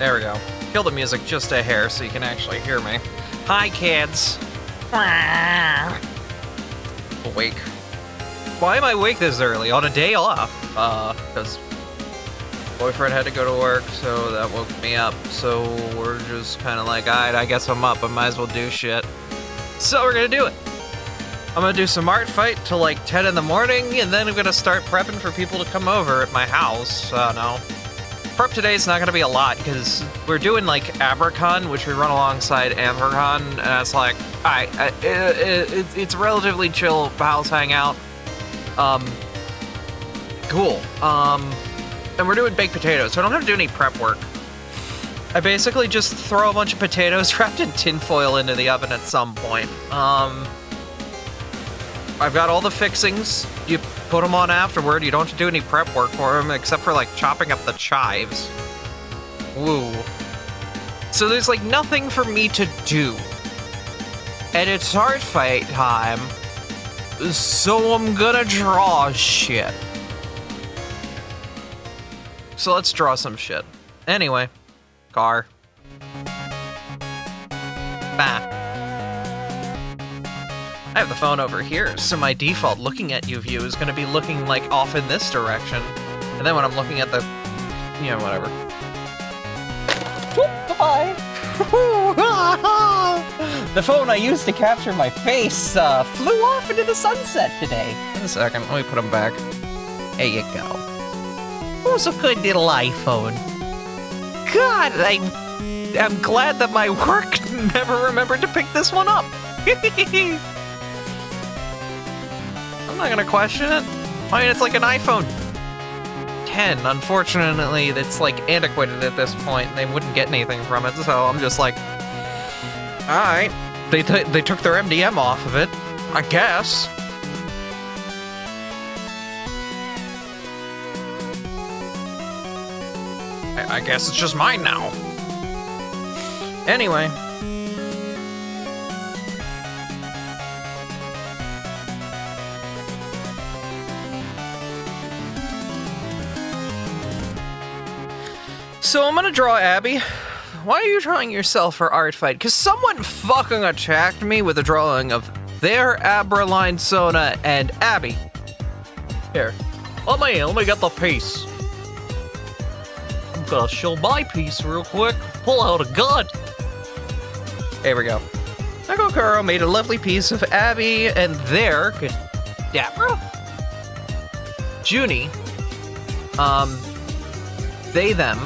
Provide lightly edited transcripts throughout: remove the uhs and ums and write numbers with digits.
There we go. Kill the music just a hair so you can actually hear me. Hi, kids. Awake. Why am I awake this early? On a day off? Because boyfriend had to go to work, so that woke me up. So we're just kind of like, alright, I guess I'm up. I might as well do shit. So we're gonna do it. I'm gonna do some Artfight till like 10 in the morning, and then I'm gonna start prepping for people to come over at my house. No. Prep today is not gonna be a lot, because we're doing like AbraCon, which we run alongside AbraCon, and it's like, alright, it's a relatively chill house hangout. Cool. And we're doing baked potatoes, so I don't have to do any prep work. I basically just throw a bunch of potatoes wrapped in tinfoil into the oven at some point. I've got all the fixings. You put them on afterward. You don't have to do any prep work for them, except for, like, chopping up the chives. Woo. So there's, like, nothing for me to do. And it's Artfight time. So I'm gonna draw shit. So let's draw some shit. Anyway. Car. Bah. I have the phone over here, so my default looking at you view is going to be looking, like, off in this direction. And then when I'm looking at the... you know, whatever. Goodbye! The phone I used to capture my face flew off into the sunset today. In a second, let me put them back. There you go. Oh, so good little iPhone. God, I'm glad that my work never remembered to pick this one up. I'm not gonna question it. I mean, it's like an iPhone 10. Unfortunately, it's like antiquated at this point, and they wouldn't get anything from it, so I'm just like, alright. They took their MDM off of it, I guess. I guess it's just mine now. Anyway. So I'm gonna draw Abby. Why are you drawing yourself for Artfight? Because someone fucking attacked me with a drawing of their Abra line Sona and Abby. Here. Let me get the piece. I'm gonna show my piece real quick. Pull out a gun. There we go. Nakokuro made a lovely piece of Abby and their Abra. Junie. They, them.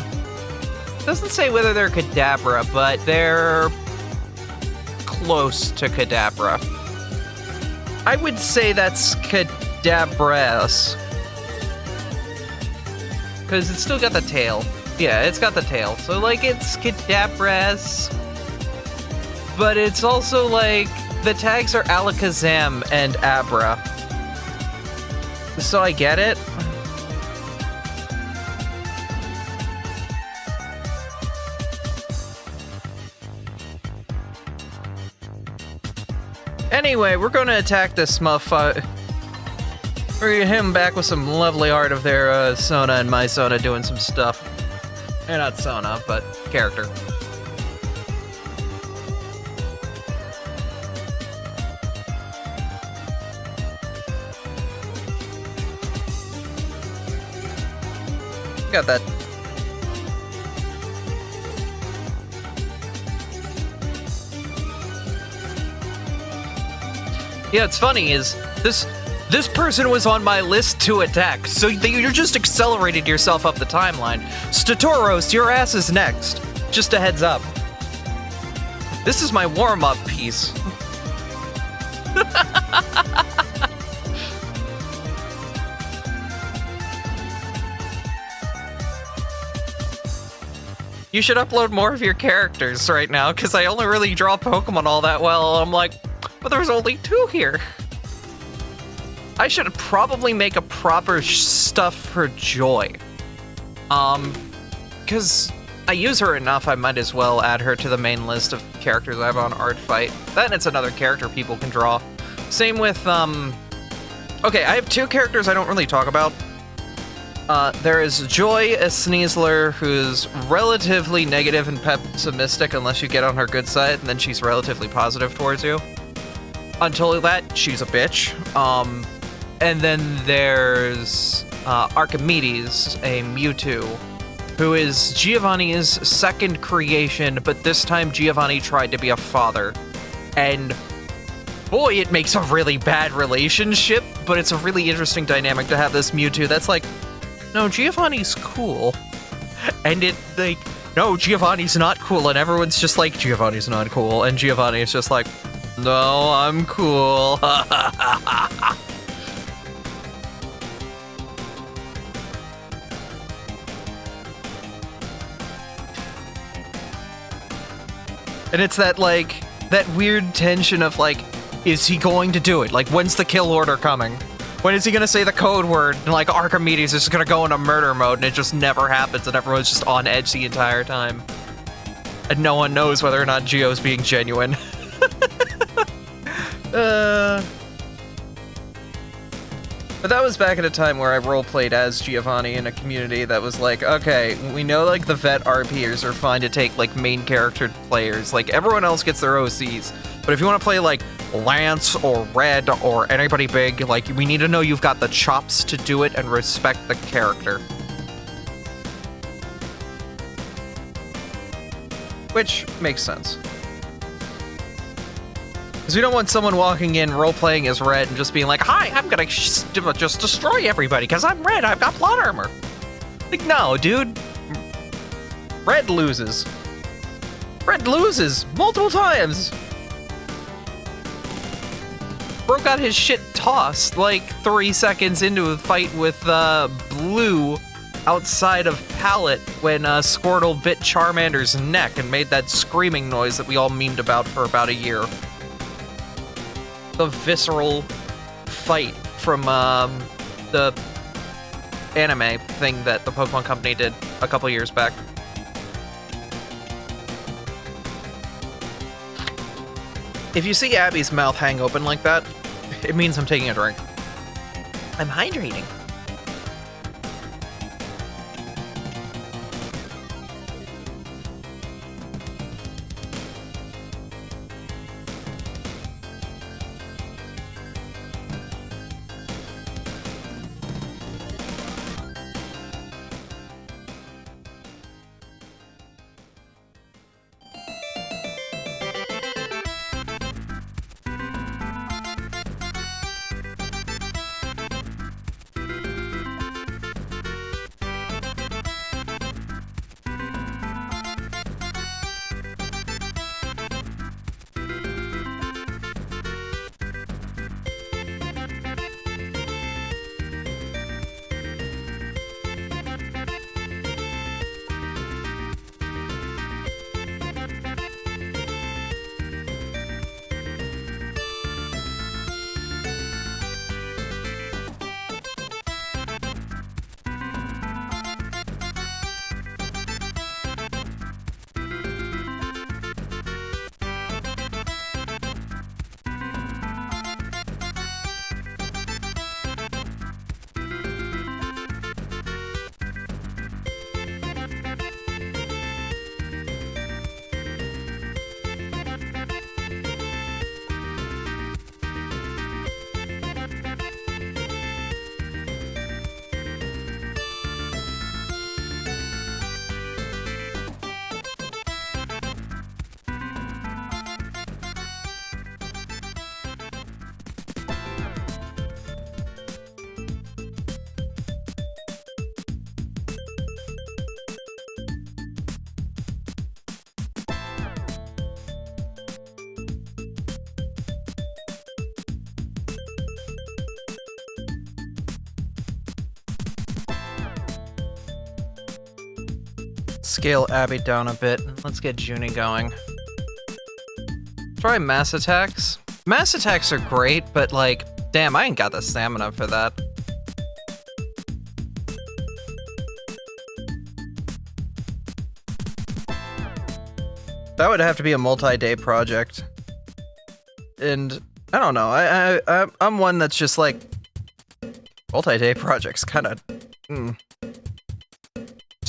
Doesn't say whether they're Kadabra, but they're close to Kadabra. I would say that's Kadabras. Because it's still got the tail. Yeah, it's got the tail. So, like, it's Kadabras. But it's also, like, the tags are Alakazam and Abra. So I get it. Anyway, we're going to attack this motherfucker. We're going to hit him back with some lovely art of their Sona and my Sona doing some stuff. Eh, not Sona, but character. Got that. Yeah, it's funny is this person was on my list to attack, so you're just accelerated yourself up the timeline. Statoros, your ass is next. Just a heads up. This is my warm-up piece. You should upload more of your characters right now, because I only really draw Pokemon all that well, and I'm like, but there's only 2 here. I should probably make a proper stuff for Joy. Because I use her enough, I might as well add her to the main list of characters I have on Artfight. Then it's another character people can draw. Same with, okay, I have 2 characters I don't really talk about. There is Joy, a Sneasler, who's relatively negative and pessimistic unless you get on her good side, and then she's relatively positive towards you. Until that, she's a bitch. And then there's Archimedes, a Mewtwo, who is Giovanni's second creation, but this time Giovanni tried to be a father. And boy, it makes a really bad relationship, but it's a really interesting dynamic to have this Mewtwo that's like, no, Giovanni's cool. And it, like, no, Giovanni's not cool, and everyone's just like, Giovanni's not cool, and Giovanni is just like, no, I'm cool. And it's that, like, that weird tension of, like, is he going to do it? Like, when's the kill order coming? When is he gonna say the code word? And, like, Archimedes is just gonna go into murder mode, and it just never happens, and everyone's just on edge the entire time. And no one knows whether or not Gio's being genuine. But that was back at a time where I roleplayed as Giovanni in a community that was like, okay, we know, like, the vet RPers are fine to take, like, main character players. Like, everyone else gets their OCs. But if you want to play, like, Lance or Red or anybody big, like, we need to know you've got the chops to do it and respect the character. Which makes sense. Because we don't want someone walking in, role-playing as Red, and just being like, hi, I'm gonna just destroy everybody, because I'm Red, I've got plot armor. Like, no, dude. Red loses. Red loses multiple times. Bro got his shit tossed, like, 3 seconds into a fight with, Blue outside of Pallet when, Squirtle bit Charmander's neck and made that screaming noise that we all memed about for about a year. The visceral fight from the anime thing that the Pokemon Company did a couple years back. If you see Abby's mouth hang open like that, it means I'm taking a drink. I'm hydrating. Scale Abby down a bit. Let's get Junie going. Try mass attacks. Mass attacks are great, but like, damn, I ain't got the stamina for that. That would have to be a multi-day project. And I don't know, I'm one that's just like, multi-day projects kind of,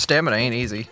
stamina ain't easy.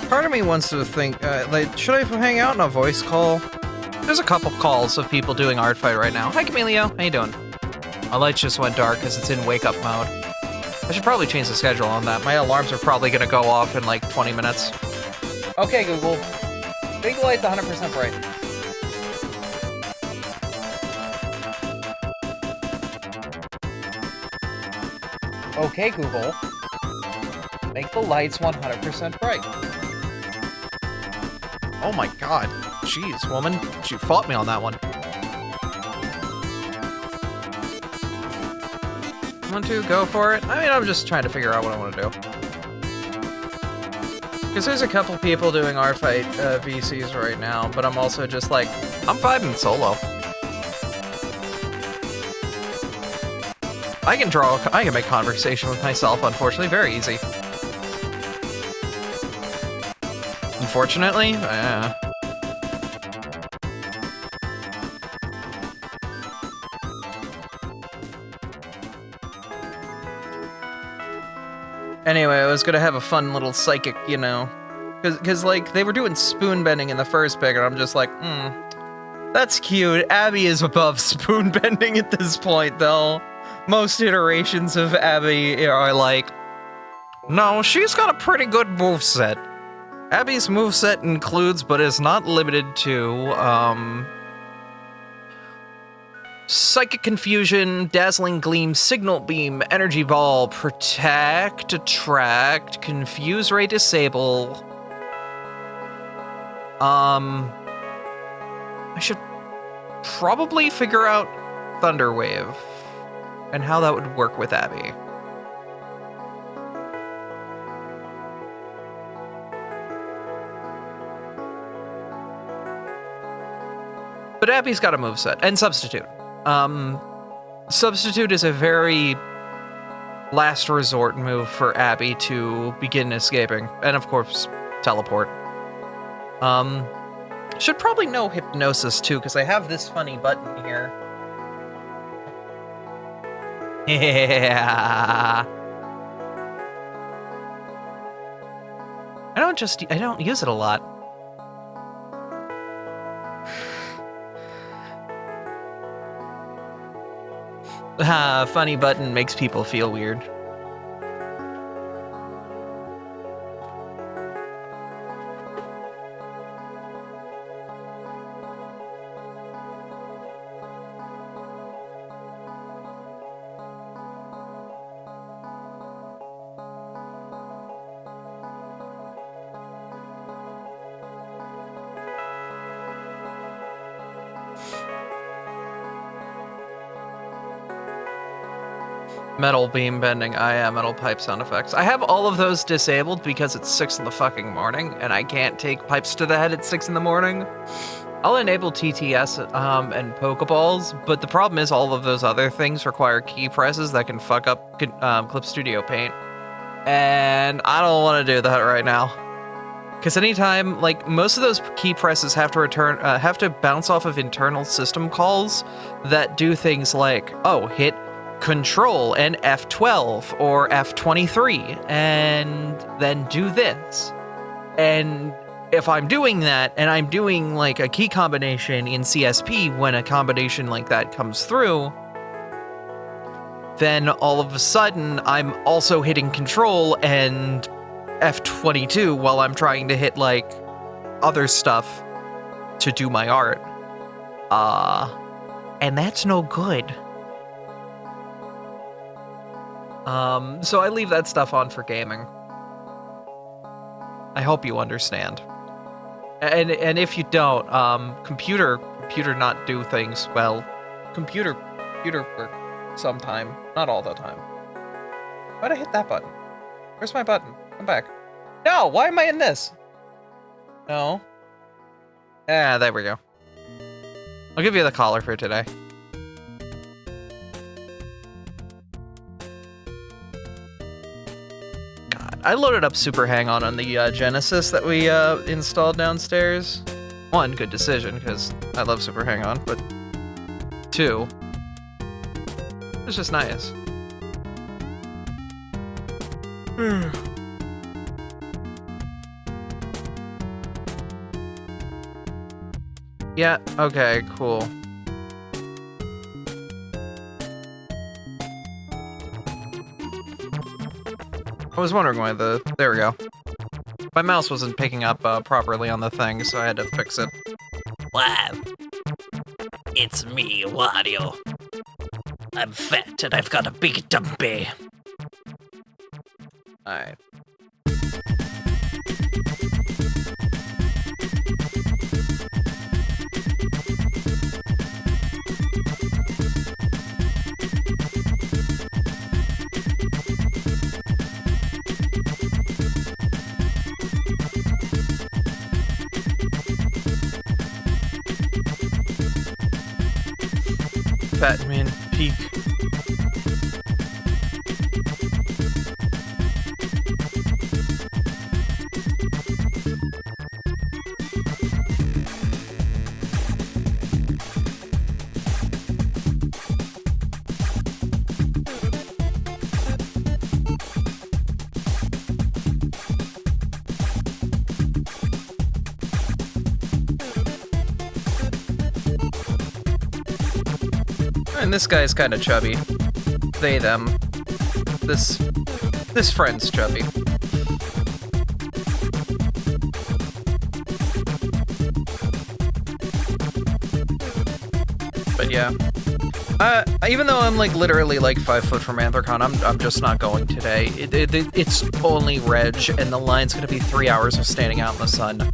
Part of me wants to think, like, should I hang out in a voice call? There's a couple calls of people doing Artfight right now. Hi, Camilio. How you doing? My lights just went dark because it's in wake-up mode. I should probably change the schedule on that. My alarms are probably going to go off in, like, 20 minutes. Okay, Google. Make the lights 100% bright. Okay, Google. Make the lights 100% bright. Oh my god. Jeez, woman. She fought me on that one. Want to go for it? I mean, I'm just trying to figure out what I want to do. Because there's a couple people doing Artfight VCs right now, but I'm also just like, I'm vibing solo. I can make conversation with myself, unfortunately, very easy. Unfortunately, yeah. Anyway, I was gonna have a fun little psychic, you know, because like they were doing spoon bending in the first pick, and I'm just like, that's cute. Abby is above spoon bending at this point, though. Most iterations of Abby are like, no, she's got a pretty good moveset. Abby's moveset includes, but is not limited to, Psychic Confusion, Dazzling Gleam, Signal Beam, Energy Ball, Protect, Attract, Confuse Ray, Disable. I should probably figure out Thunder Wave and how that would work with Abby. But Abby's got a moveset. And Substitute. Substitute is a very last resort move for Abby to begin escaping. And of course, teleport. Should probably know Hypnosis too, because I have this funny button here. Yeah. I don't use it a lot. Funny button makes people feel weird. Metal beam bending. Metal pipe sound effects. I have all of those disabled because it's 6 in the fucking morning and I can't take pipes to the head at 6 in the morning. I'll enable TTS and Pokeballs, but the problem is all of those other things require key presses that can fuck up Clip Studio Paint. And I don't want to do that right now. Because anytime, like, most of those key presses have to bounce off of internal system calls that do things like, oh, hit Control and F12 or F23 and then do this. And if I'm doing that and I'm doing like a key combination in CSP when a combination like that comes through, then all of a sudden I'm also hitting Control and F22 while I'm trying to hit like other stuff to do my art. And that's no good. So I leave that stuff on for gaming. I hope you understand. And if you don't, computer not do things well. Computer work sometime, not all the time. Why'd I hit that button? Where's my button? Come back. No, why am I in this? No. Ah, there we go. I'll give you the collar for today. I loaded up Super Hang-On on the Genesis that we installed downstairs. 1, good decision, because I love Super Hang-On, but 2, it's just nice. Yeah, okay, cool. I was wondering why there we go. My mouse wasn't picking up properly on the thing, so I had to fix it. Wow. It's me, Wario. I'm fat and I've got a big dumpy. Alright. Batman peak. And this guy's kind of chubby. They, them. This friend's chubby. But yeah. Even though I'm like literally like 5 foot from Anthrocon, I'm just not going today. It's only Reg, and the line's gonna be 3 hours of standing out in the sun.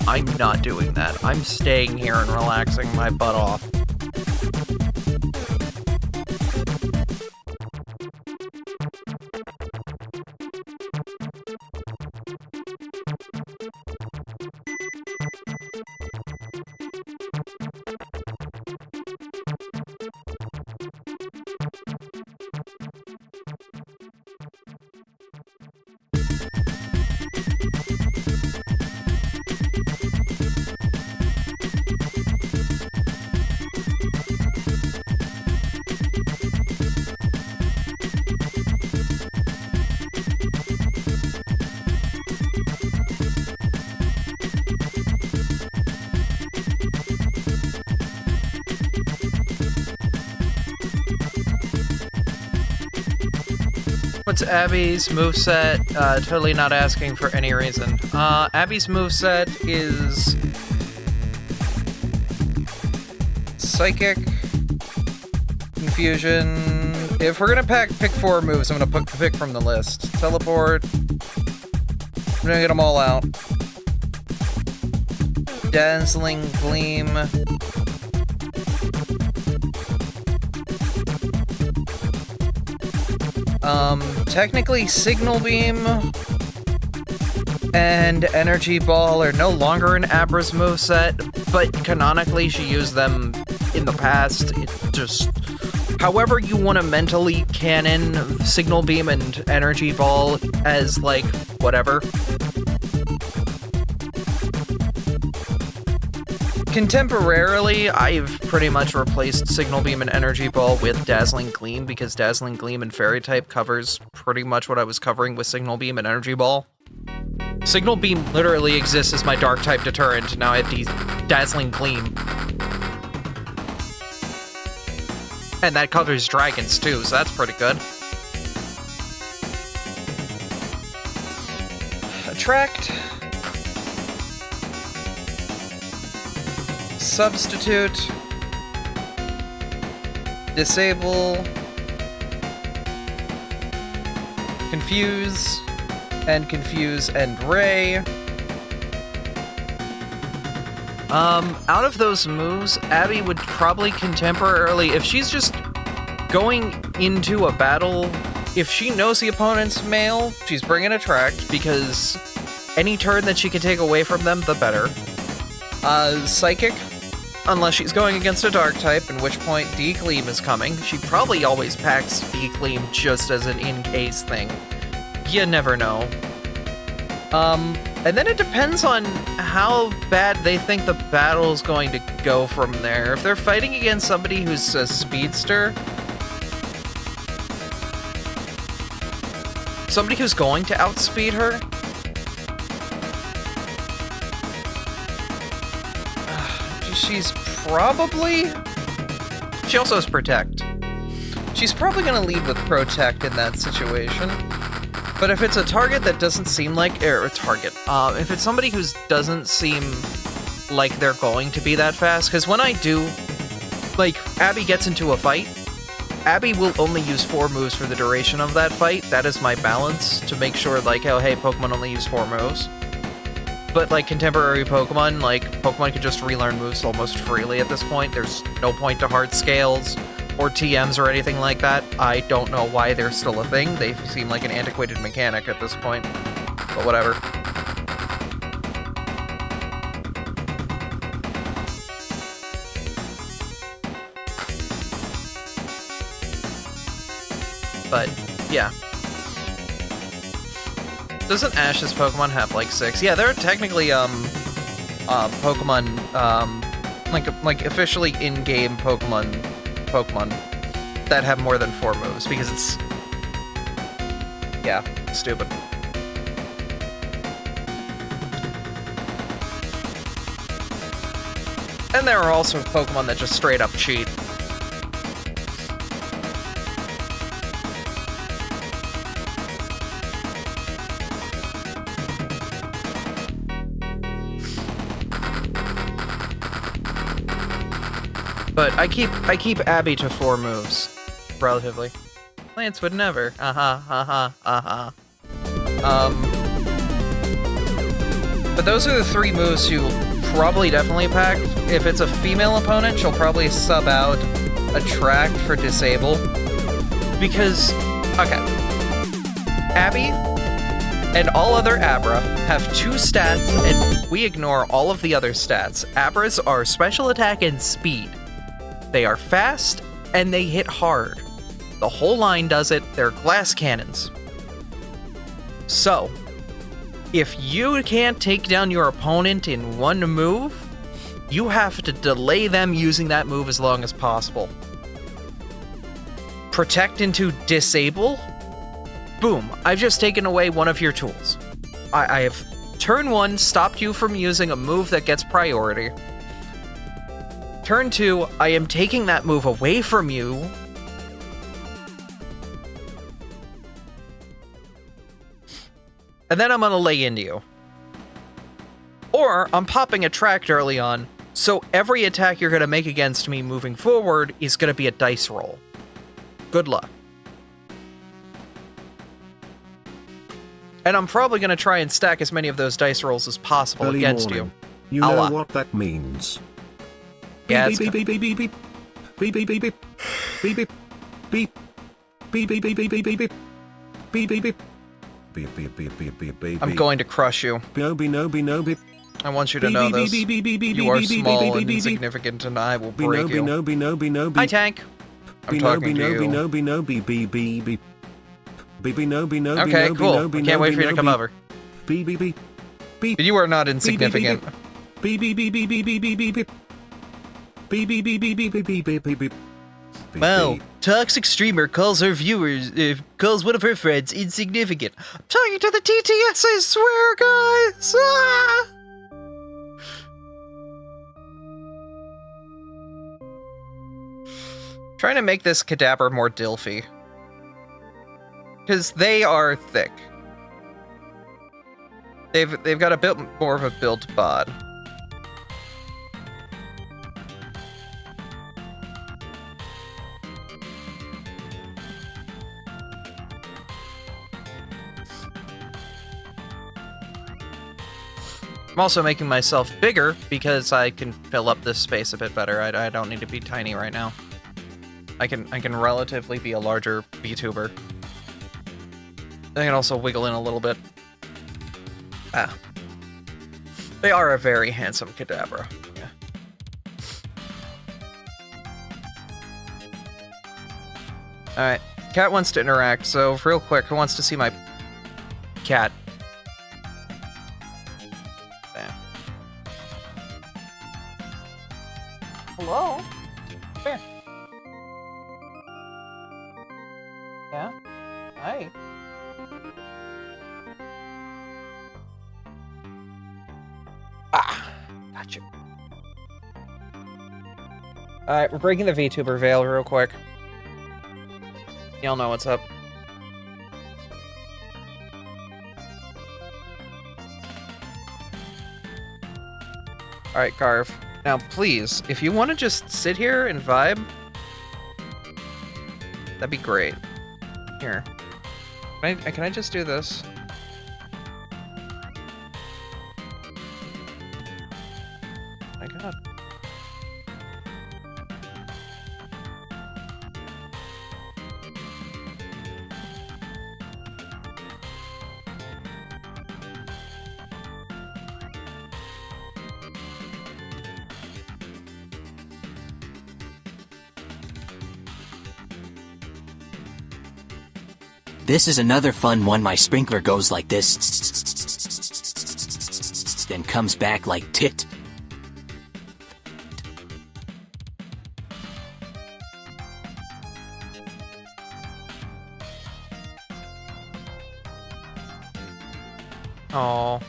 I'm not doing that. I'm staying here and relaxing my butt off. What's Abby's moveset? Totally not asking for any reason. Abby's moveset is Psychic, Confusion. If we're gonna pick 4 moves, I'm gonna pick from the list. Teleport. I'm gonna get them all out. Dazzling Gleam. Technically Signal Beam and Energy Ball are no longer in Abra's moveset, but canonically she used them in the past. It just... However you want to mentally canon Signal Beam and Energy Ball as, like, whatever. Contemporarily, I've pretty much replaced Signal Beam and Energy Ball with Dazzling Gleam, because Dazzling Gleam and Fairy type covers pretty much what I was covering with Signal Beam and Energy Ball. Signal Beam literally exists as my Dark type deterrent, now I have Dazzling Gleam. And that covers dragons too, so that's pretty good. Attract. Substitute. Disable. Confuse. And Confuse and Ray. Out of those moves, Abby would probably contemporarily, if she's just going into a battle, if she knows the opponent's male, she's bringing Attract, because any turn that she can take away from them, the better. Psychic, unless she's going against a Dark type, in which point D-Gleam is coming. She probably always packs D-Gleam just as an in-case thing. You never know. And then it depends on how bad they think the battle's going to go from there. If they're fighting against somebody who's a speedster, somebody who's going to outspeed her, she's probably... She also has Protect. She's probably going to lead with Protect in that situation. But if it's a target that doesn't seem like... if it's somebody who doesn't seem like they're going to be that fast, because when I do... Like, Abby gets into a fight, Abby will only use 4 moves for the duration of that fight. That is my balance, to make sure, like, oh, hey, Pokemon only use 4 moves. But, like, contemporary Pokemon, Pokemon can just relearn moves almost freely at this point. There's no point to hard scales or TMs or anything like that. I don't know why they're still a thing. They seem like an antiquated mechanic at this point. But whatever. But, yeah. Doesn't Ash's Pokemon have, like, 6? Yeah, they're technically, Pokemon, like officially in-game Pokemon that have more than 4 moves, because it's... Yeah, stupid. And there are also Pokemon that just straight up cheat. But I keep Abby to 4 moves, relatively. Lance would never. But those are the 3 moves you'll probably definitely pack. If it's a female opponent, she'll probably sub out Attract for Disable. Because, okay, Abby and all other Abra have 2 stats, and we ignore all of the other stats. Abras are Special Attack and Speed. They are fast, and they hit hard. The whole line does it. They're glass cannons. So, if you can't take down your opponent in 1 move, you have to delay them using that move as long as possible. Protect into Disable? Boom, I've just taken away one of your tools. I have, turn 1, stopped you from using a move that gets priority. Turn 2, I am taking that move away from you. And then I'm gonna lay into you. Or I'm popping Attract early on, so every attack you're gonna make against me moving forward is gonna be a dice roll. Good luck. And I'm probably gonna try and stack as many of those dice rolls as possible Early against morning. you. You know what that means. Yeah, beep, beep, beep, beep, beep, beep, beep, beep, beep, beep, beep, beep, beep, beep, beep, beep, beep, beep, Beep beep beep. Beep beep beep beep beep beep. I'm going to crush you. Nobi nobi nobi. I want you to know this. You are small and insignificant, and I will break you. Nobi nobi nobi. Hi, Tank. I'm talking to you. Nobi nobi beep beep beep. Beep nobi nobi. Okay, cool. I can't wait for you to come over. Beep beep beep. But you are not insignificant. Beep beep beep beep beep beep beep beep beep. Beep beep beep beep beep beep beep beep beep. Wow, Toxic Streamer calls her viewers, calls one of her friends insignificant. I'm talking to the TTS, I swear, guys! Ah! Trying to make this cadaver more Dilfy. Because they are thick. They've got a bit more of a built bod. I'm also making myself bigger because I can fill up this space a bit better. I don't need to be tiny right now. I can relatively be a larger VTuber. I can also wiggle in a little bit. Ah. They are a very handsome cadaver. Yeah. Alright. Cat wants to interact, so real quick, who wants to see my cat? Hello? Here. Yeah? Hi. Ah, gotcha. Alright, we're breaking the VTuber veil real quick. Y'all know what's up. Alright, Carve. Now, please, if you want to just sit here and vibe, that'd be great. Here. Can I just do this? My God. This is another fun one. My sprinkler goes like this, then comes back like tit. Oh.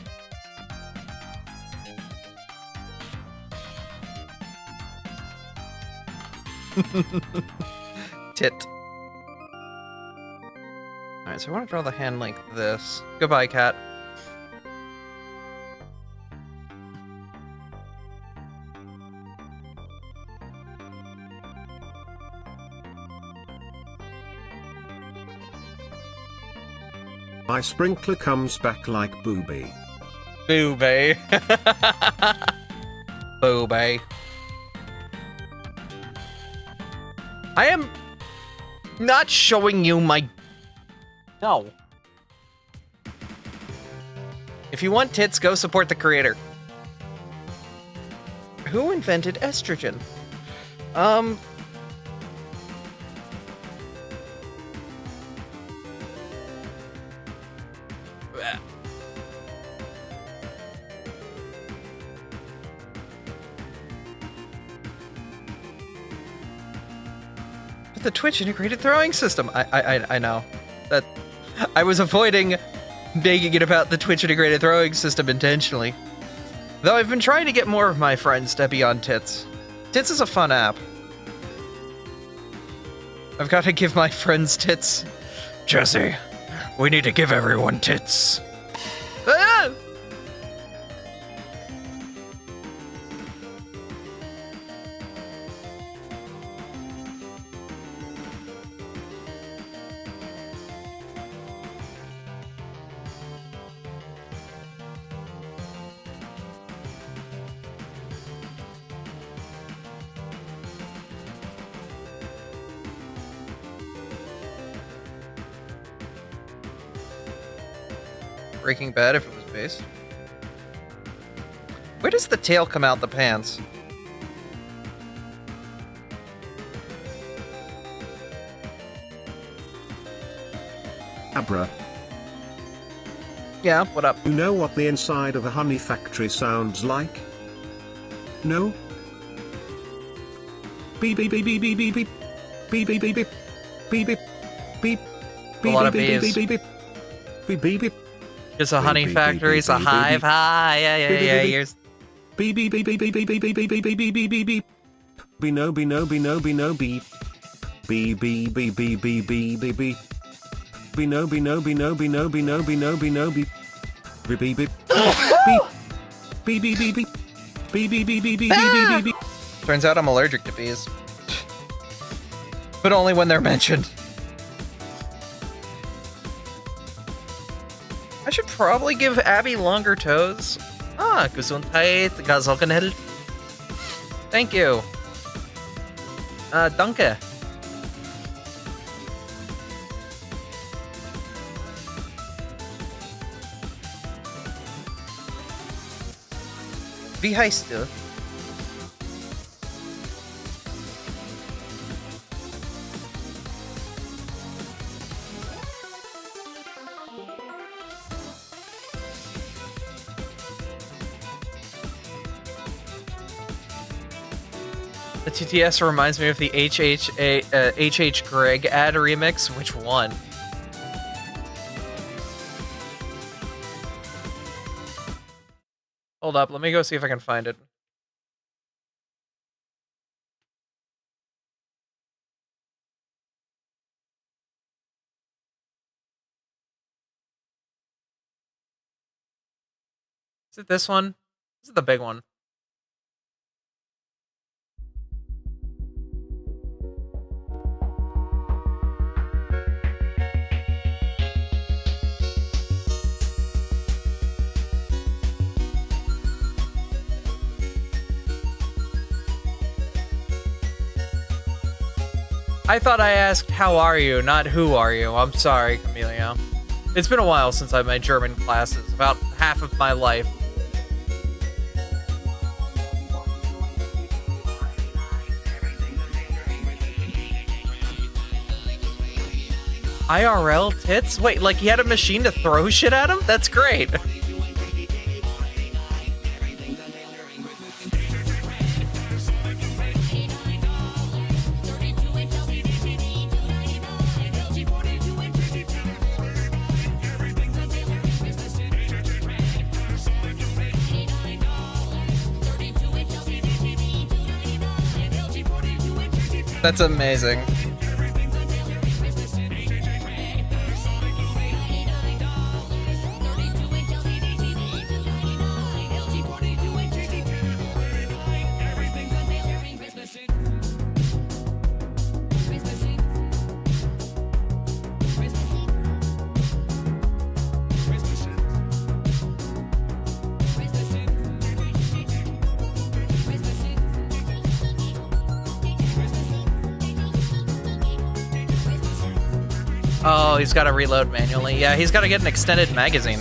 Tit. Alright, so I want to draw the hand like this. Goodbye, cat. My sprinkler comes back like booby. Boobay. Boobay. I am not showing you my... No. If you want tits, go support the creator. Who invented estrogen? The Twitch integrated throwing system. I know that I was avoiding making it about the Twitch integrated throwing system intentionally. Though I've been trying to get more of my friends to be on Tits. Tits is a fun app. I've got to give my friends tits. Jesse, we need to give everyone tits. Ah! Breaking Bad if it was based. Where does the tail come out the pants? Abra, Yeah, what up? you know what the inside of a honey factory sounds like? No? Beep beep beep beep beep beep beep. Beep beep beep beep. Beep beep. Beep. A lot of bees. Beep beep beep. Beep beep beep. It's a honey beep, factory, beep, it's a beep, hive. beep. Hi, yeah, Beep, beep, yeah. beep. Here's Beep beep beep beep beep beep beep beep beep beep beep beep beep beep. Be no be no be no be no beep. Be be be be be be be be. Be no be no be no be no be no be no be no beep. Beep beep beep. Beep. Beep beep beep beep. Beep beep beep beep beep beep beep. Turns out I'm allergic to bees. But only when they're mentioned. I should probably give Abby longer toes. Ah, Gesundheit, Gesundheit. Thank you. Danke. Wie heißt du? The TTS reminds me of the HH Greg ad remix. Which one? Hold up, let me go see if I can find it. Is it this one? This is the big one. I thought I asked how are you, not who are you. I'm sorry, Camellia. It's been a while since I've had German classes, about half of my life. IRL tits? Wait, like he had a machine to throw shit at him? That's great. That's amazing. Oh, he's got to reload manually. Yeah, he's got to get an extended magazine.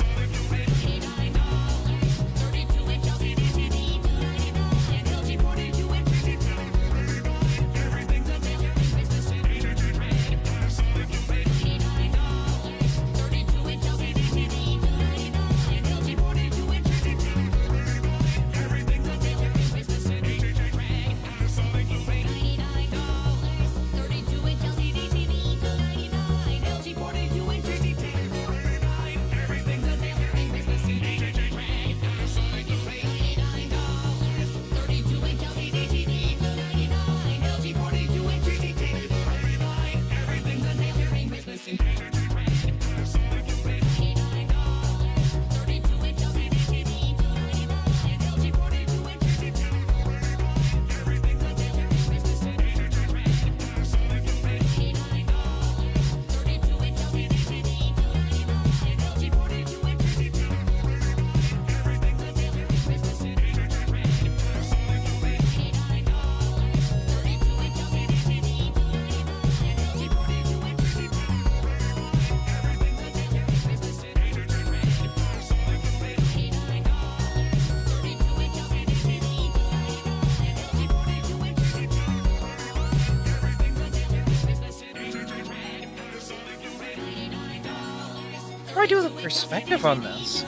do I do the perspective on this?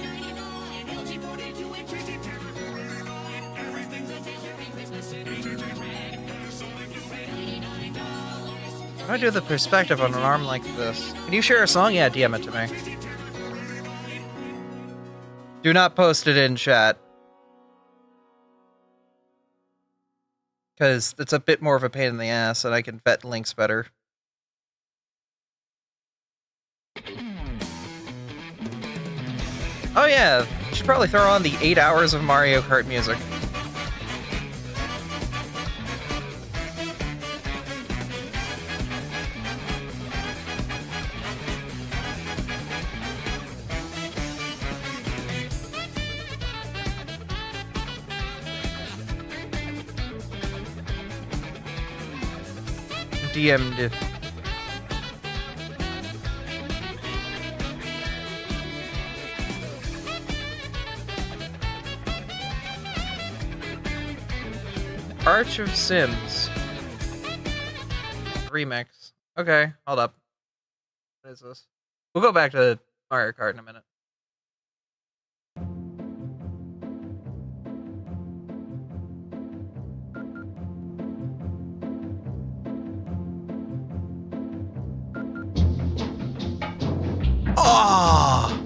How do I do the perspective on an arm like this? Can you share a song? Yeah, DM it to me. Do not post it in chat. Because it's a bit more of a pain in the ass, and I can vet links better. Oh yeah, you should probably throw on the 8 hours of Mario Kart music. DM'd. Arch of Sims. Remix. Okay, hold up. What is this? We'll go back to Mario Kart in a minute. Oh!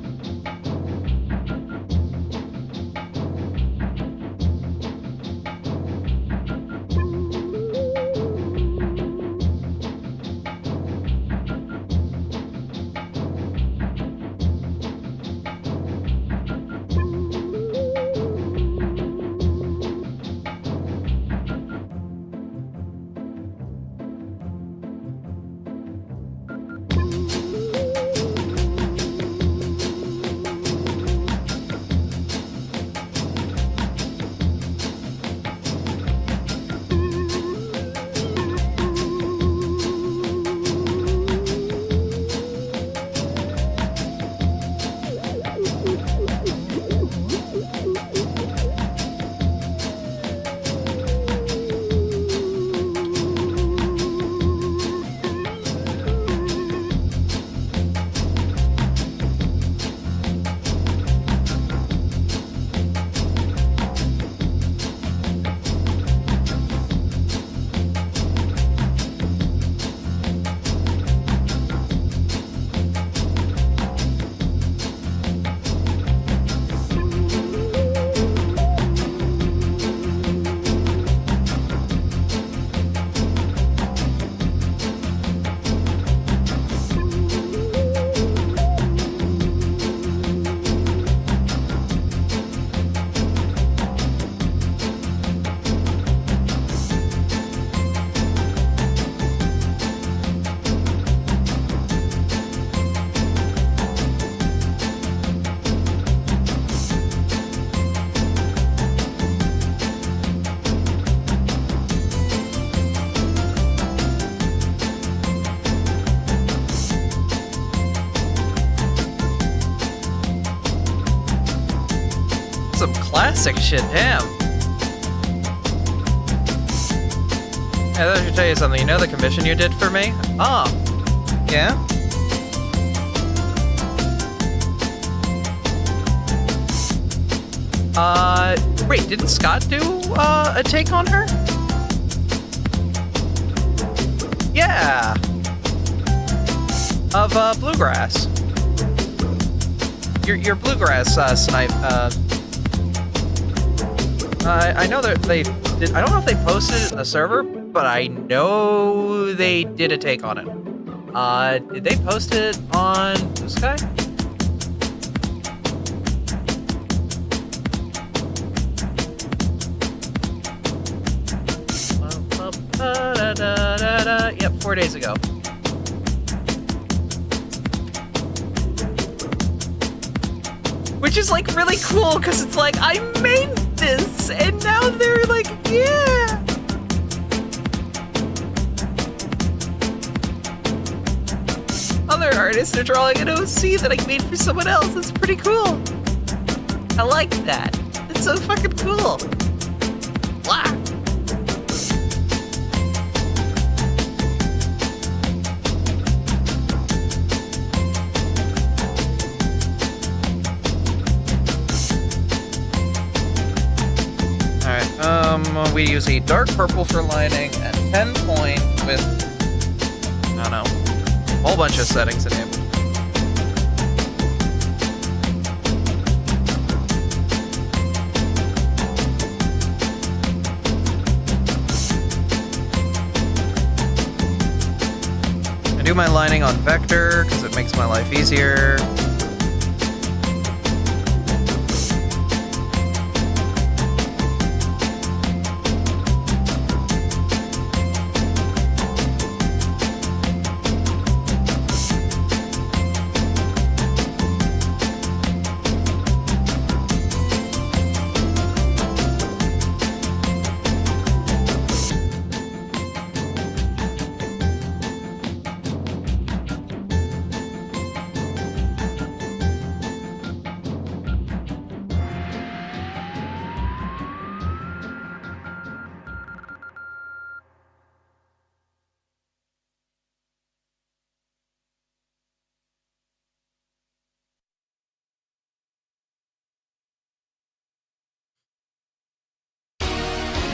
Some classic shit, damn. Hey, I should tell you something. You know the commission you did for me? Oh. Yeah? Wait, didn't Scott do, a take on her? Yeah. Of, Bluegrass. Your Bluegrass, snipe, I know that they did. I don't know if they posted it in the server, but I know they did a take on it. Did they post it on this guy? Yep, 4 days ago. Which is like really cool because it's like I made this and now they're like, yeah. Other artists are drawing an OC that I made for someone else. It's pretty cool. I like that. It's so fucking cool. Wow. we use a dark purple for lining and 10 point with, I don't know, a whole bunch of settings enabled. I do my lining on vector because it makes my life easier.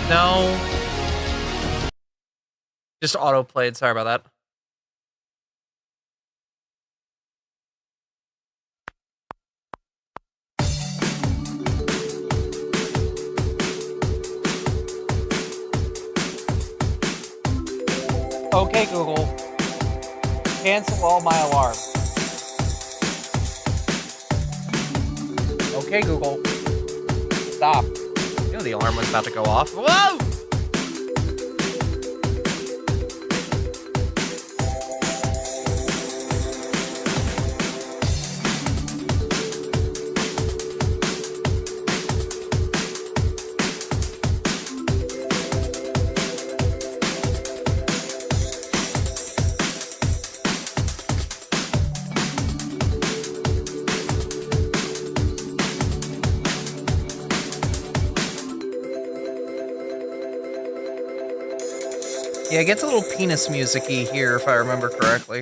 No. Just auto-played, sorry about that. Okay, Google. Cancel all my alarms. Okay, Google. Stop. You know the alarm was about to go off. Whoa! Yeah, it gets a little penis music-y here, if I remember correctly.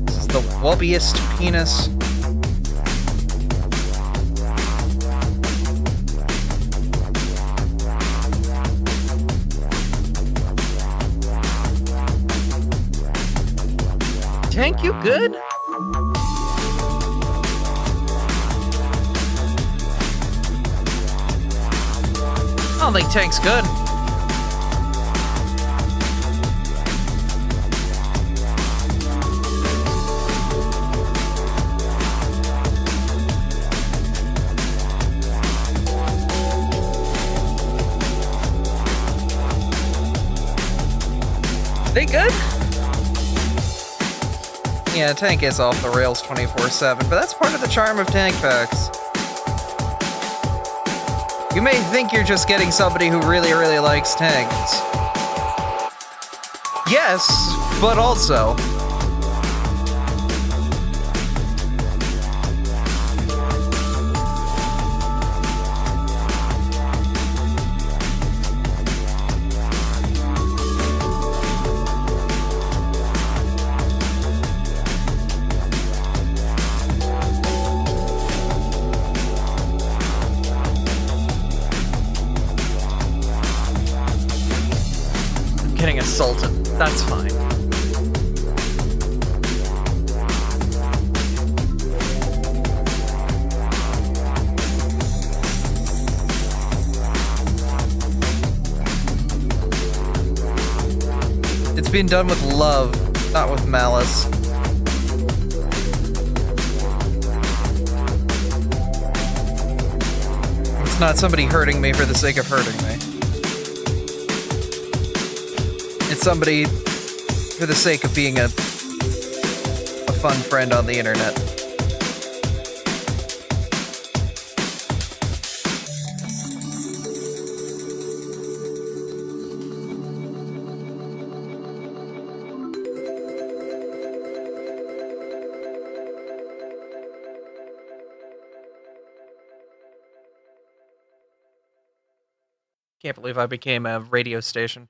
This is the wubbiest penis. Tank, you good? I don't think Tank's good. They good? Yeah, Tank is off the rails 24/7, but that's part of the charm of Tank Facts. You may think you're just getting somebody who really, really likes tanks. Yes, but also. Getting assaulted. That's fine. It's being done with love, not with malice. It's not somebody hurting me for the sake of hurting me. It's somebody for the sake of being a fun friend on the internet. Can't believe I became a radio station.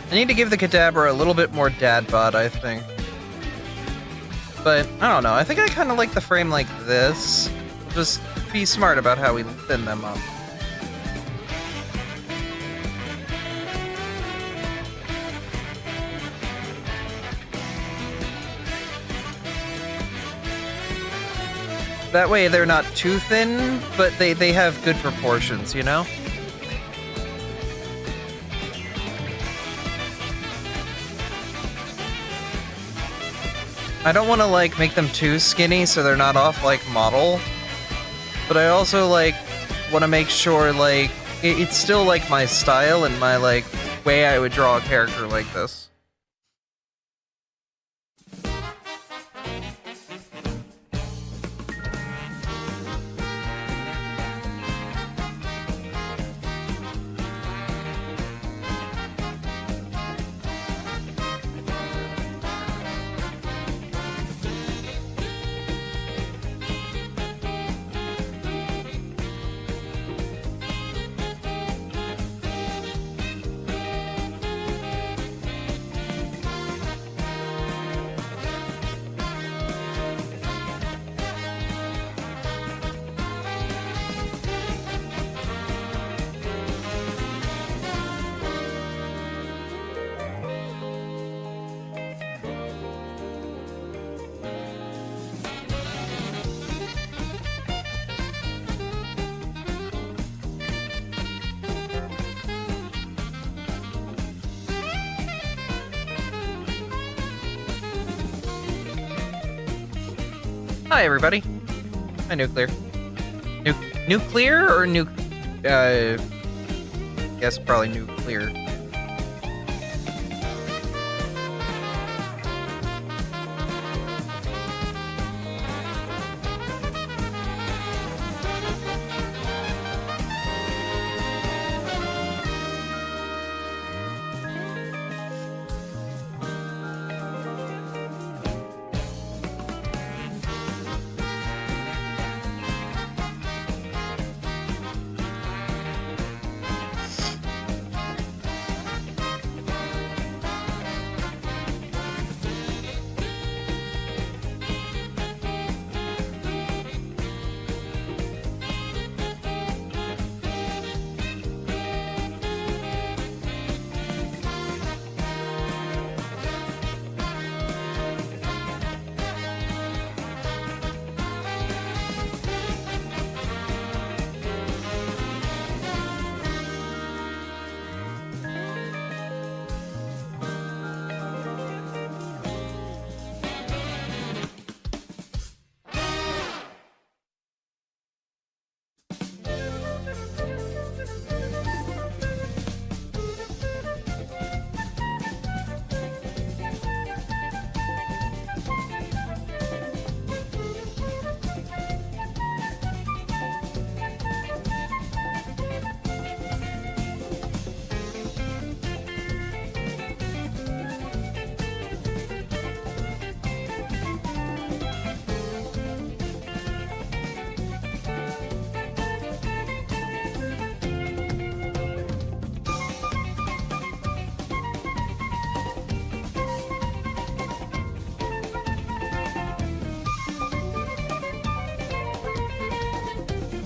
I need to give the Kadabra a little bit more dad bod, I think. But, I don't know, I think I kind of like the frame like this. Just be smart about how we thin them up. That way they're not too thin, but they have good proportions, you know? I don't want to, like, make them too skinny so they're not off, like, model. But I also, like, want to make sure, like, it's still, like, my style and my, like, way I would draw a character like this. Hi, everybody. Hi, Nuclear. Nuclear or guess probably Nuclear.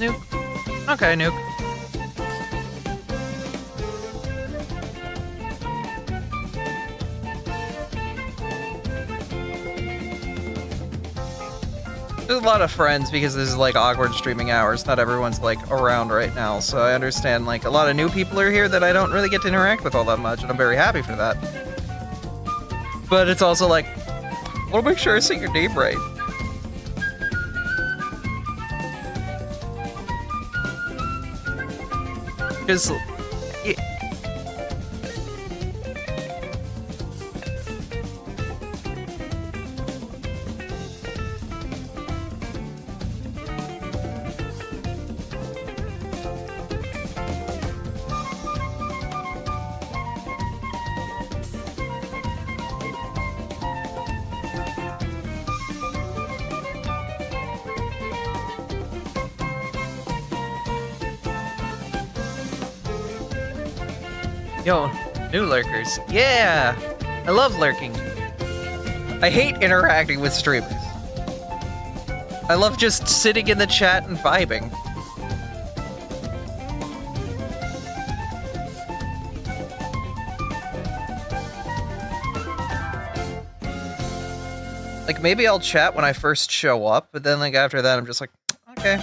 Nuke. Okay, Nuke. There's a lot of friends because this is like awkward streaming hours. Not everyone's like around right now, so I understand like a lot of new people are here that I don't really get to interact with all that much, and I'm very happy for that. But it's also like, I want to make sure I say your name right. Because yo, New lurkers. Yeah! I love lurking. I hate interacting with streamers. I love just sitting in the chat and vibing. Like, maybe I'll chat when I first show up, but then, like, after that, I'm just like, okay.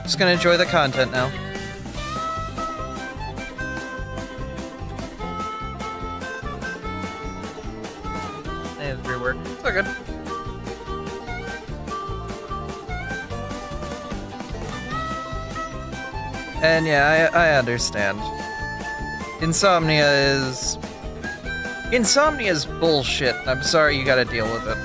Just gonna enjoy the content now. Hey, it's rework. It's all good. And yeah, I understand. Insomnia's bullshit. I'm sorry you gotta deal with it.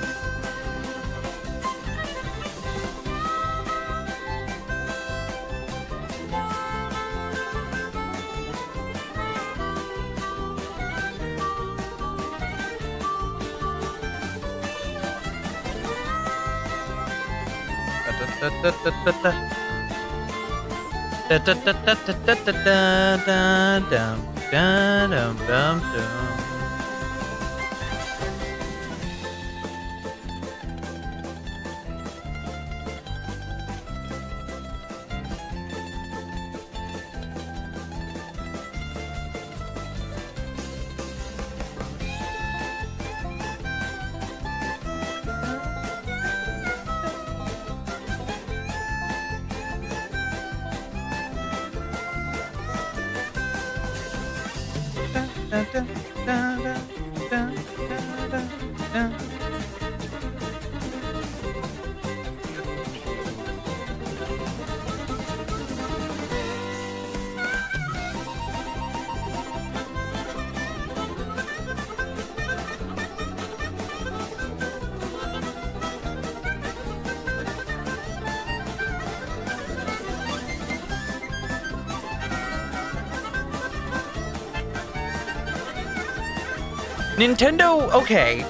Nintendo, okay.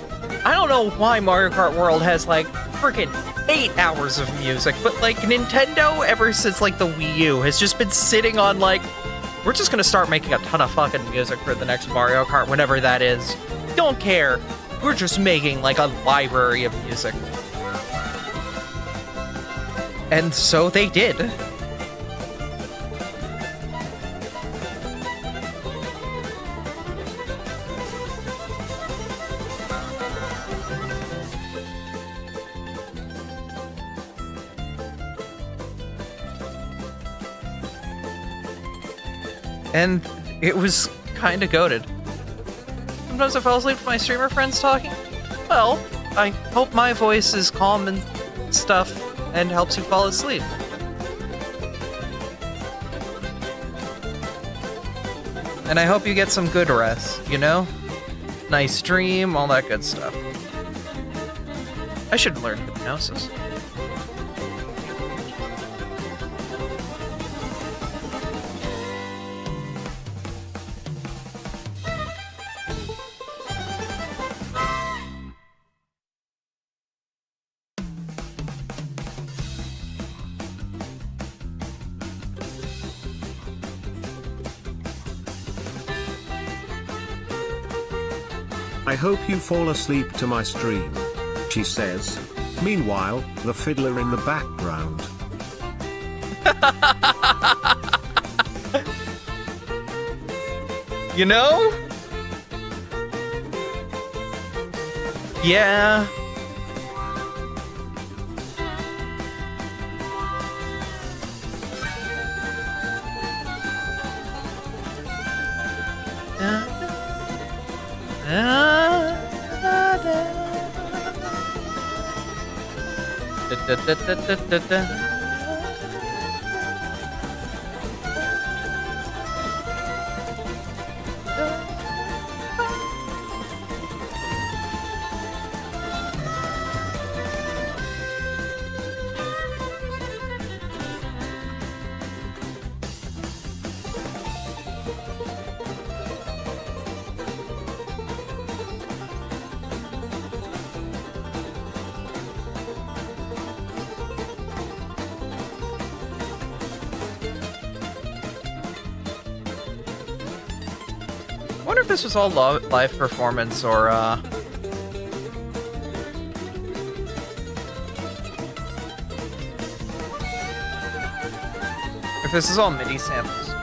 I don't know why Mario Kart World has like freaking 8 hours of music, but like Nintendo, ever since like the Wii U, has just been sitting on like, we're just gonna start making a ton of fucking music for the next Mario Kart, whenever that is. Don't care. We're just making like a library of music. And so they did. And it was kinda goated. Sometimes I fall asleep to my streamer friends talking. Well, I hope my voice is calm and stuff and helps you fall asleep. And I hope you get some good rest, you know? Nice dream, all that good stuff. I should learn hypnosis. I hope you fall asleep to my stream, she says. Meanwhile, the fiddler in the background. You know? Yeah. wonder if this was all live performance or, if this is all MIDI samples.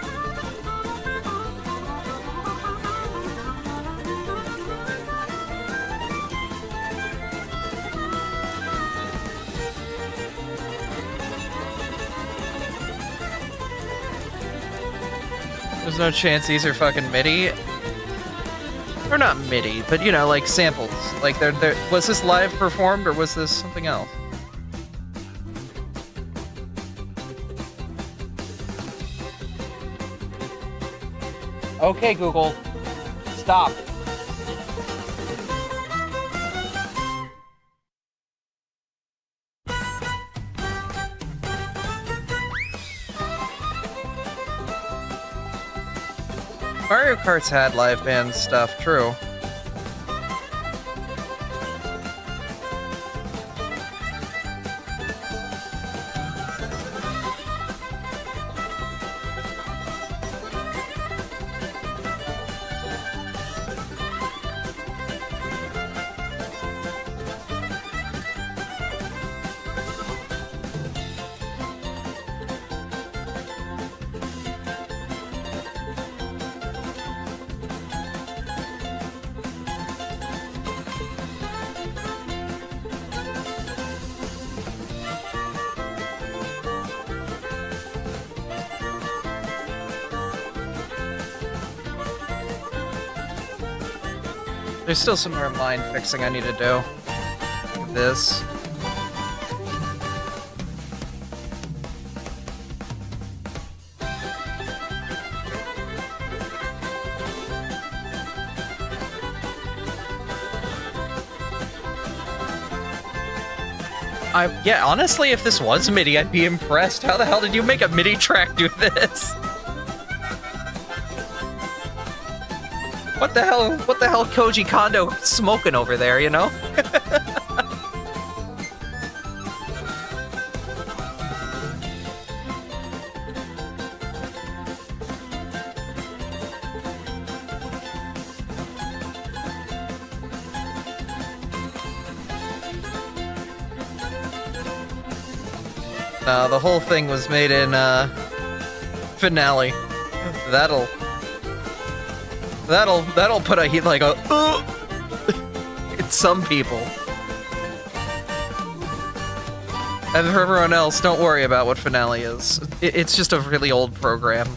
There's no chance these are fucking MIDI. Or not MIDI, but you know, like samples. Like they're was this live performed or was this something else? Okay, Google. Stop. Mario Kart's had live band stuff, true. There's still some more line fixing I need to do. This. Yeah, honestly, if this was MIDI, I'd be impressed. How the hell did you make a MIDI track do this? What the hell Koji Kondo smoking over there, you know? The whole thing was made in, Finale. That'll put a heat like a in some people. And for everyone else, don't worry about what Finale is. It's just a really old program.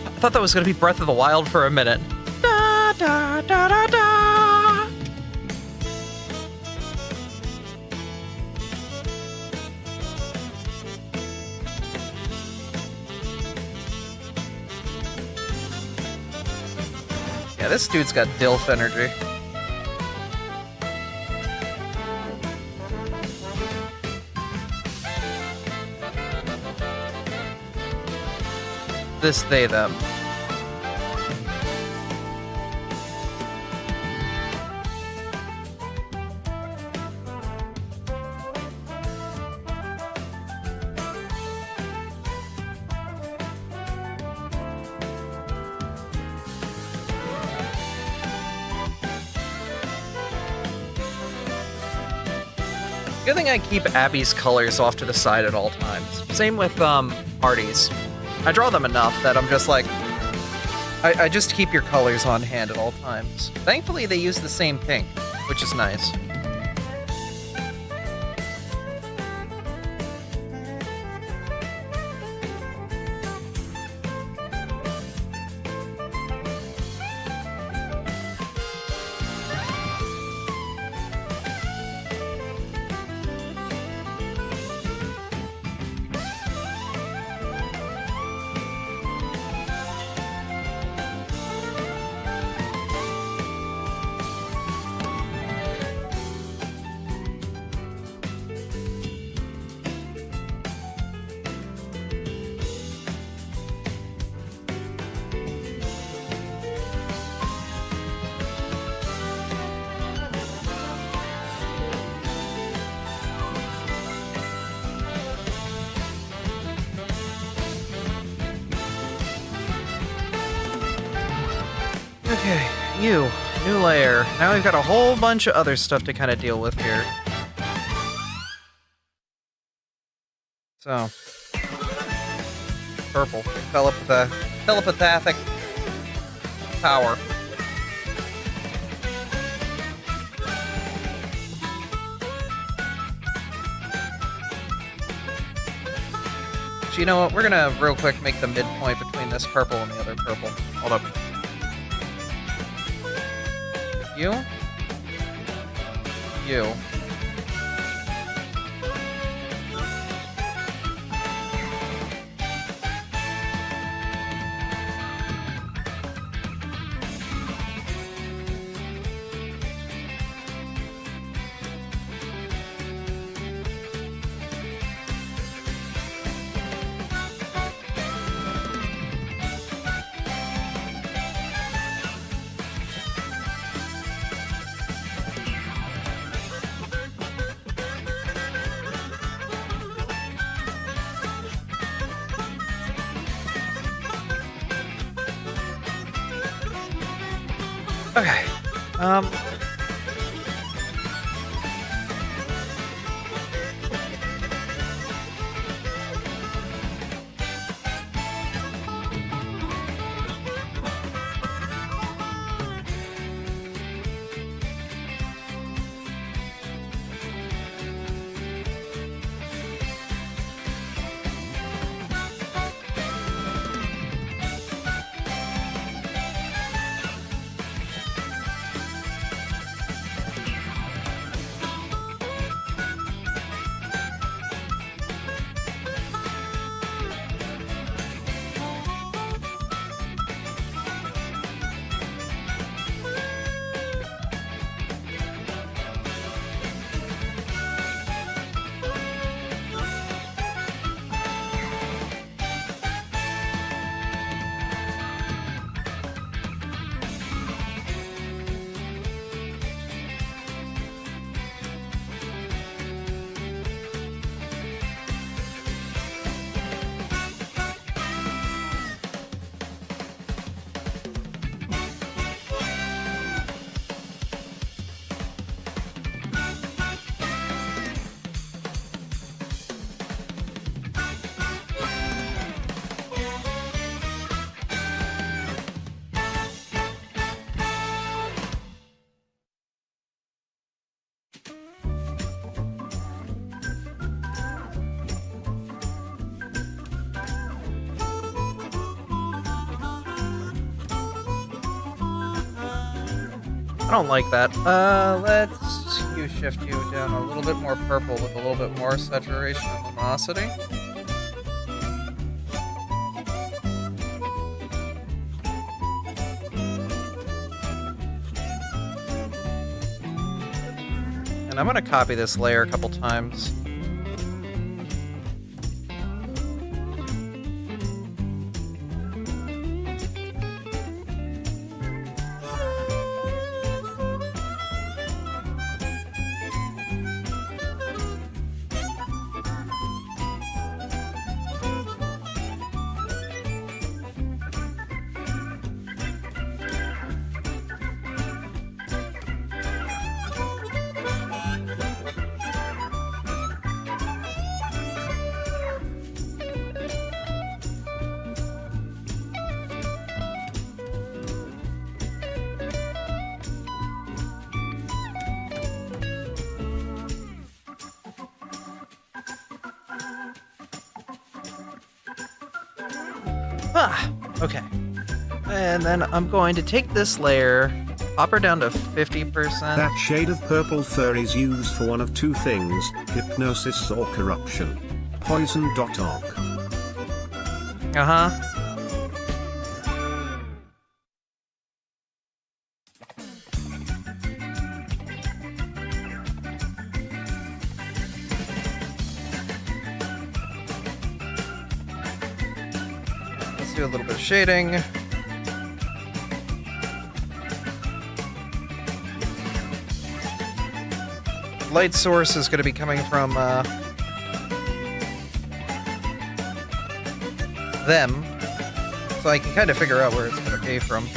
I thought that was gonna be Breath of the Wild for a minute. Da, da, da, da, da. Yeah, this dude's got DILF energy. This, they, them. Good thing I keep Abby's colors off to the side at all times. Same with, Artie's. I draw them enough that I'm just like, I just keep your colors on hand at all times. Thankfully, they use the same pink, which is nice. Okay, new layer. Now we've got a whole bunch of other stuff to kind of deal with here. So, purple, telepathic power. So you know what? We're gonna real quick make the midpoint between this purple and the other purple. Hold up. You. Okay. I don't like that. Let's shift you down a little bit more purple with a little bit more saturation and luminosity. And I'm gonna copy this layer a couple times. Okay. And then I'm going to take this layer, pop her down to 50%. That shade of purple fur is used for one of two things, hypnosis or corruption. Poison.org. Uh-huh. Do a little bit of shading. Light source is going to be coming from them, so I can kind of figure out where it's going to be from.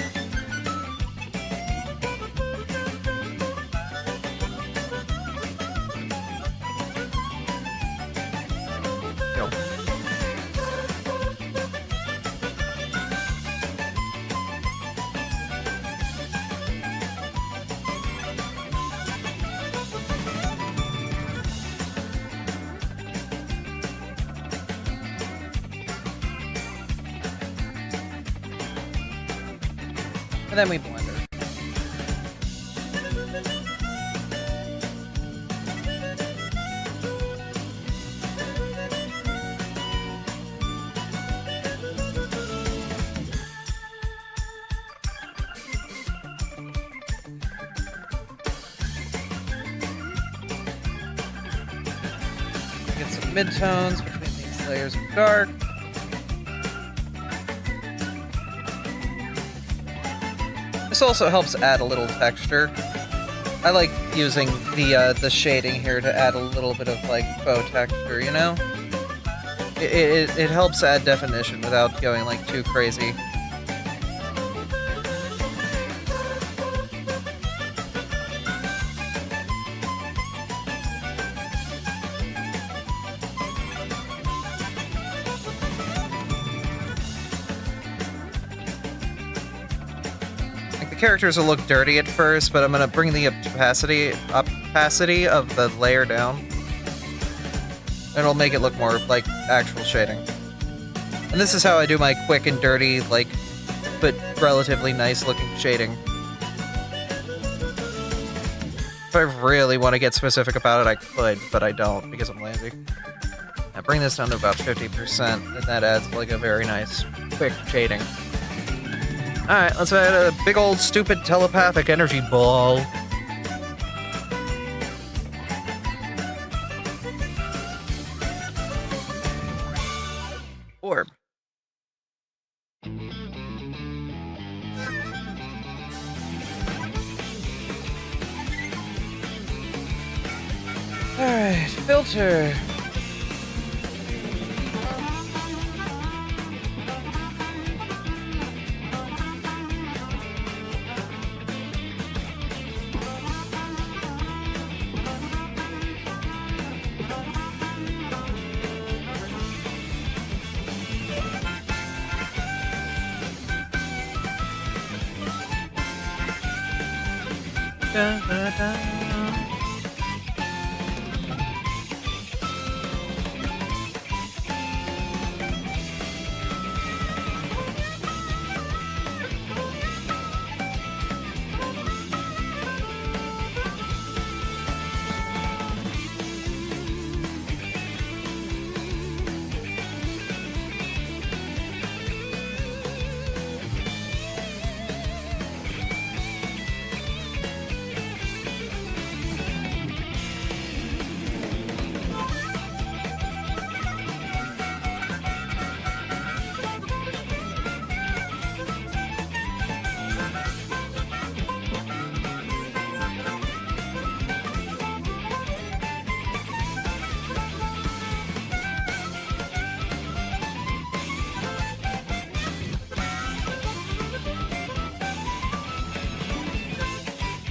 And then we blend her. Get some midtones between these layers of dark. This also helps add a little texture. I like using the shading here to add a little bit of like faux texture, you know? It helps add definition without going like too crazy. Characters will look dirty at first, but I'm gonna bring the opacity of the layer down. It'll make it look more like actual shading. And this is how I do my quick and dirty, like, but relatively nice looking shading. If I really want to get specific about it, I could, but I don't because I'm lazy. I bring this down to about 50%, and that adds like a very nice quick shading. Alright, let's add a big old stupid telepathic energy ball. Orb. Alright, filter. Da, da, da.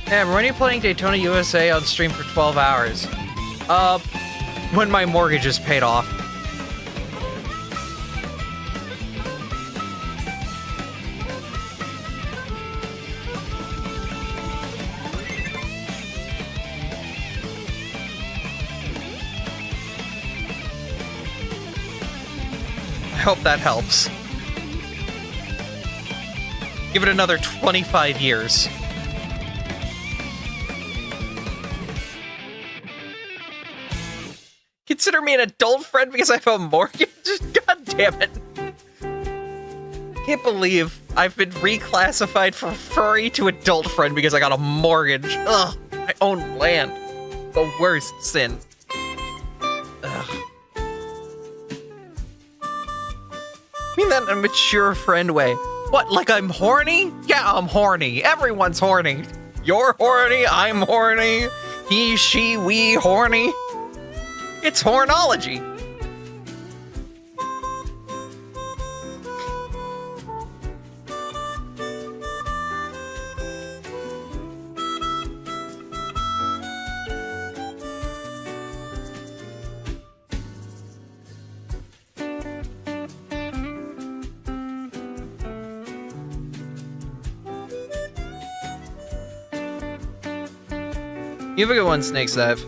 Damn, when are you playing Daytona USA on stream for 12 hours? When my mortgage is paid off. I hope that helps. Give it another 25 years. Consider me an adult friend because I have a mortgage? God damn it. Can't believe I've been reclassified from furry to adult friend because I got a mortgage. Ugh, I own land. The worst sin. Ugh. I mean that in a mature friend way. What, like I'm horny? Yeah, I'm horny. Everyone's horny. You're horny, I'm horny. He, she, we, horny. It's hornology. You have a good one, Snake Dive.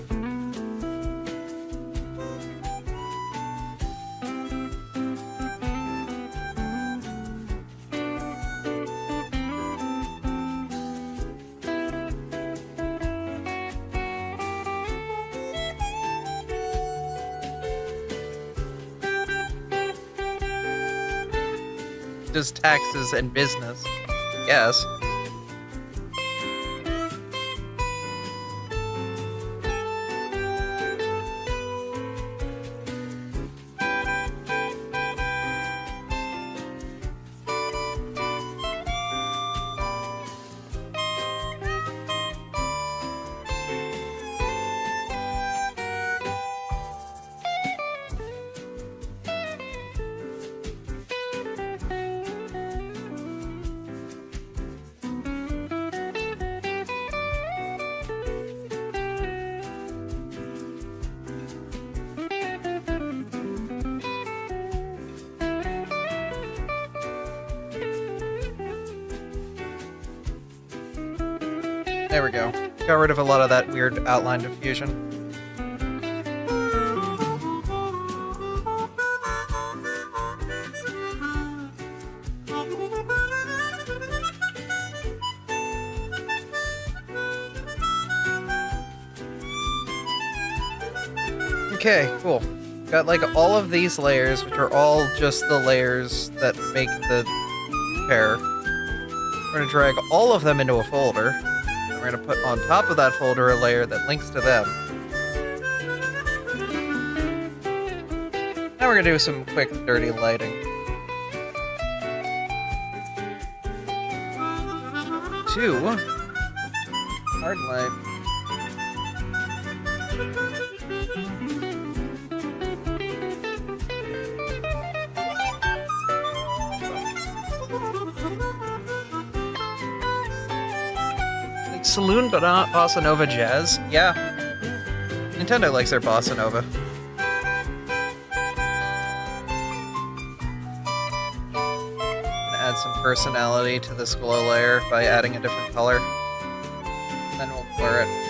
just taxes and business. Yes. There we go. Got rid of a lot of that weird outline diffusion. Okay, cool. Got like all of these layers, which are all just the layers that make the pair. We're gonna drag all of them into a folder. And we're gonna put on top of that folder a layer that links to them. Now we're gonna do some quick, dirty lighting. Two. Hard light. Saloon but not bossa nova jazz. Yeah. Nintendo likes their bossa nova. Gonna add some personality to this glow layer by adding a different color. Then we'll blur it.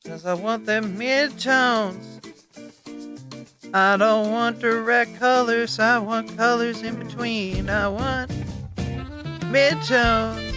Cause I want them mid-tones. I don't want direct colors, I want colors in between. I want mid-tones.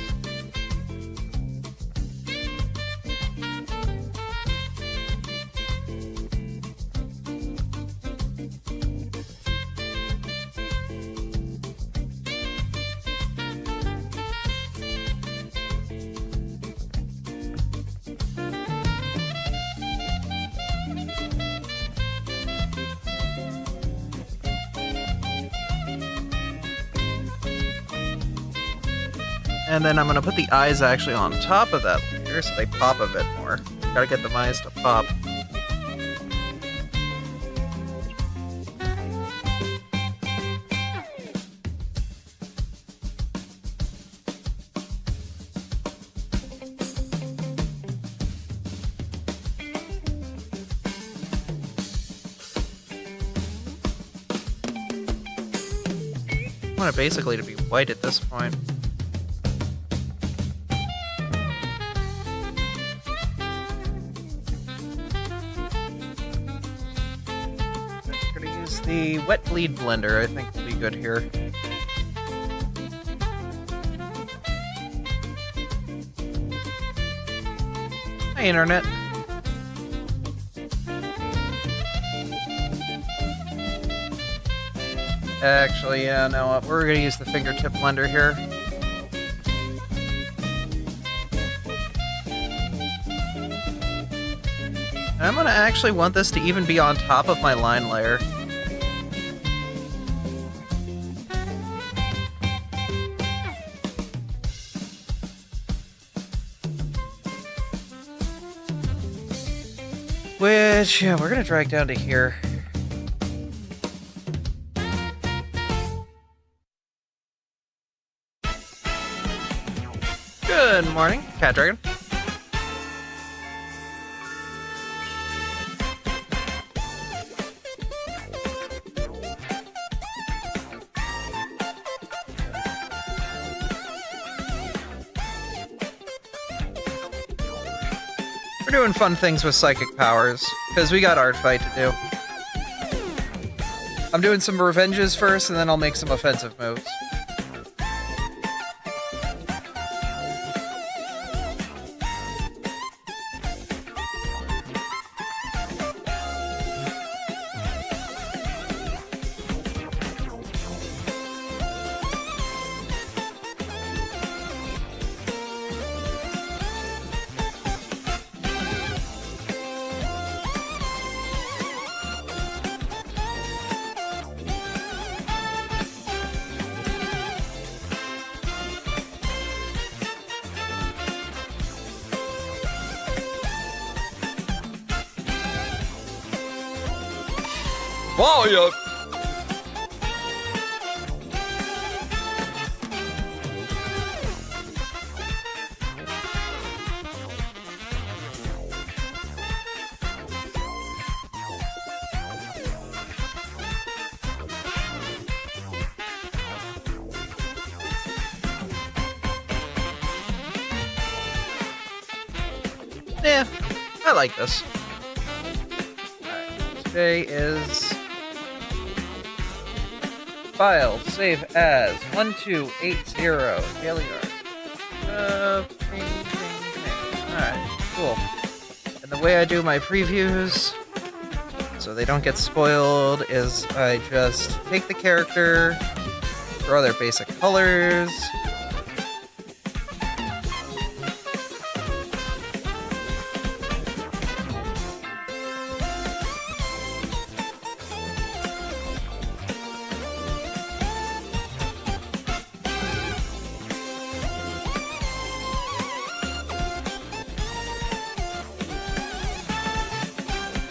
And then I'm gonna put the eyes actually on top of that layer so they pop a bit more. Gotta get the eyes to pop. I want it basically to be white at this point. The wet bleed blender, I think, will be good here. Hi, Internet. Actually, yeah, no, we're gonna use the fingertip blender here. And I'm gonna actually want this to even be on top of my line layer. Which, yeah, we're gonna drag down to here. Good morning, Cat Dragon. We're doing fun things with psychic powers, because we got Artfight to do. I'm doing some revenges first, and then I'll make some offensive moves. Fire! Yeah, I like this. Alright, today is file, save as 1280 daily art. Ping, ping, ping. Alright, cool. And the way I do my previews, so they don't get spoiled, is I just take the character, draw their basic colors,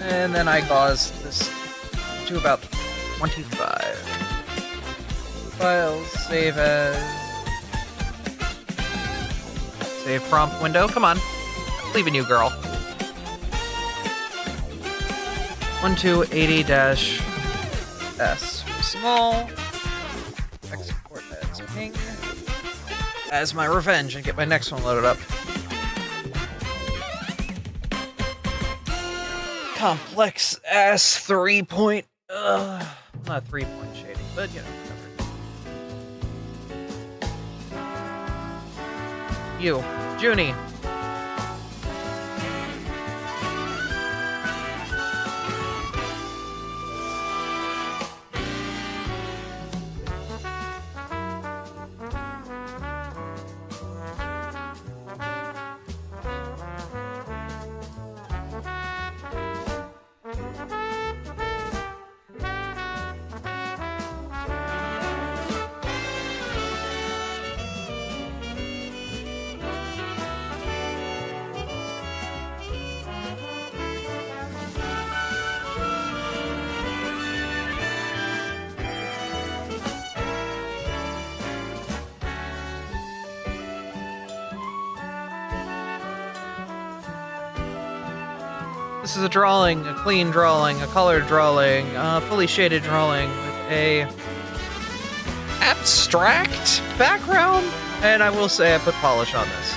and then I gauze this to about 25. Files, save as... Save prompt window, come on. I'm leaving you, girl. 1280-S. Small. Export as ping. As my revenge and get my next one loaded up. Complex ass 3 point. Not 3 point shading, but you know, whatever. You, Junie. This is a drawing, a clean drawing, a colored drawing, a fully shaded drawing with a abstract background, and I will say I put polish on this.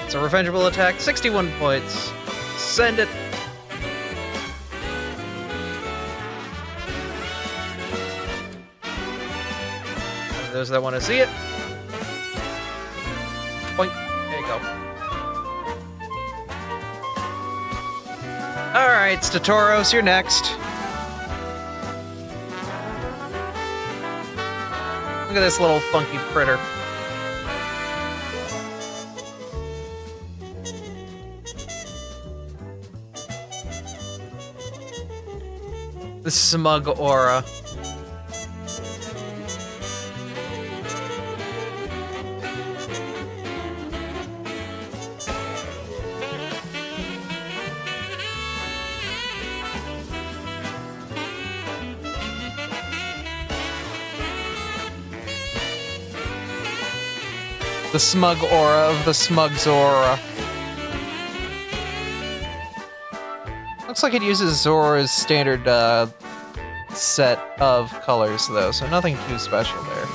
It's a revengeable attack, 61 points. Send it. For those that want to see it. Point. There you go. Alright, Statoros, you're next. Look at this little funky critter. The smug aura. The smug aura of the smug Zora. Looks like it uses Zora's standard set of colors, though, so nothing too special there.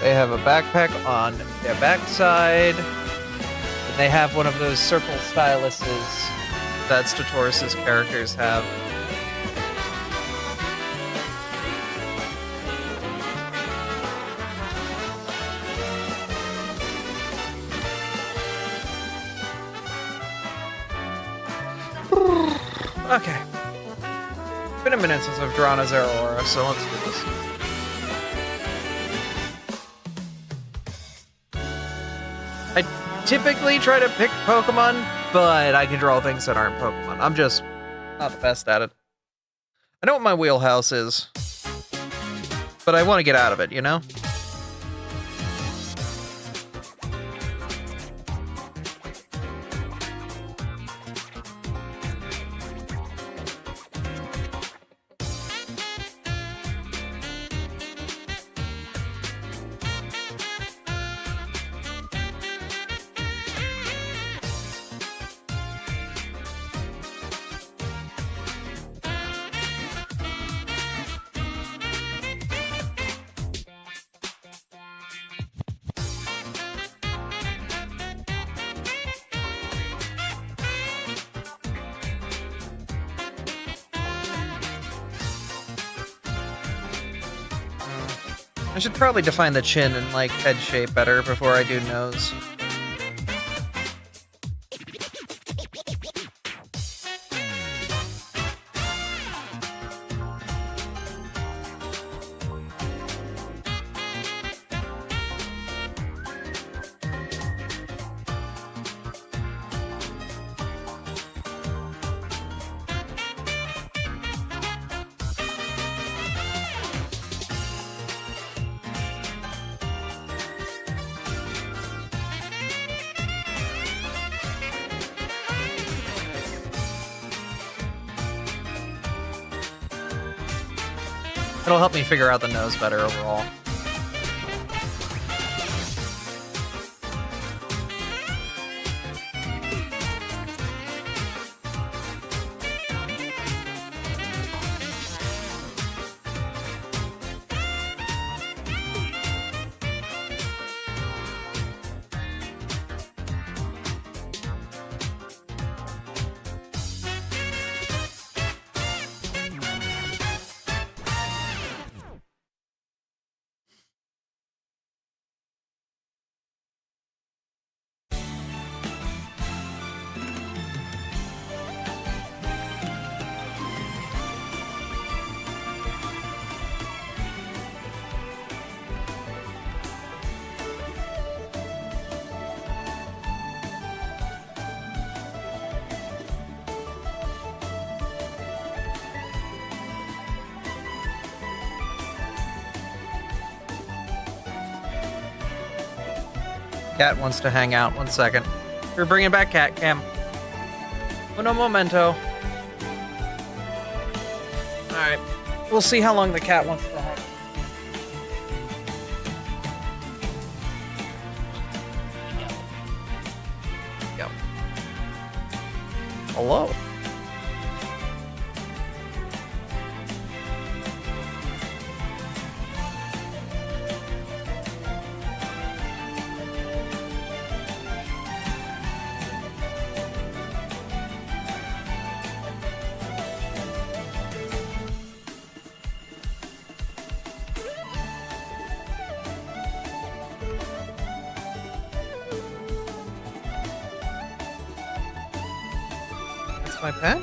They have a backpack on their backside. And they have one of those circle styluses that Statoros' characters have. Okay. It's been a minute since I've drawn a Zeraora, so let's do this. I typically try to pick Pokemon, but I can draw things that aren't Pokemon. I'm just not the best at it. I know what my wheelhouse is, but I want to get out of it, you know? I should probably define the chin and, like, head shape better before I do nose. It'll help me figure out the nose better overall. Cat wants to hang out. 1 second. We're bringing back Cat Cam. Uno momento. Alright. We'll see how long the cat wants to hang. Go. Hello. My pen?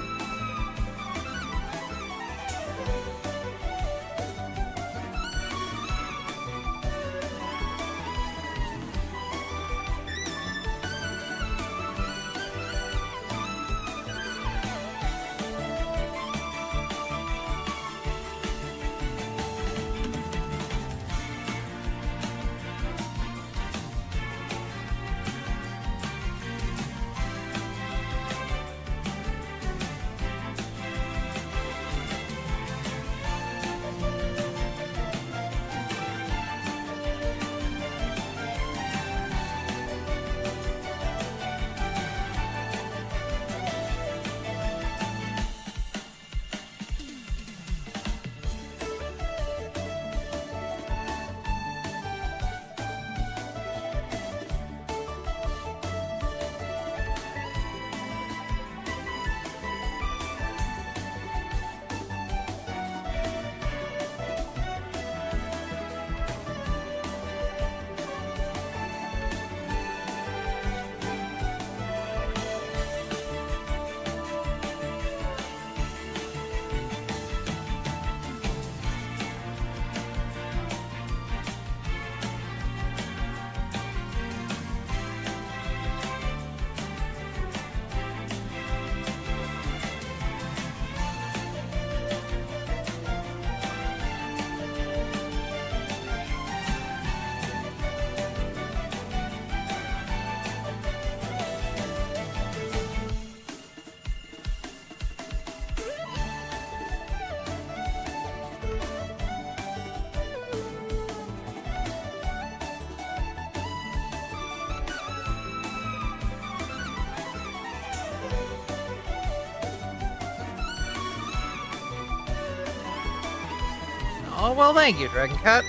Oh, well, thank you, Dragon Cat.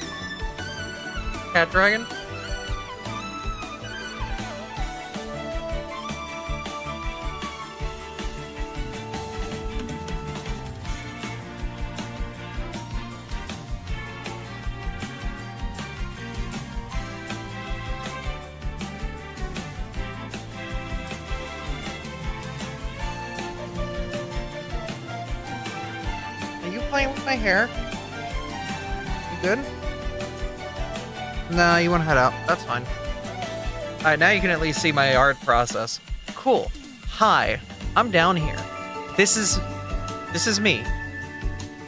Cat Dragon. playing with my hair? You good? Nah, you want to head out. That's fine. Alright, now you can at least see my art process. Cool. Hi, I'm down here. This is me.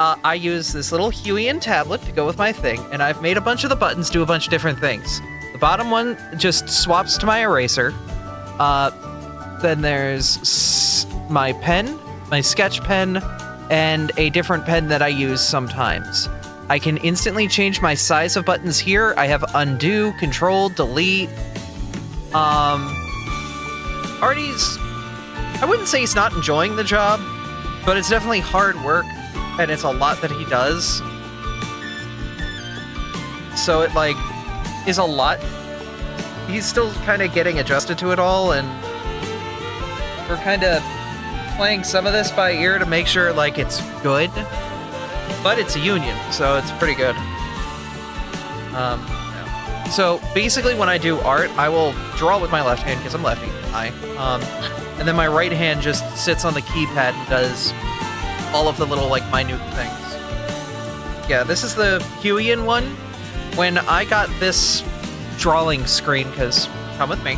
I use this little Huian tablet to go with my thing, and I've made a bunch of the buttons do a bunch of different things. The bottom one just swaps to my eraser. Then there's my pen, my sketch pen, and a different pen that I use sometimes. I can instantly change my size of buttons here. I have undo, control, delete. Artie's, I wouldn't say he's not enjoying the job, but it's definitely hard work, and it's a lot that he does. So it, like, is a lot. He's still kind of getting adjusted to it all, and we're kind of playing some of this by ear to make sure, like, it's good. But it's a union, so it's pretty good. Yeah. So basically when I do art, I will draw with my left hand because I'm lefty. And then my right hand just sits on the keypad and does all of the little, like, minute things. Yeah, this is the Huian one. When I got this drawing screen, because come with me.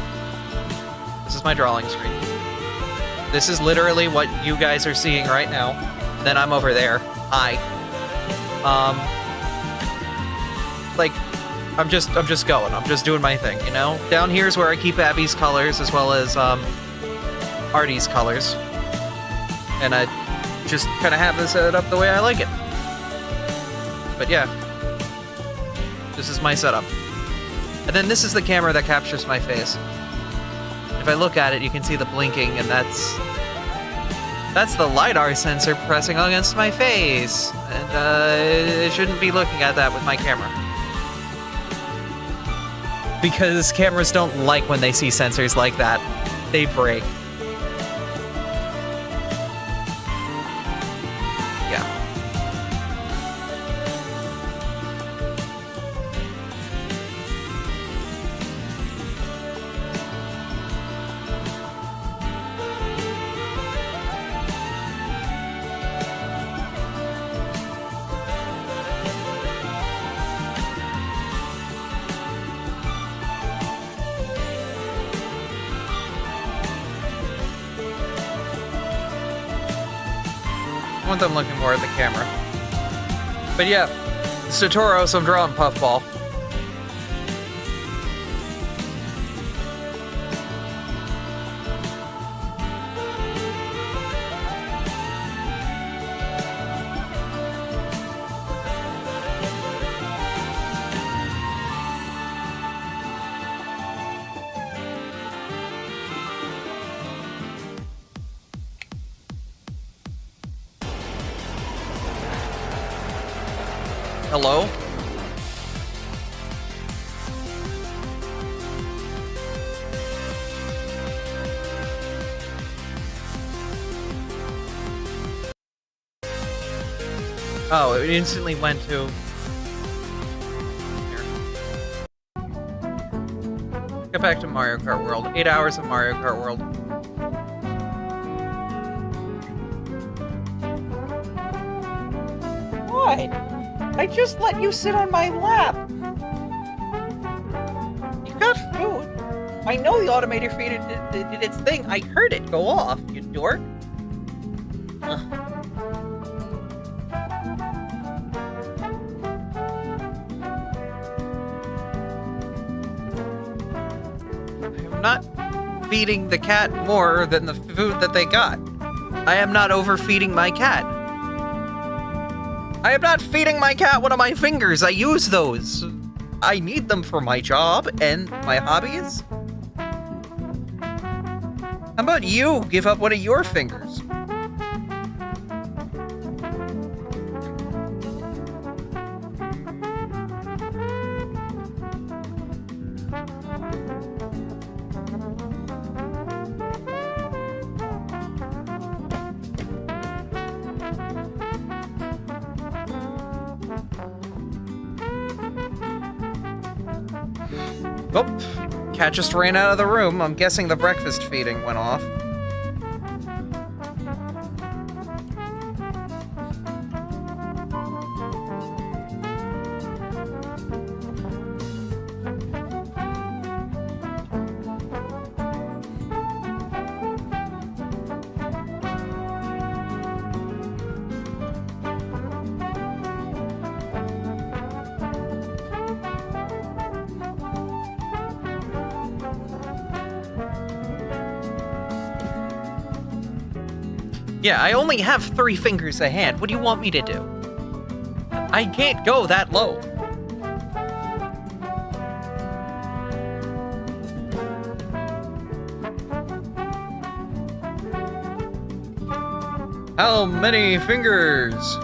This is my drawing screen. This is literally what you guys are seeing right now. Then I'm over there. Hi. Like, I'm just going. I'm just doing my thing, you know? Down here is where I keep Abby's colors as well as, Artie's colors. And I just kind of have this set up the way I like it. But yeah. This is my setup. And then this is the camera that captures my face. If I look at it, you can see the blinking, and that's the LiDAR sensor pressing against my face. And, I shouldn't be looking at that with my camera. Because cameras don't like when they see sensors like that. They break. Yeah. I want them looking more at the camera. But yeah, Satoru, so I'm drawing Puffball. Hello? Oh, it instantly went to... Here. Get back to Mario Kart World. 8 hours of Mario Kart World. What? I just let you sit on my lap. You got food. I know the automated feeder did its thing. I heard it go off, you dork. Ugh. I'm not feeding the cat more than the food that they got. I am not overfeeding my cat. I am not feeding my cat one of my fingers. I use those. I need them for my job and my hobbies. How about you give up one of your fingers? Oh, cat just ran out of the room. I'm guessing the breakfast feeding went off. Yeah, I only have 3 fingers a hand. What do you want me to do? I can't go that low. How many fingers?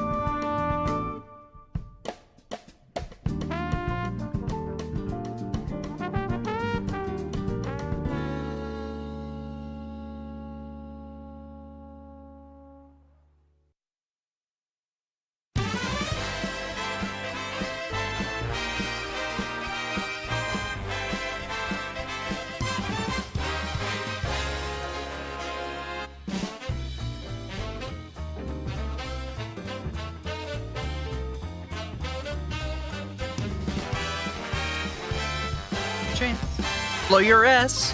Blow your S.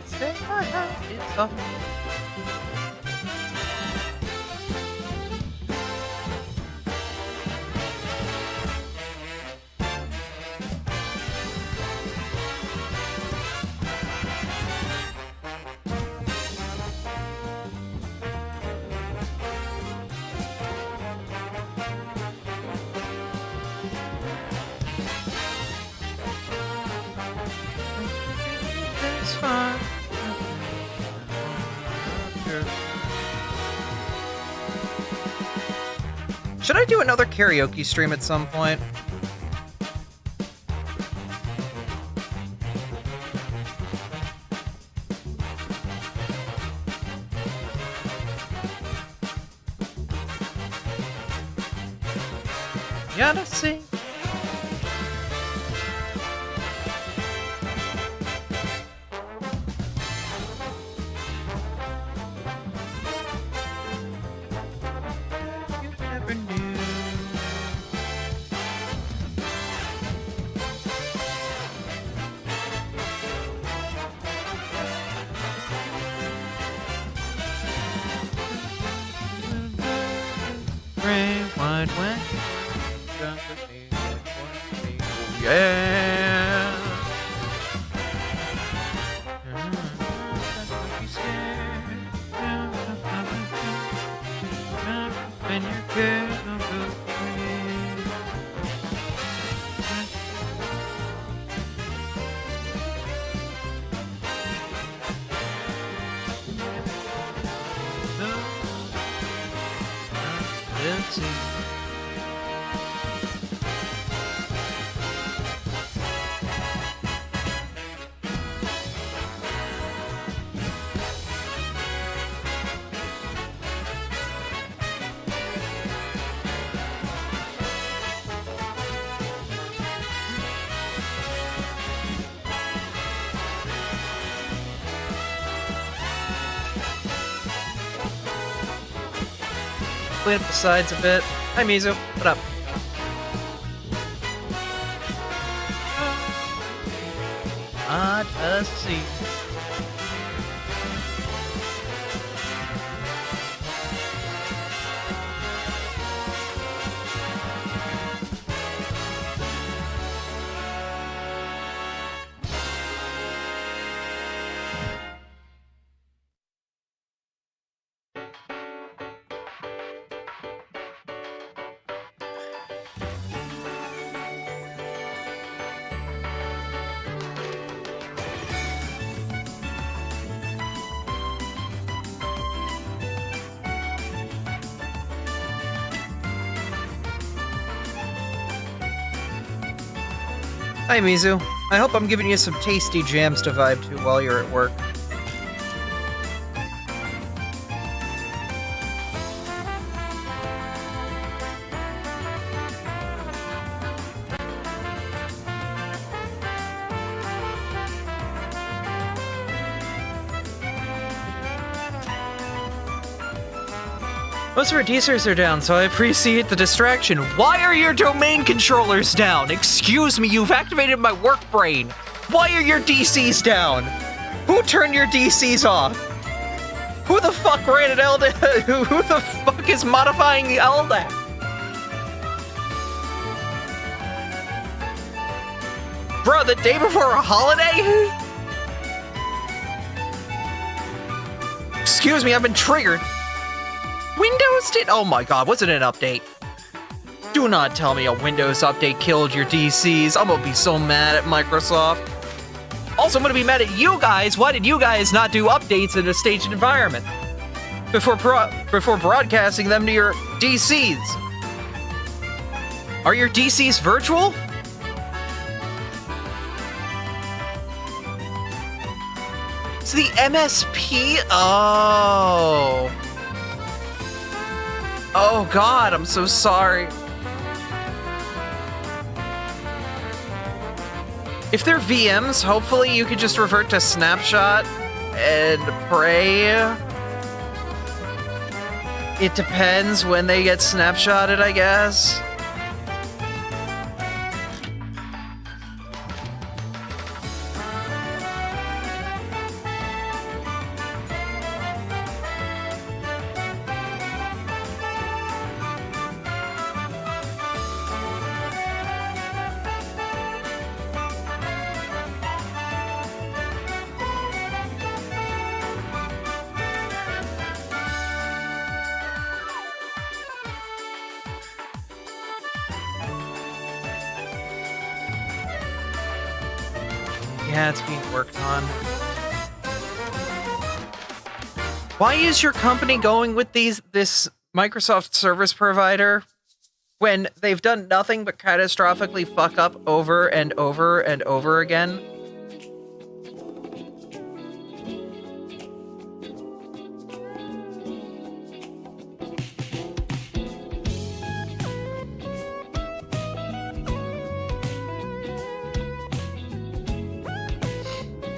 Say my heart is off. Should I do another karaoke stream at some point? Gotta see. You never knew. Gray, wide, wet. Yeah. When you're good, don't go free. Let's see. Clean up the sides a bit. Hi, Mizu. What up? I just see. Hi, Mizu. I hope I'm giving you some tasty jams to vibe to while you're at work. Most reducers are down, so I appreciate the distraction. Why are your domain controllers down? Excuse me, you've activated my work brain. Why are your DCs down? Who turned your DCs off? Who the fuck ran an LDAC? Who the fuck is modifying the LDAC? Bro, the day before a holiday? Excuse me, I've been triggered. Windows did. Oh my god, was it an update? Do not tell me a Windows update killed your DCs. I'm gonna be so mad at Microsoft. Also, I'm gonna be mad at you guys. Why did you guys not do updates in a staged environment before broadcasting them to your DCs? Are your DCs virtual? It's the MSP? Oh. Oh god, I'm so sorry. If they're VMs, hopefully you could just revert to snapshot and pray. It depends when they get snapshotted, I guess. Yeah, it's being worked on. Why is your company going with this Microsoft service provider when they've done nothing but catastrophically fuck up over and over and over again?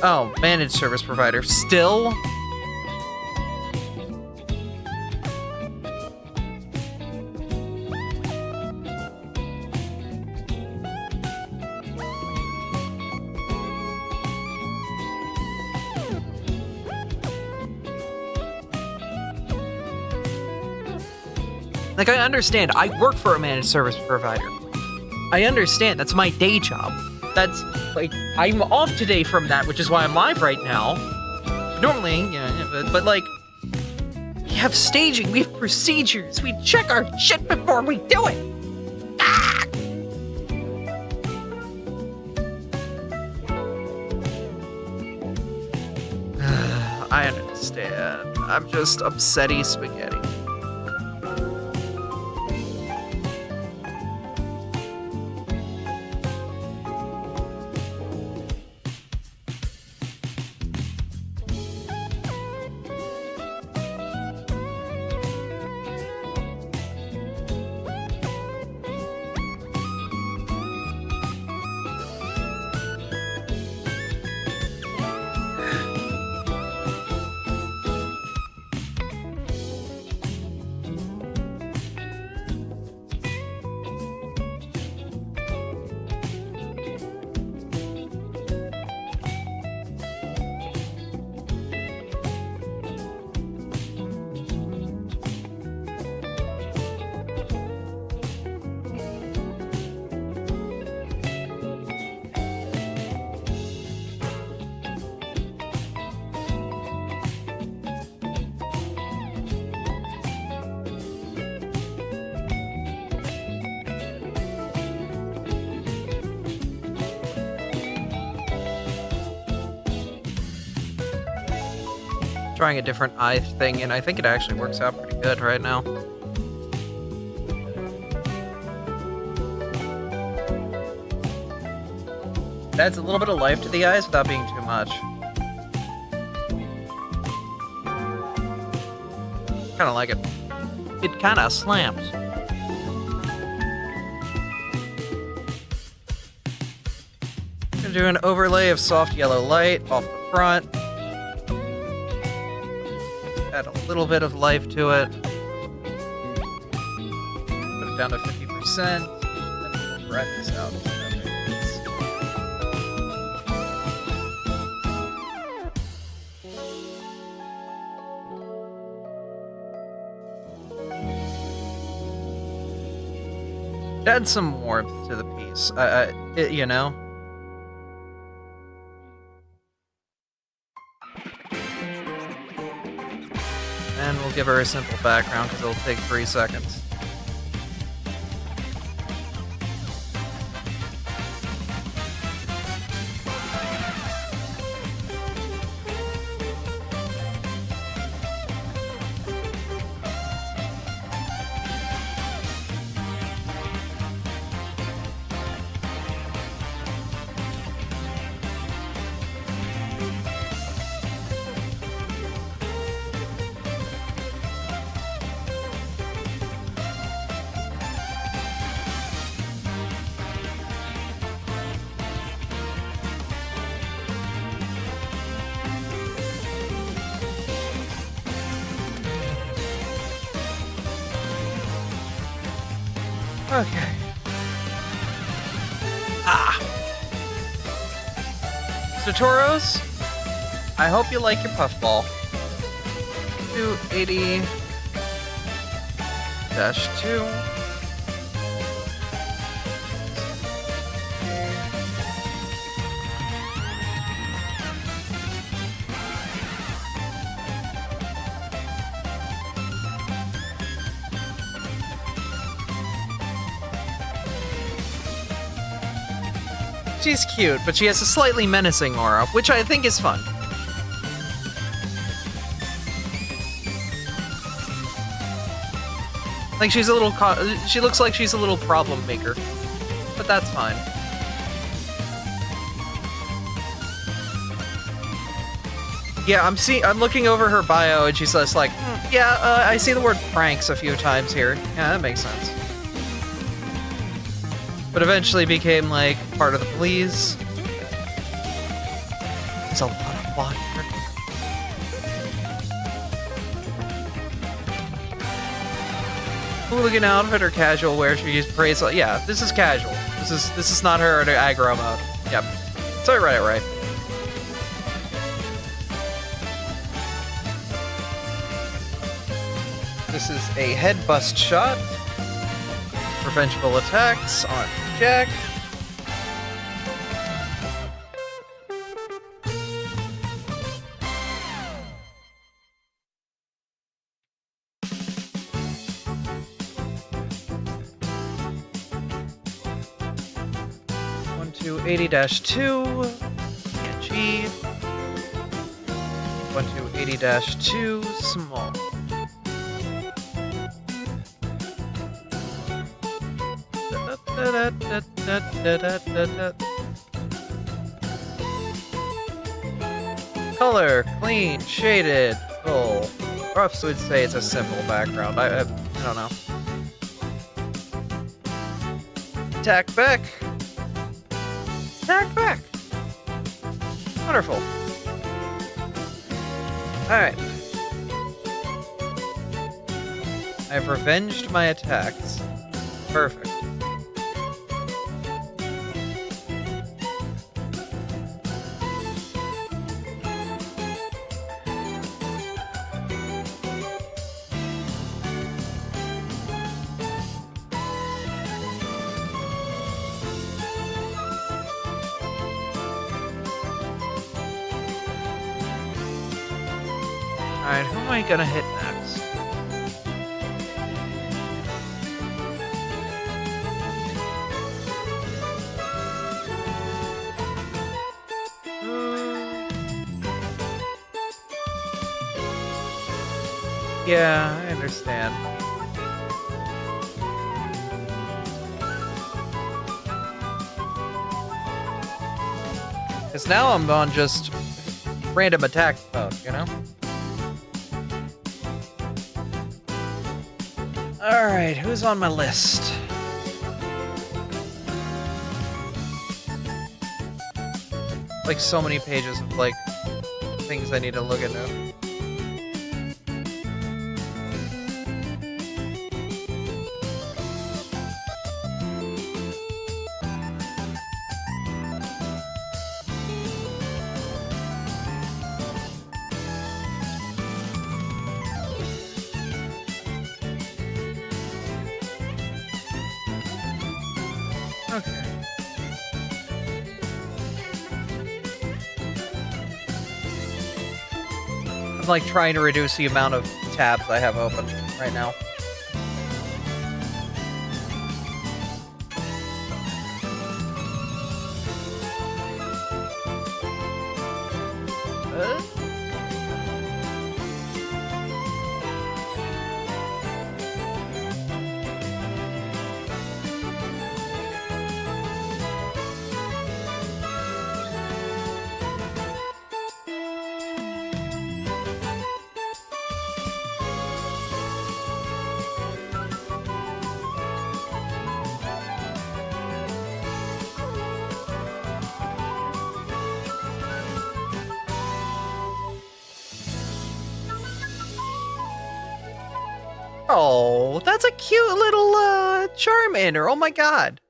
Oh, managed service provider. Still? Like, I understand. I work for a managed service provider. I understand. That's my day job. That's, like, I'm off today from that, which is why I'm live right now. Normally, yeah, but like, we have staging, we have procedures, we check our shit before we do it. Ah! I understand. I'm just upsetty spaghetti. Trying a different eye thing, and I think it actually works out pretty good right now. It adds a little bit of life to the eyes without being too much. Kind of like it. It kind of slams. Gonna do an overlay of soft yellow light off the front. Add a little bit of life to it. Put it down to 50%. And we'll wrap this out. Add some warmth to the piece. You know. We'll give her a simple background because it'll take 3 seconds. Okay. Satoros, I hope you like your puffball. 280-2. She's cute, but she has a slightly menacing aura, which I think is fun. Like she's a little, she looks like she's a little problem maker, but that's fine. Yeah, I'm looking over her bio, and she's just like, yeah, I see the word pranks a few times here. Yeah, that makes sense. But eventually became, like, part of the police. There's a lot of plot here. Hooligan outfit or casual wear she used praise. Yeah, this is casual. This is not her in aggro mode. Yep. So right. This is a head bust shot. Revengeful attacks on Jack. One to 80-2. G. 1 to 80-2. Small. Color, clean, shaded, full. Ruffs would say it's a simple background. I don't know. Attack back. Attack back. Wonderful. Alright. I've revenged my attacks. Perfect. Alright, who am I gonna hit next? Yeah, I understand. Because now I'm on just random attack mode, you know? Alright, who's on my list? Like so many pages of like things I need to look into. Okay. I'm like trying to reduce the amount of tabs I have open right now. Oh, that's a cute little Charmander. Oh my god.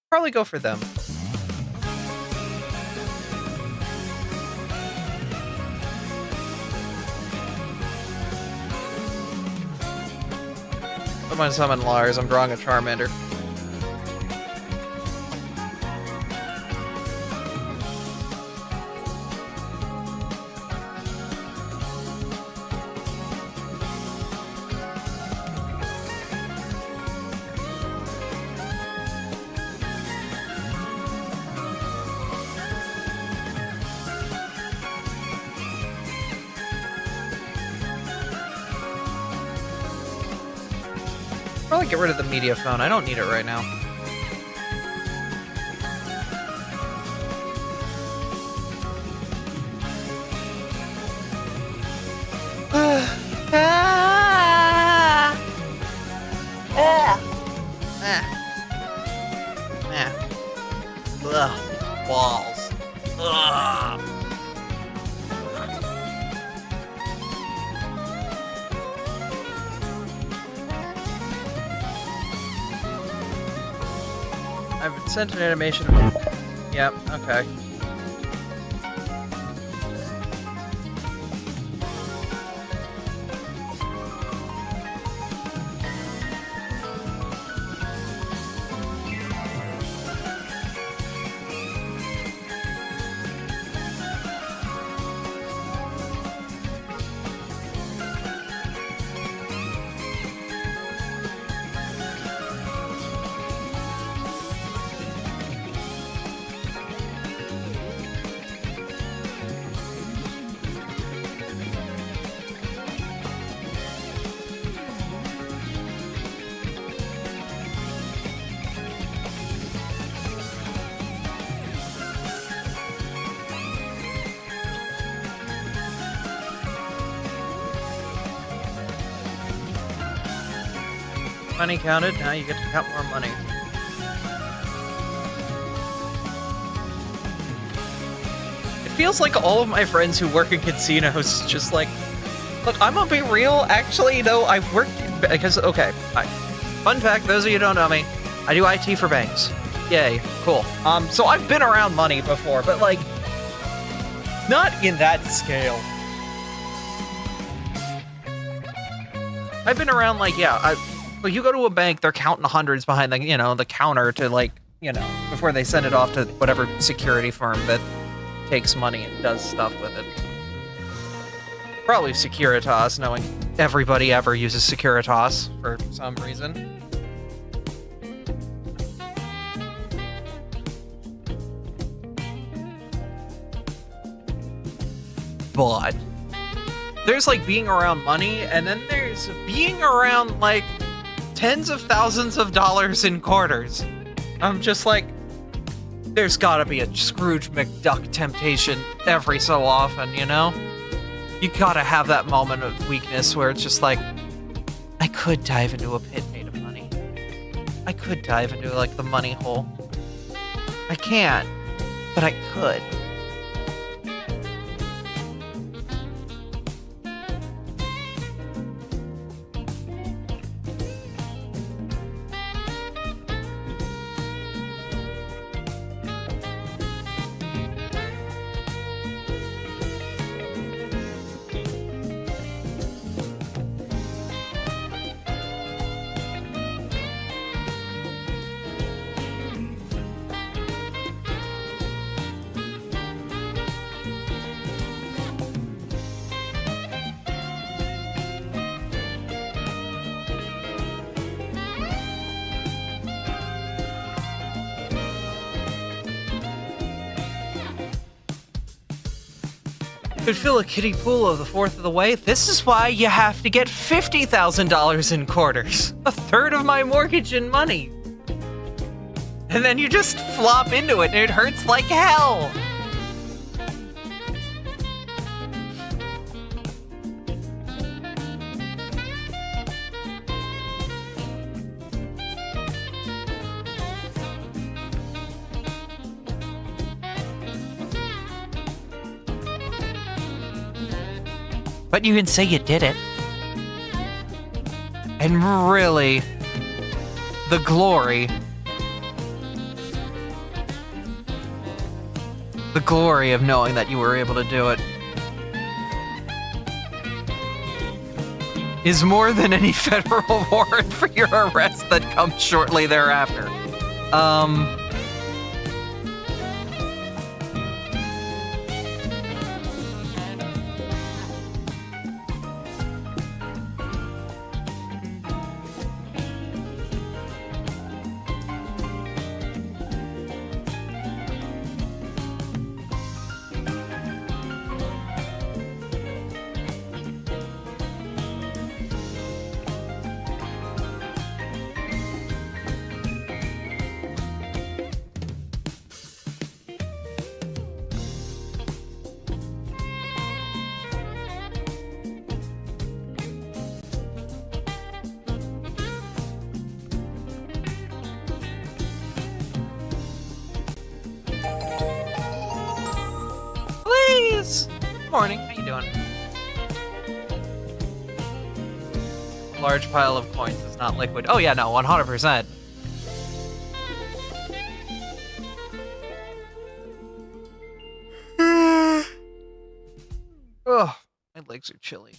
Probably go for them. I'm gonna summon Lars. I'm drawing a Charmander. Probably get rid of the media phone. I don't need it right now. Ugh. Walls. Ugh. I've sent an animation. Yep, okay. Money counted, now you get to count more money. It feels like all of my friends who work in casinos just like, look, I'm gonna be real, actually, I've worked, because, okay, fun fact, those of you who don't know me, I do IT for banks. Yay, cool. So I've been around money before, but like, not in that scale. I've been around, like, yeah, like, you go to a bank, they're counting hundreds behind the, the counter to, like, before they send it off to whatever security firm that takes money and does stuff with it. Probably Securitas, knowing everybody ever uses Securitas for some reason. But there's, like, being around money, and then there's being around, like, tens of thousands of dollars in quarters. I'm just like, there's gotta be a Scrooge McDuck temptation every so often, You gotta have that moment of weakness where it's just like, I could dive into a pit made of money. I could dive into, like, the money hole. I can't, but I could. could fill a kiddie pool of the fourth of the way. This is why you have to get $50,000 in quarters. A third of my mortgage in money. And then you just flop into it and it hurts like hell. But you can say you did it. And really, the glory of knowing that you were able to do it is more than any federal warrant for your arrest that comes shortly thereafter. Morning, how you doing? A large pile of coins is not liquid. Oh yeah, no, 100%. Oh, my legs are chilly.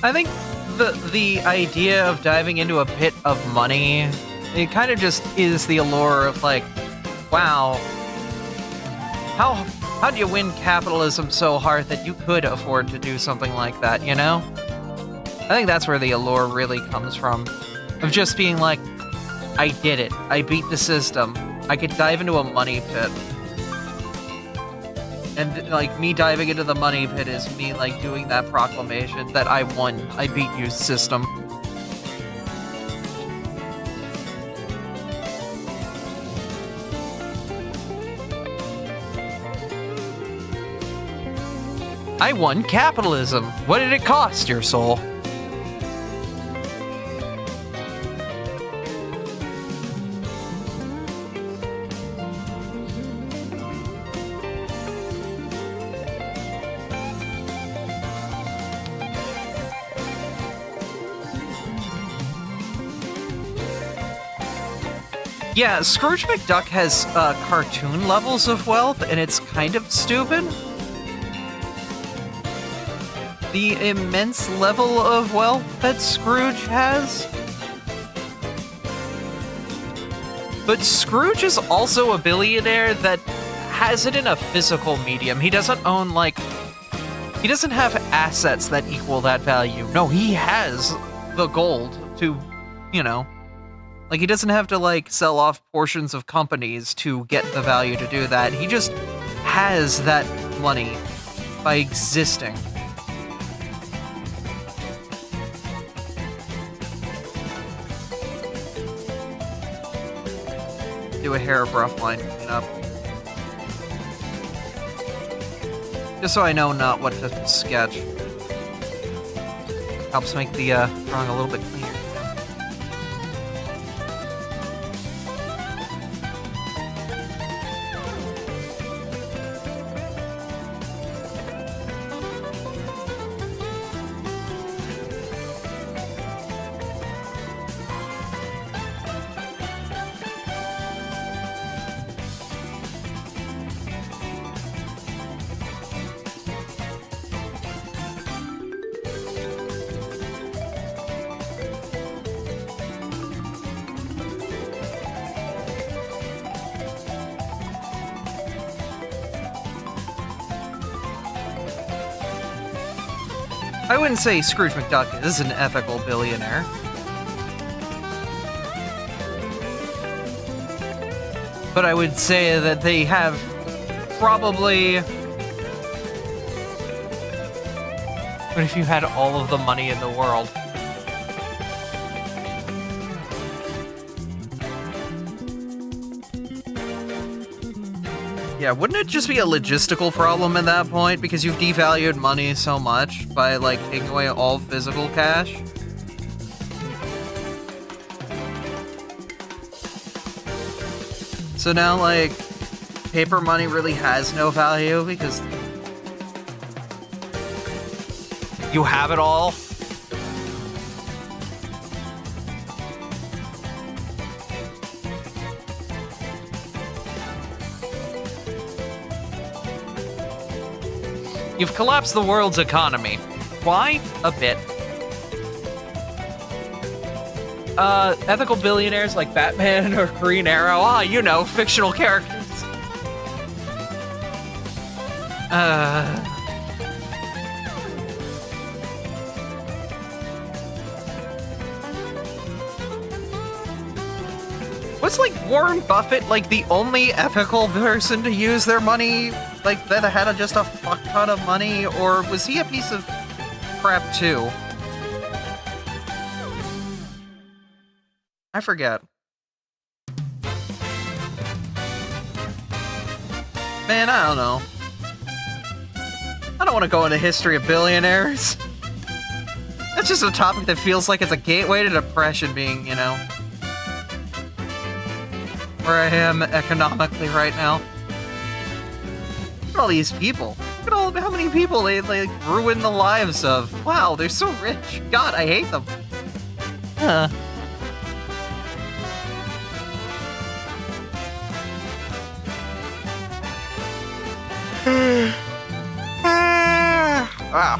I think the idea of diving into a pit of money, it kind of just is the allure of like, wow, how do you win capitalism so hard that you could afford to do something like that, you know? I think that's where the allure really comes from, of just being like, I did it, I beat the system, I could dive into a money pit. And, like, me diving into the money pit is me, like, doing that proclamation that I won. I beat you, system. I won capitalism. What did it cost, your soul? Yeah, Scrooge McDuck has cartoon levels of wealth, and it's kind of stupid. The immense level of wealth that Scrooge has. But Scrooge is also a billionaire that has it in a physical medium. He doesn't own, like... He doesn't have assets that equal that value. No, he has the gold to, you know... Like, he doesn't have to, like, sell off portions of companies to get the value to do that. He just has that money by existing. Do a hair of rough line cleanup. Just so I know not what to sketch. Helps make the drawing a little bit cleaner. I wouldn't say Scrooge McDuck is an ethical billionaire. But I would say that they have probably... What if you had all of the money in the world? Yeah, wouldn't it just be a logistical problem at that point? Because you've devalued money so much by, like, taking away all physical cash? So now, like, paper money really has no value because you have it all? You've collapsed the world's economy. Why? A bit. Ethical billionaires like Batman or Green Arrow, you know, fictional characters. Was, like, Warren Buffett, like, the only ethical person to use their money, like, that had just a fuck ton of money, or was he a piece of crap, too? I forget. Man, I don't know. I don't want to go into history of billionaires. That's just a topic that feels like it's a gateway to depression being, you know, where I am economically right now. Look at all these people. Look at all how many people they like ruin the lives of. Wow, they're so rich. God, I hate them. Wow.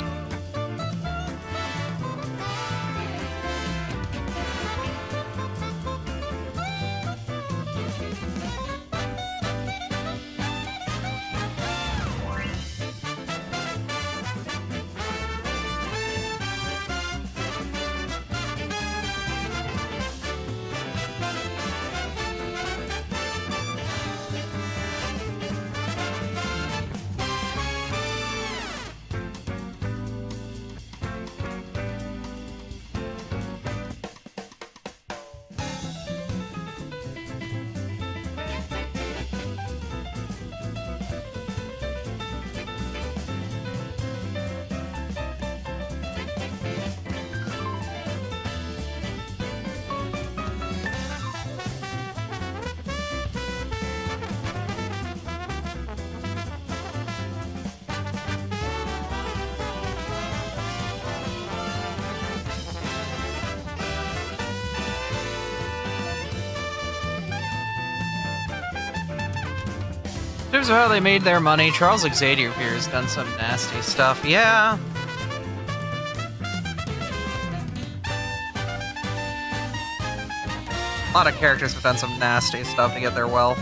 In terms of how they made their money, Charles Xavier here has done some nasty stuff. Yeah. A lot of characters have done some nasty stuff to get their wealth.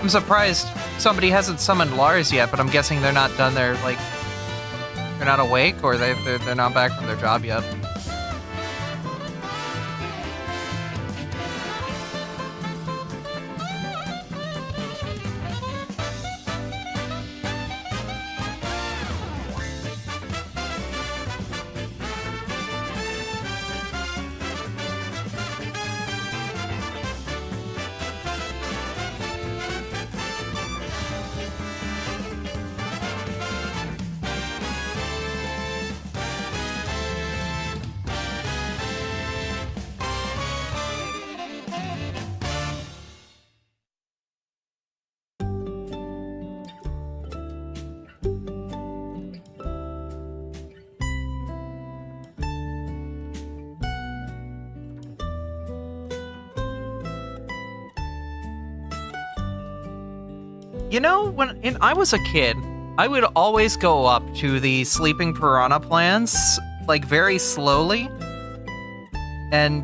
I'm surprised somebody hasn't summoned Lars yet, but I'm guessing they're not done their, like, they're not awake, or they're not back from their job yet. You know, when I was a kid, I would always go up to the sleeping piranha plants, like, very slowly, and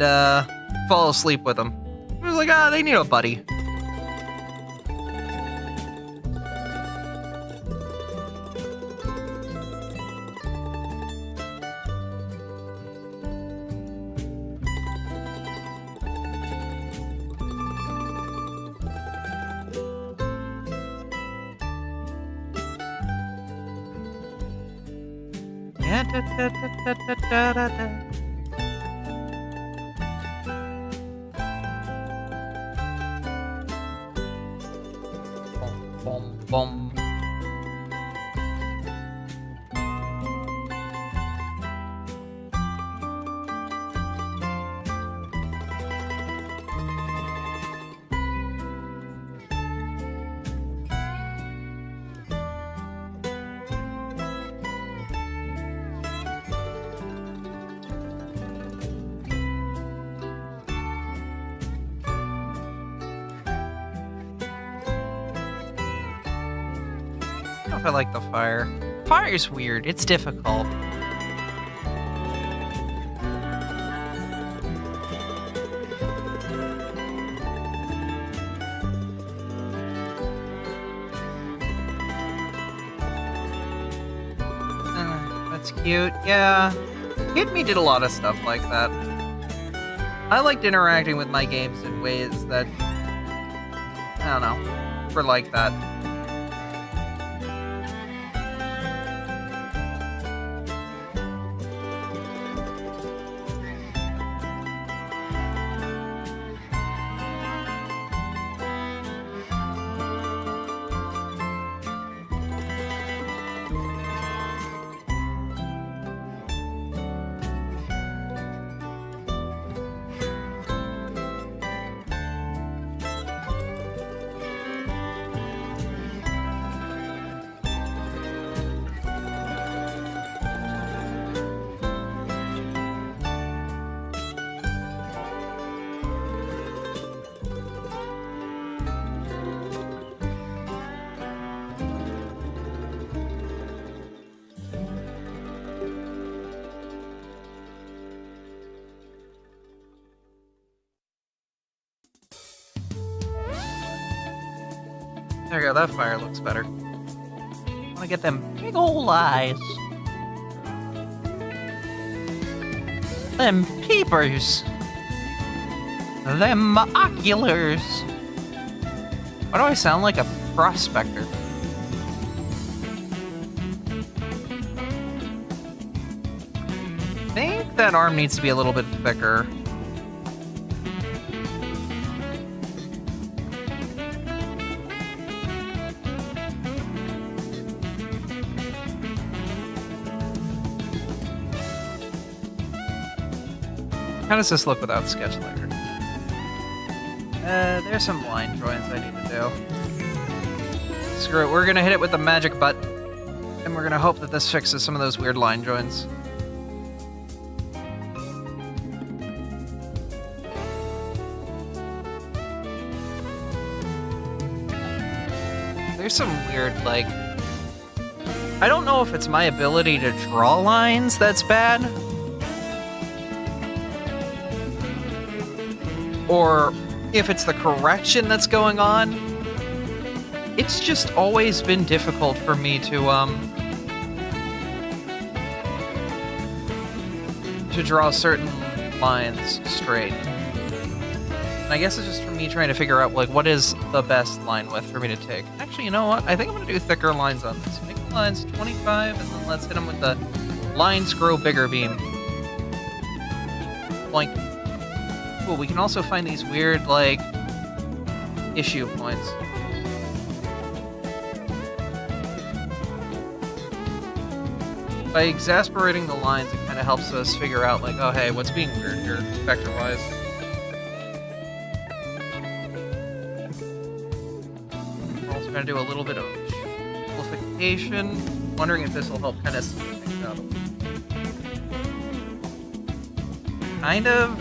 fall asleep with them. I was like, they need a buddy. Boom, boom, boom. I don't know if I like the fire. Fire's weird. It's difficult. That's cute. Yeah. Hit Me did a lot of stuff like that. I liked interacting with my games in ways that, I don't know, were like that. There we go, that fire looks better. I wanna get them big ol' eyes. Them peepers. Them oculars. Why do I sound like a prospector? I think that arm needs to be a little bit thicker. How does this look without sketch layer? There's some line joins I need to do. Screw it, we're gonna hit it with the magic butt, and we're gonna hope that this fixes some of those weird line joins. There's some weird, like... I don't know if it's my ability to draw lines that's bad, or if it's the correction that's going on. It's just always been difficult for me to draw certain lines straight. And I guess it's just for me trying to figure out, like, what is the best line width for me to take. Actually, you know what? I think I'm going to do thicker lines on this. Make the lines 25, and then let's hit them with the lines grow bigger beam. Like, cool, we can also find these weird, like, issue points. By exasperating the lines, it kind of helps us figure out, like, oh, hey, what's being weird here, vector-wise. We're also going to do a little bit of simplification. Wondering if this will help kind of speed things up. Kind of.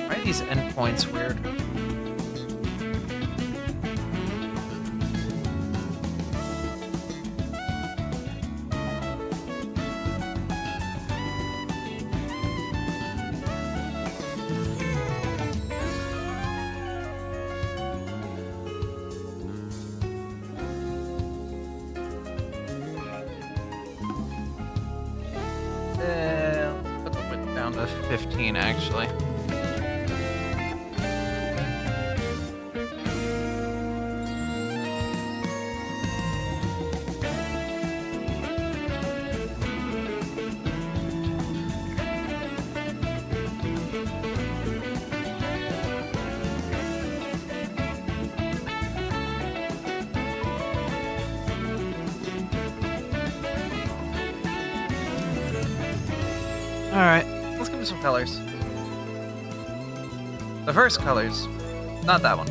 Why are these endpoints weird? Put the width down to 15, actually. Alright, let's give it some colors. The first colors, not that one.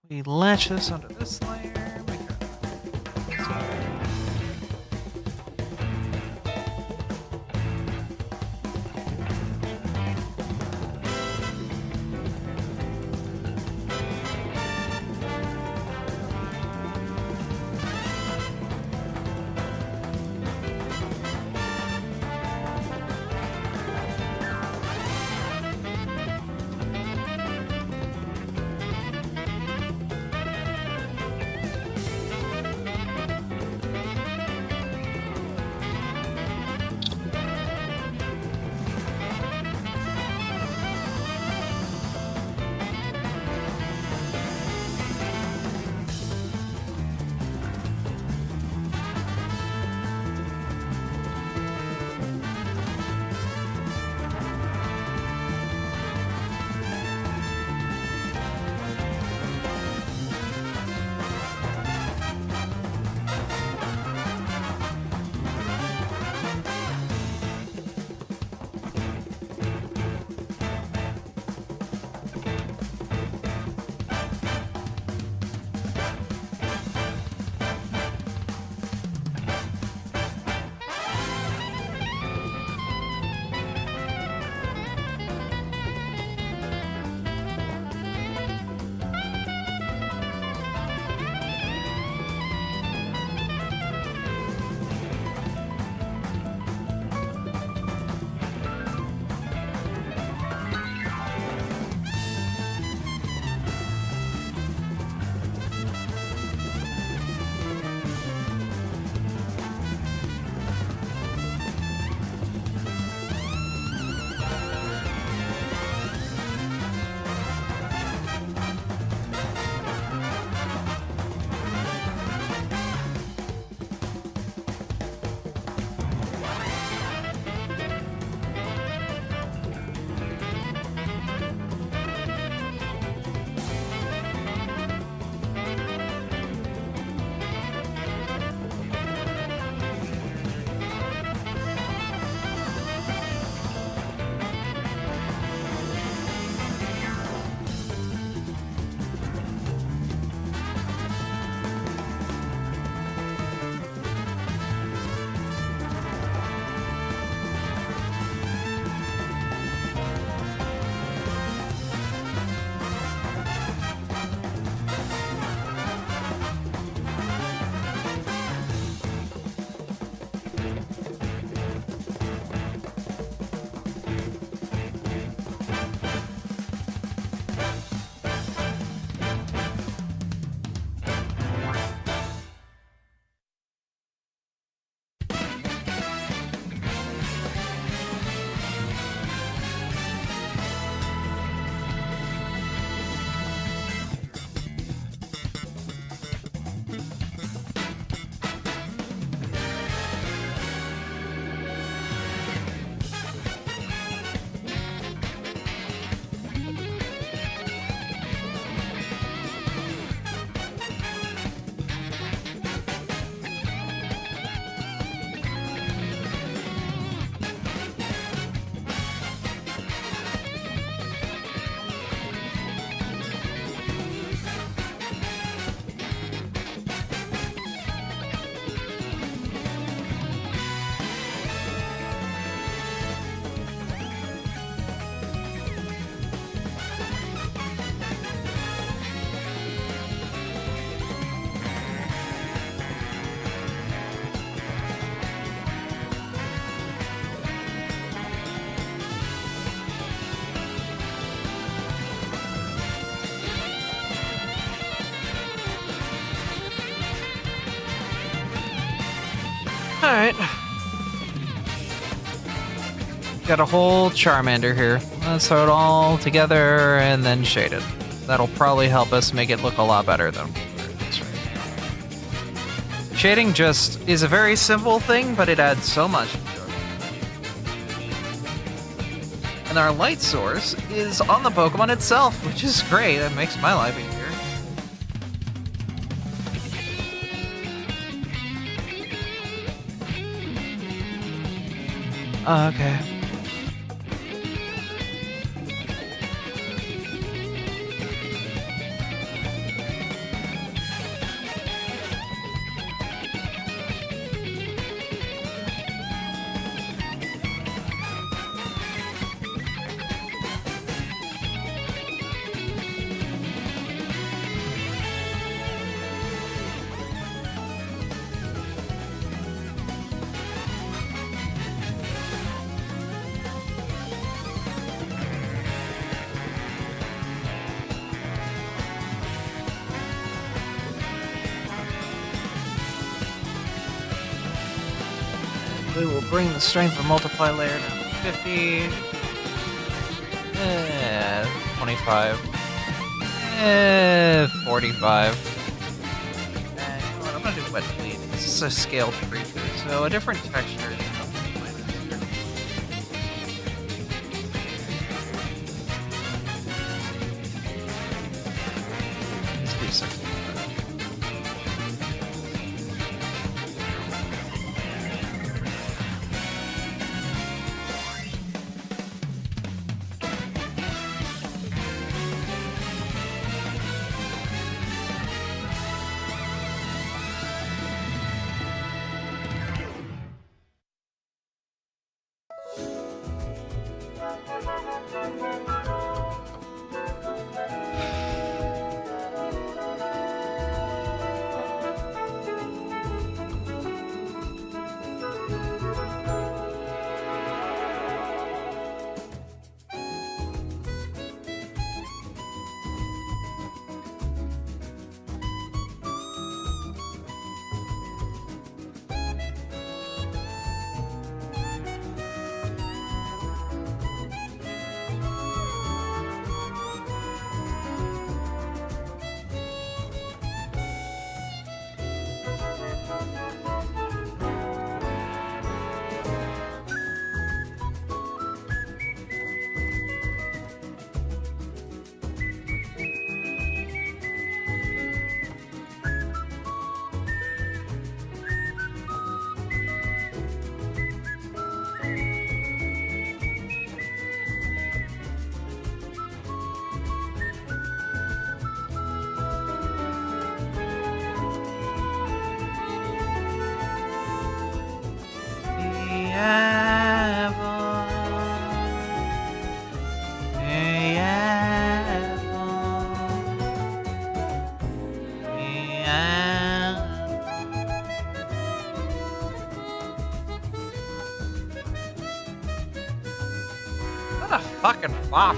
We latch this onto this layer. Alright. Got a whole Charmander here. Let's throw it all together and then shade it. That'll probably help us make it look a lot better than where it is right now. Shading just is a very simple thing, but it adds so much to it. And our light source is on the Pokemon itself, which is great. That makes my life easier. Okay. We will bring the strength of multiply layer down to 50. 25. 45. And you know what, I'm gonna do wet bleed. This is a scaled creature, so a different texture is probably nicer. Let's do 65. What a fucking flop.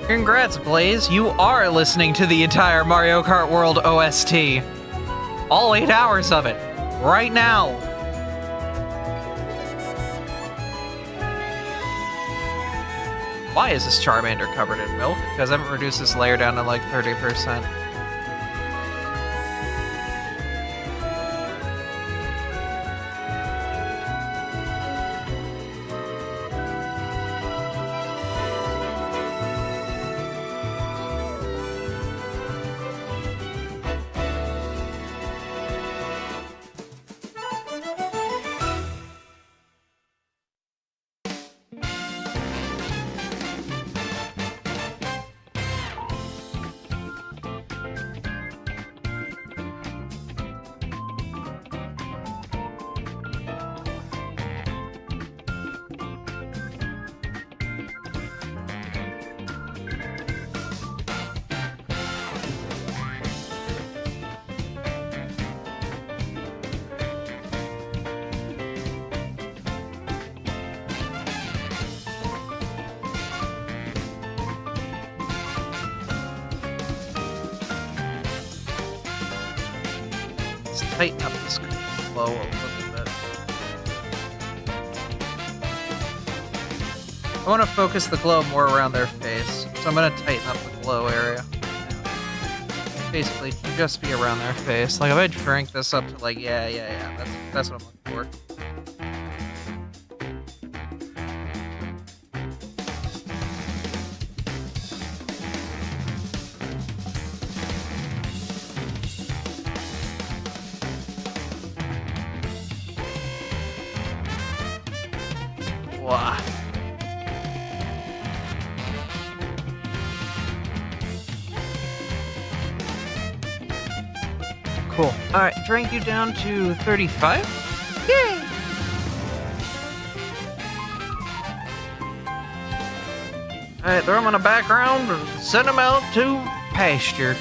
Congrats, Blaze. You are listening to the entire Mario Kart World OST. All 8 hours of it. Right now. Why is this Charmander covered in milk? Because I haven't reduced this layer down to like 30%. Tighten up this glow a little bit. I want to focus the glow more around their face, so I'm going to tighten up the glow area. Basically, just be around their face. Like, if I shrink this up to like, yeah, that's what I'm looking for. Wow. Cool. Alright, drank you down to 35? Yay! Alright, throw them in a background and send them out to pasture.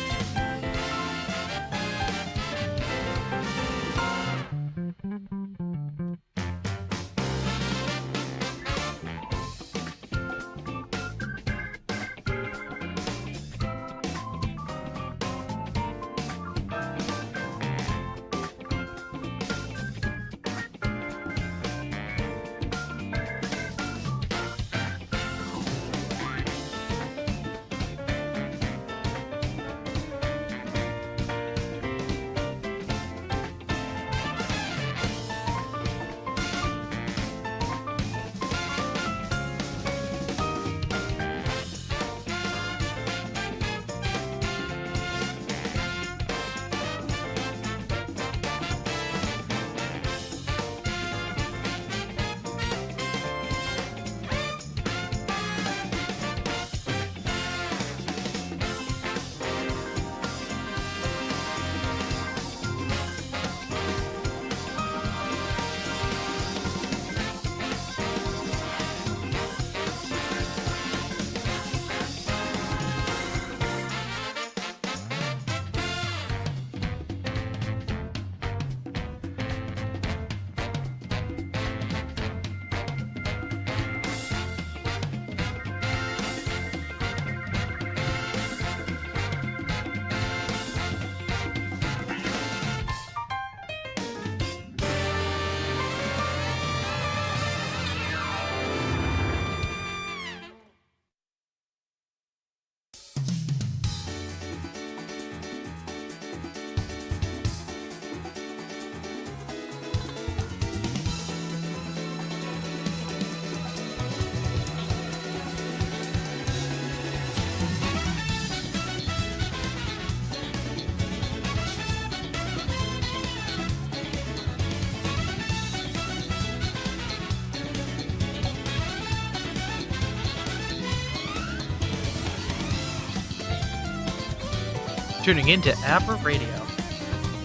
Tuning into Abra Radio.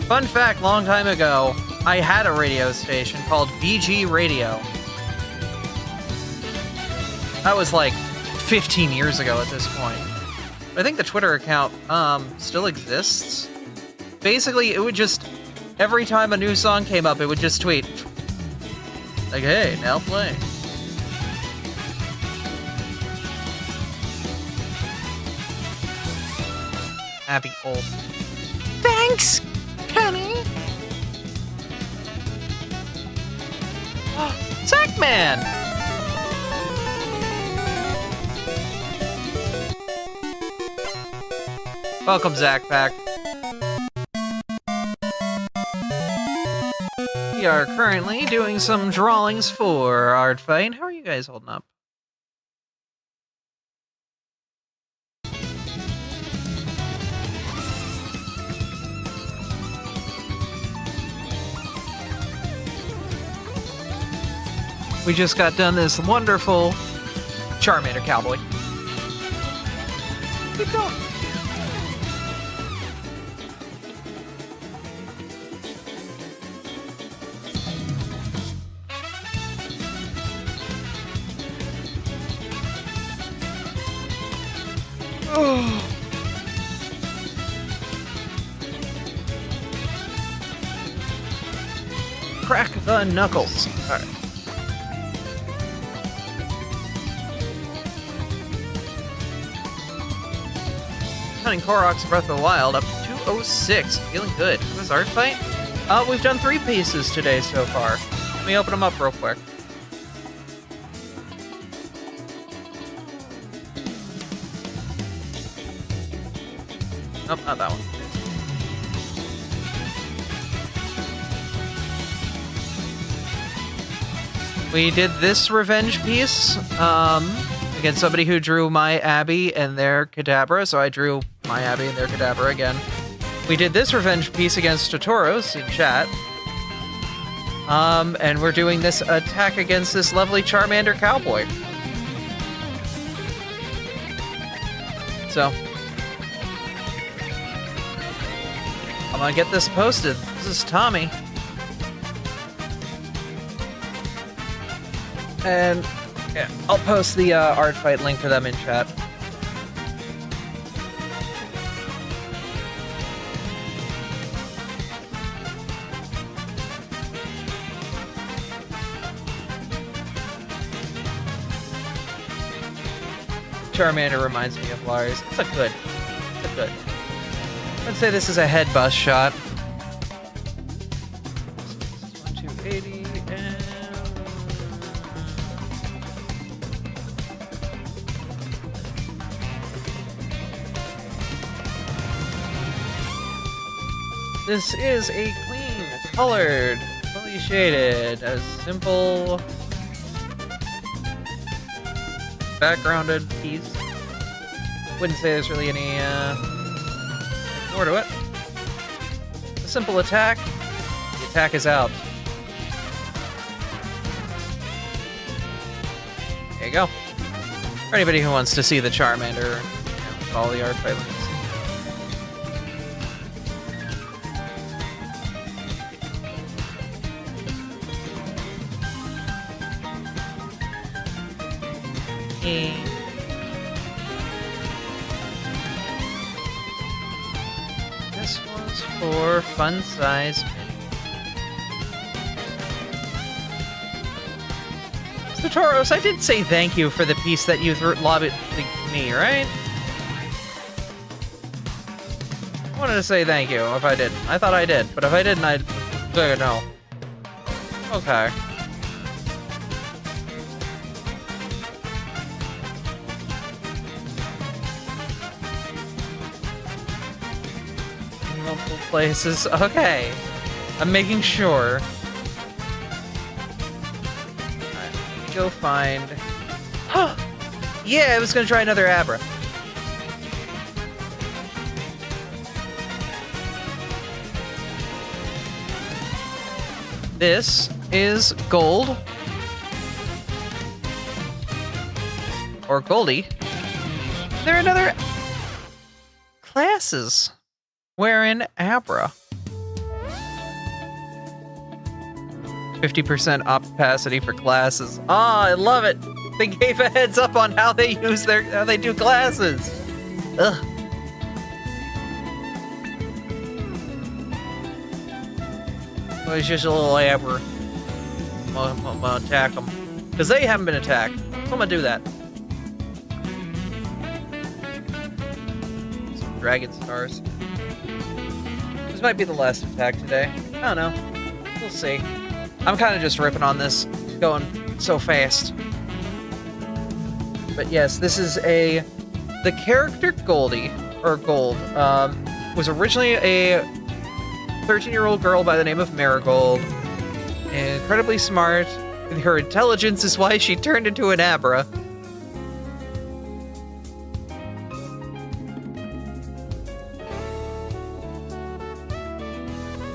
Fun fact, long time ago, I had a radio station called VG Radio. That was like 15 years ago at this point. I think the Twitter account still exists. Basically, it would just, every time a new song came up, it would just tweet, like, hey, now playing. Happy old. Thanks, Kenny. Sackman! Welcome, Zach Pack. We are currently doing some drawings for Artfight. How are you guys holding up? We just got done this wonderful Charmander Cowboy. Keep going. Oh. Crack the knuckles. All right. Hunting Korok's Breath of the Wild up to 206. Feeling good. What was Artfight? We've done 3 pieces today so far. Let me open them up real quick. Nope, not that one. We did this revenge piece against somebody who drew my Abby and their Kadabra, so I drew my Abby and their Kadabra again. We did this revenge piece against Totoros in chat. And we're doing this attack against this lovely Charmander Cowboy. So, I'm gonna get this posted. This is Tommy. And yeah, I'll post the Artfight link for them in chat. Charmander reminds me of Lars. It's a good. It's a good. I'd say this is a head bust shot. 280 and... This is a clean, colored, fully shaded, a simple, backgrounded piece. Wouldn't say there's really any more to it. A simple attack. The attack is out. There you go. For anybody who wants to see the Charmander, follow the Artfight links. This was for fun size mini. So Toros, I did say thank you for the piece that you lobbed me, right? I wanted to say thank you if I didn't. I thought I did, but if I didn't, I'd no. Okay. Multiple places. Okay. I'm making sure. Alright, let me go find... Huh! Yeah, I was gonna try another Abra. This is Gold. Or Goldie. There are another classes. Wherein Abra. 50% opacity for classes. Ah, I love it. They gave a heads up on how they do classes. Ugh. So it's just a little Abra. I'm gonna attack them because they haven't been attacked. So I'm gonna do that. Some dragon stars. This might be the last attack today. I don't know. We'll see. I'm kind of just ripping on this, going so fast. But yes, this is the character Goldie or Gold, was originally a 13-year-old girl by the name of Marigold. Incredibly smart. Her intelligence is why she turned into an Abra.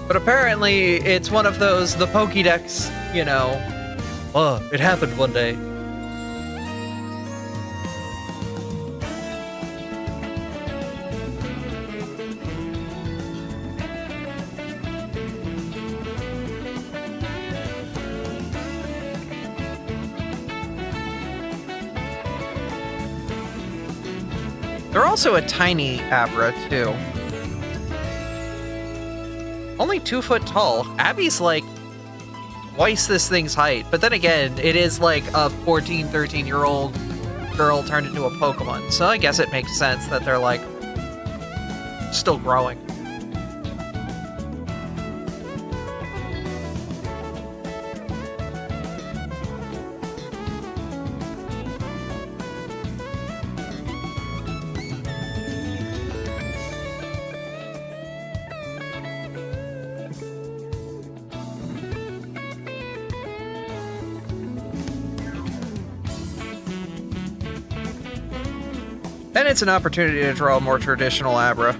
But apparently, it's one of those, the Pokédex, you know, it happened one day. They're also a tiny Abra, too. Only 2 foot tall. Abby's like twice this thing's height. But then again, it is like a 14, 13-year-old girl turned into a Pokemon. So I guess it makes sense that they're like still growing. And it's an opportunity to draw a more traditional Abra,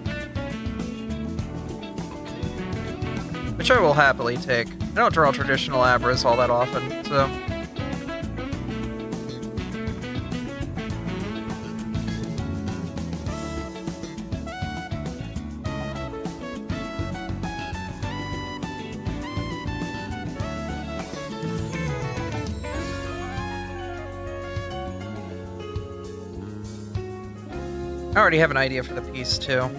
which I will happily take. I don't draw traditional Abras all that often, so... I already have an idea for the piece, too.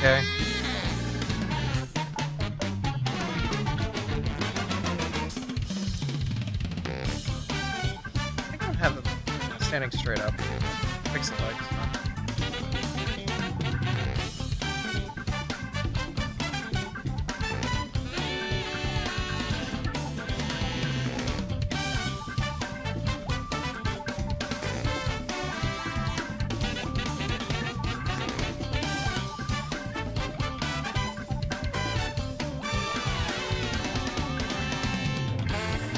Okay. I don't have them standing straight up. Fix the legs.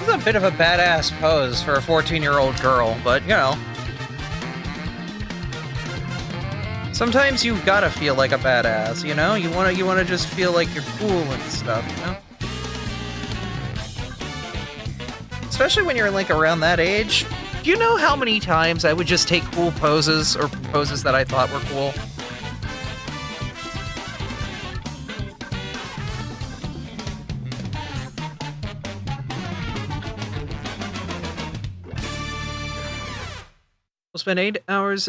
is a bit of a badass pose for a 14-year-old girl, but you know. Sometimes you gotta feel like a badass, you know? You wanna just feel like you're cool and stuff, you know? Especially when you're like around that age. Do you know how many times I would just take cool poses or poses that I thought were cool? We'll spend hours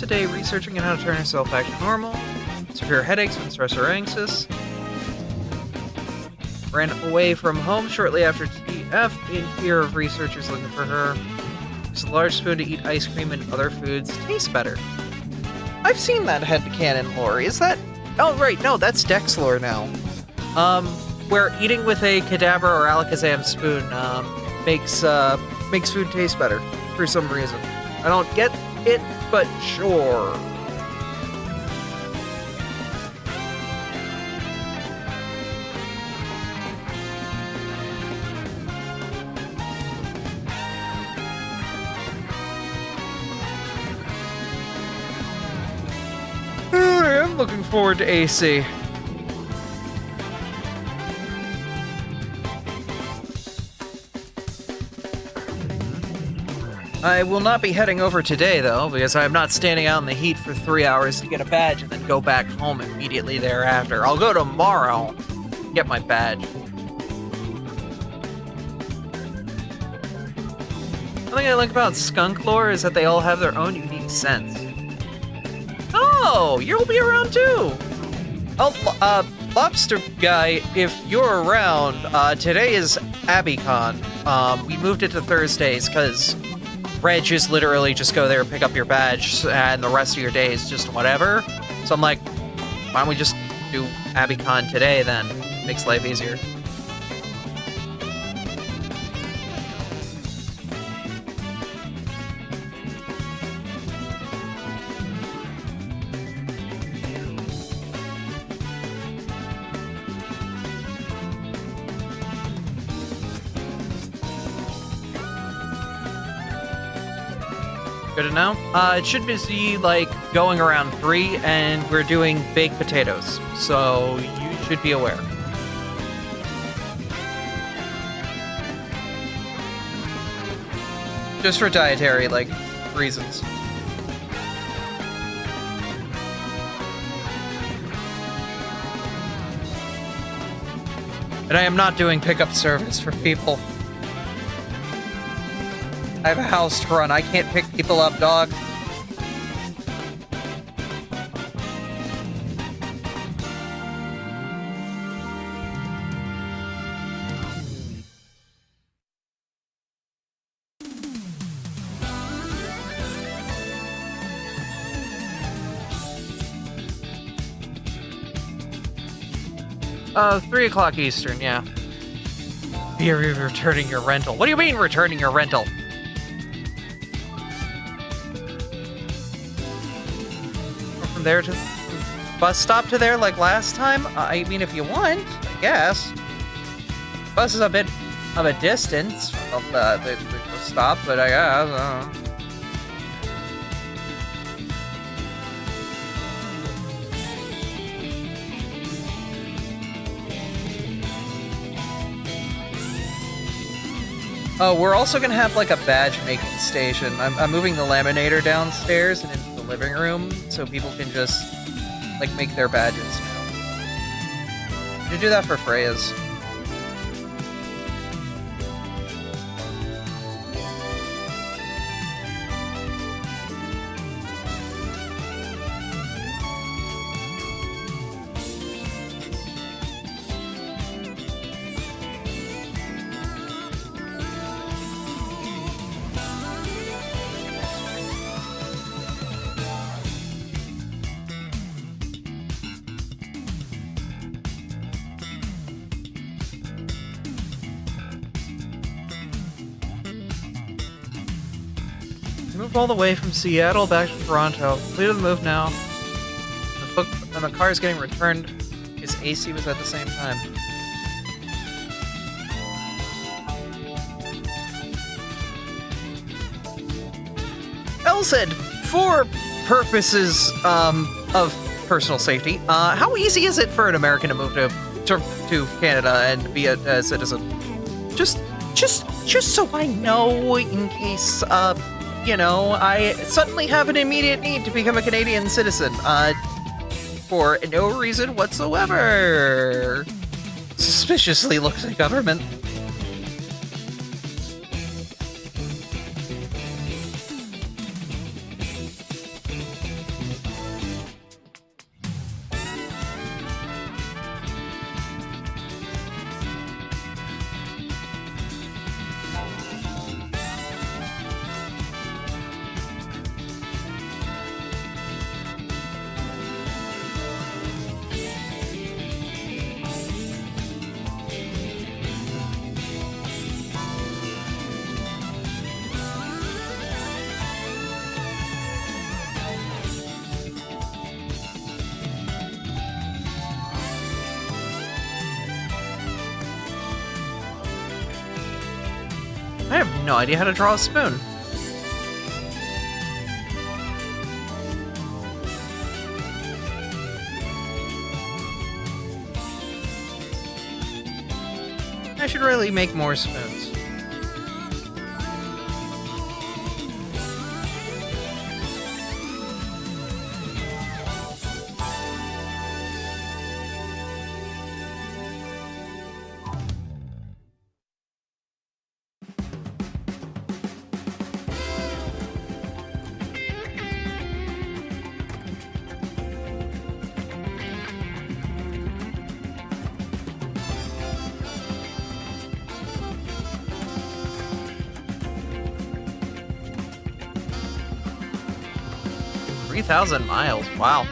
a day researching on how to turn ourselves back to normal. Severe headaches when stress or anxious. Ran away from home shortly after TF in fear of researchers looking for her. Used a large spoon to eat ice cream and other foods. Tastes better. I've seen that headcanon lore. Is that... Oh, right. No, that's Dex lore now. Where eating with a Kadabra or Alakazam spoon makes food taste better. For some reason. I don't get it, but sure. I'm looking forward to AC. I will not be heading over today, though, because I'm not standing out in the heat for 3 hours to get a badge and then go back home immediately thereafter. I'll go tomorrow and get my badge. One thing I like about skunk lore is that they all have their own unique scents. Oh, you'll be around too! Oh, Lobster Guy, if you're around, today is AbbeyCon. We moved it to Thursdays, because Reg is literally just go there, pick up your badge, and the rest of your day is just whatever. So I'm like, why don't we just do AbbeyCon today then? Makes life easier. Good to know. It should be like going around 3, and we're doing baked potatoes, so you should be aware. Just for dietary, like, reasons. And I am not doing pickup service for people. I have a house to run. I can't pick people up, dog. Oh, 3 o'clock Eastern, yeah. You're returning your rental. What do you mean, returning your rental? From there to bus stop to there like last time? I mean, if you want, I guess. Bus is a bit of a distance from the stop, but I guess. Oh, we're also gonna have like a badge making station. I'm moving the laminator downstairs and into the living room so people can just like make their badges now. You do that for Freya's. Moved all the way from Seattle back to Toronto. Completed the move now. The car is getting returned. His AC was at the same time. Al said, for purposes of personal safety, how easy is it for an American to move to Canada and be a citizen? Just so I know, in case I suddenly have an immediate need to become a Canadian citizen, for no reason whatsoever. Suspiciously looks like government. I have no idea how to draw a spoon. I should really make more spoons. $3,000 miles. Wow.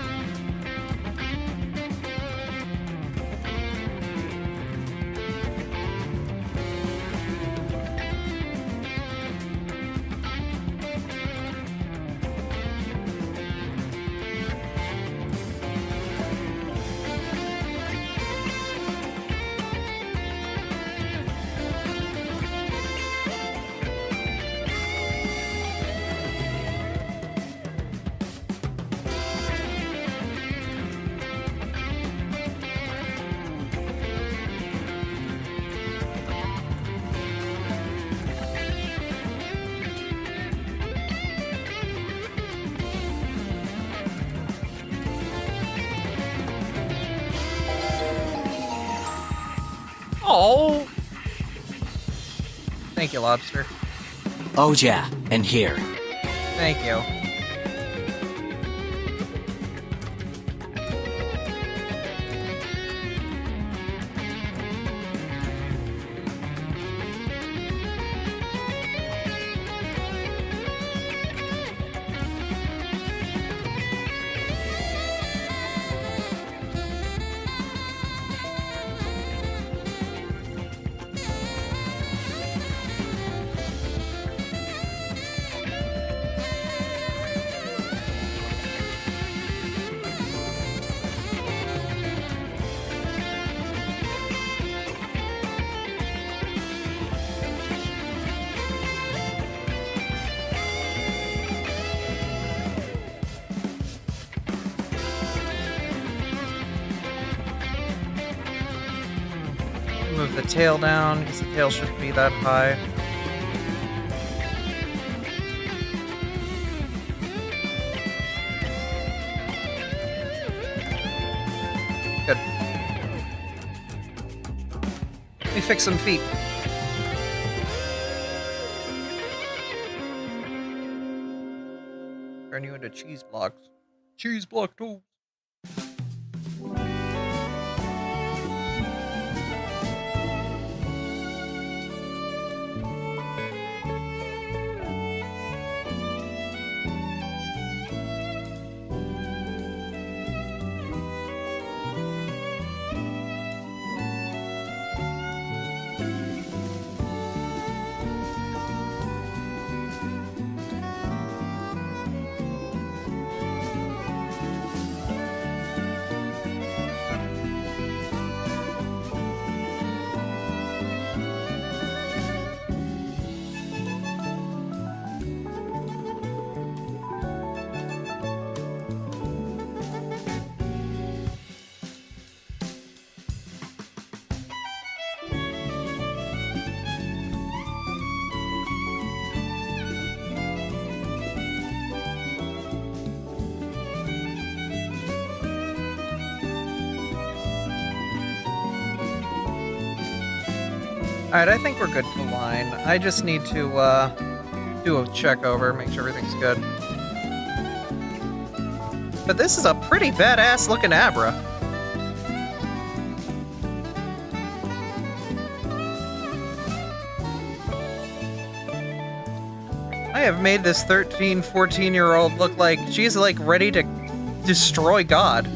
Oh! Thank you, Lobster. Oh yeah, and here. Thank you. Move the tail down, because the tail shouldn't be that high. Good. Let me fix some feet. Turn you into cheese blocks. Cheese block toes. Alright, I think we're good to line. I just need to, do a check over, make sure everything's good. But this is a pretty badass looking Abra. I have made this 13, 14-year-old look like she's like ready to destroy God.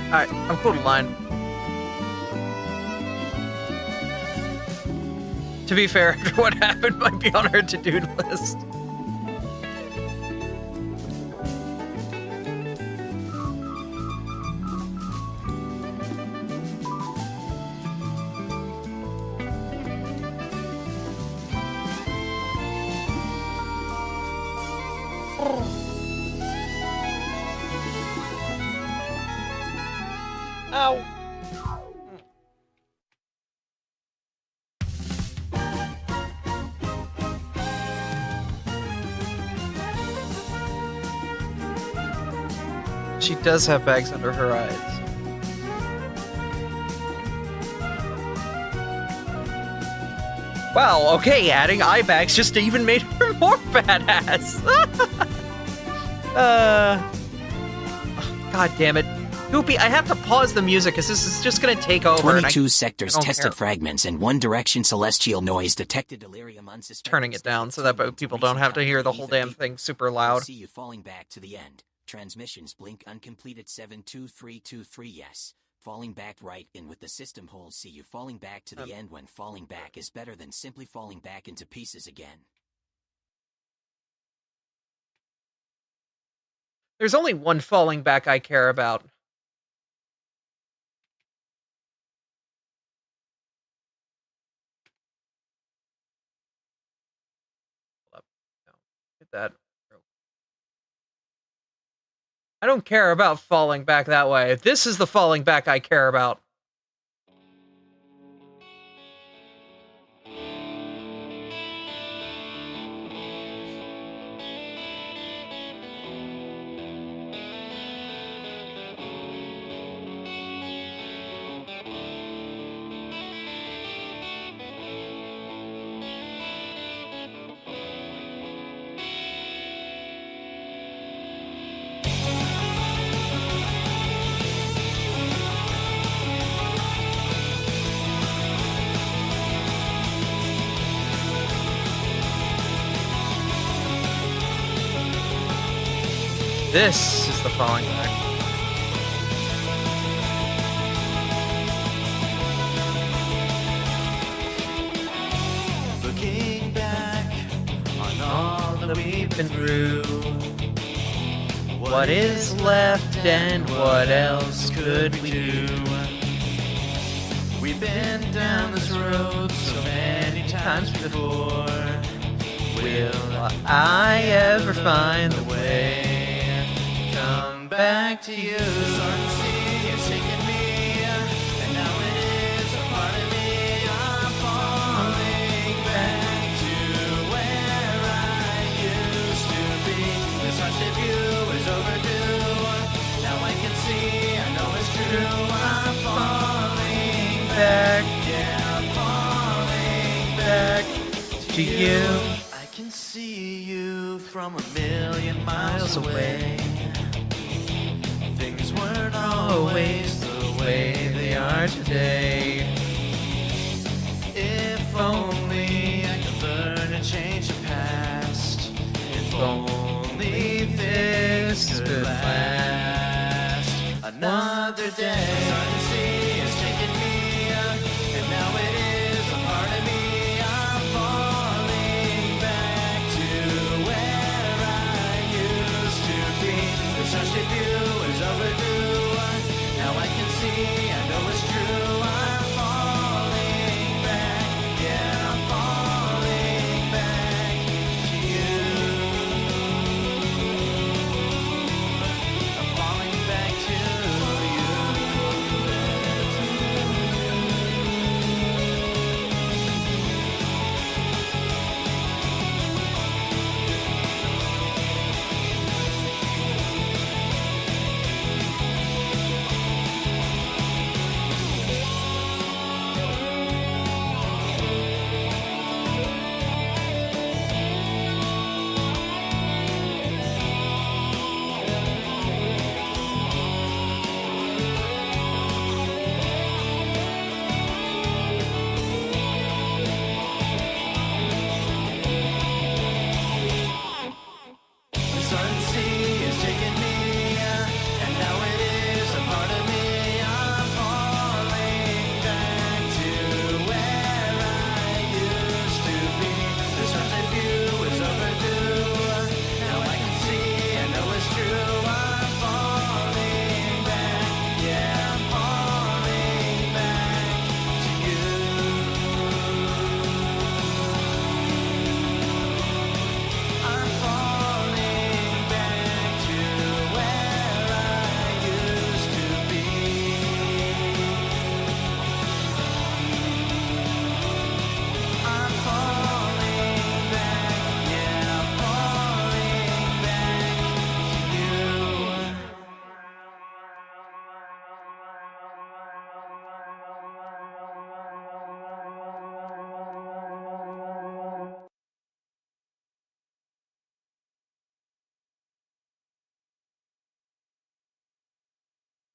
Alright, I'm cool to line. To be fair, after what happened might be on our to-do list. Ow. She does have bags under her eyes. Wow, okay, adding eye bags just even made her more badass. God damn it. Goopy, I have to pause the music because this is just gonna take over. 22 sectors tested fragments and one direction celestial noise detected delirium unsuspected. Turning it down so that people don't have to hear the whole damn thing super loud. See you falling back to the end. Transmissions blink uncompleted 72323 yes. Falling back right in with the system holes. See you falling back to the end when falling back is better than simply falling back into pieces again. There's only one falling back I care about. Get that. I don't care about falling back that way. This is the falling back I care about. This is the falling back. Looking back on all that we've been through, What is left and what else could we do? we've been down this road so many times before. Will I ever find the way? Come back to you. Start to see it's shaking me, and now it is a part of me. I'm falling back to where I used to be. This rush of you is overdue. Now I can see, I know it's true. I'm falling back, yeah, I'm falling back To you. I can see you from a million miles away. Things weren't always the way they are today. If only I could learn to change the past. If only this could last another day. Starting to see it's taking me, and now it is a part of me. I'm falling back to where I used to be. The such of you is overdue. Now I can see, I know it's true. I'm falling back,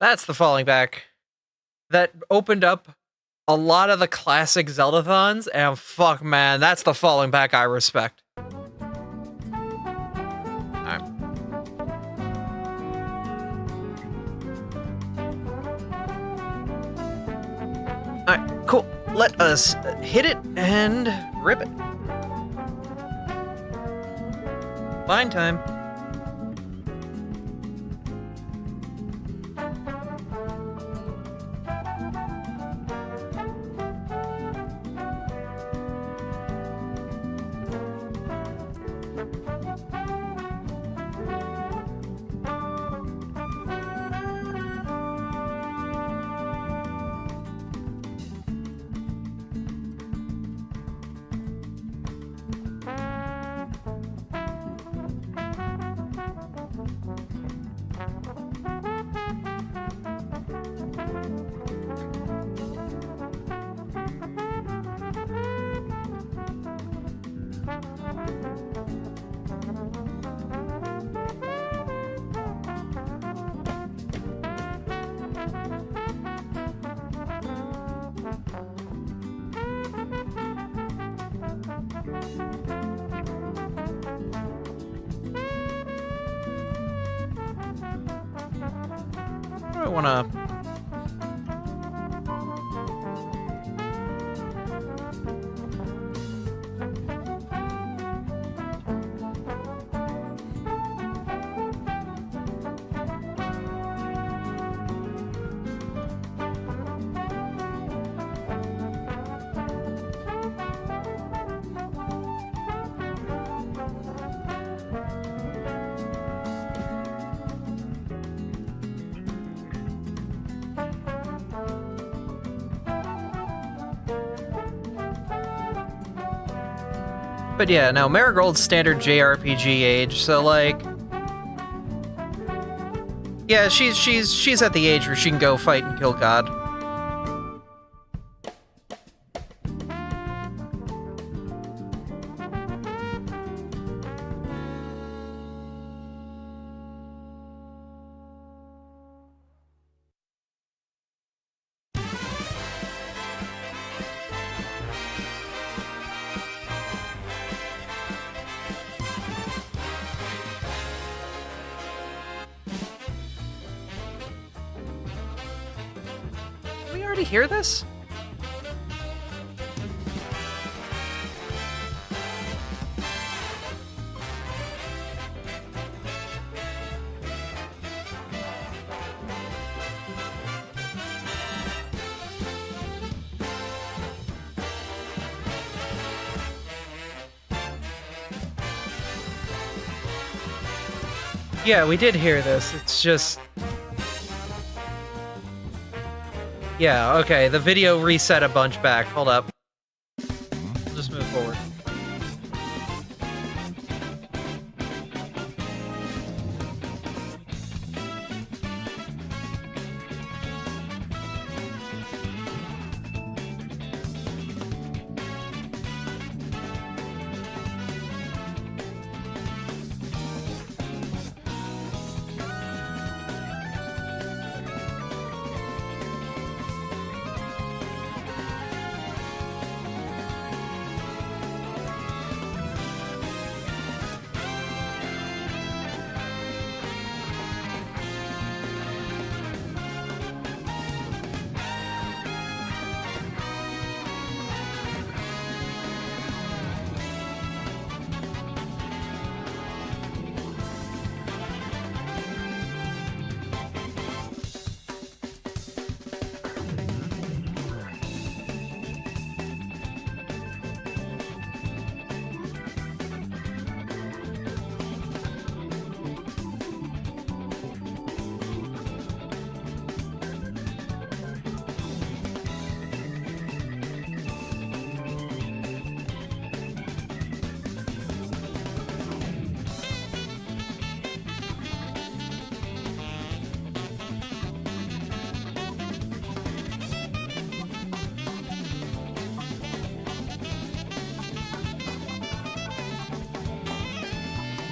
That's the Falling Back. That opened up a lot of the classic Zeldathons, and fuck, man, that's the Falling Back I respect. Alright. Alright, cool. Let us hit it and rip it. Fine time. I wanna... But yeah, no, Marigold's standard JRPG age, so like... Yeah, she's at the age where she can go fight and kill God. Did we already hear this? Yeah, we did hear this. It's just... Yeah, okay, the video reset a bunch back. Hold up. We'll just move forward.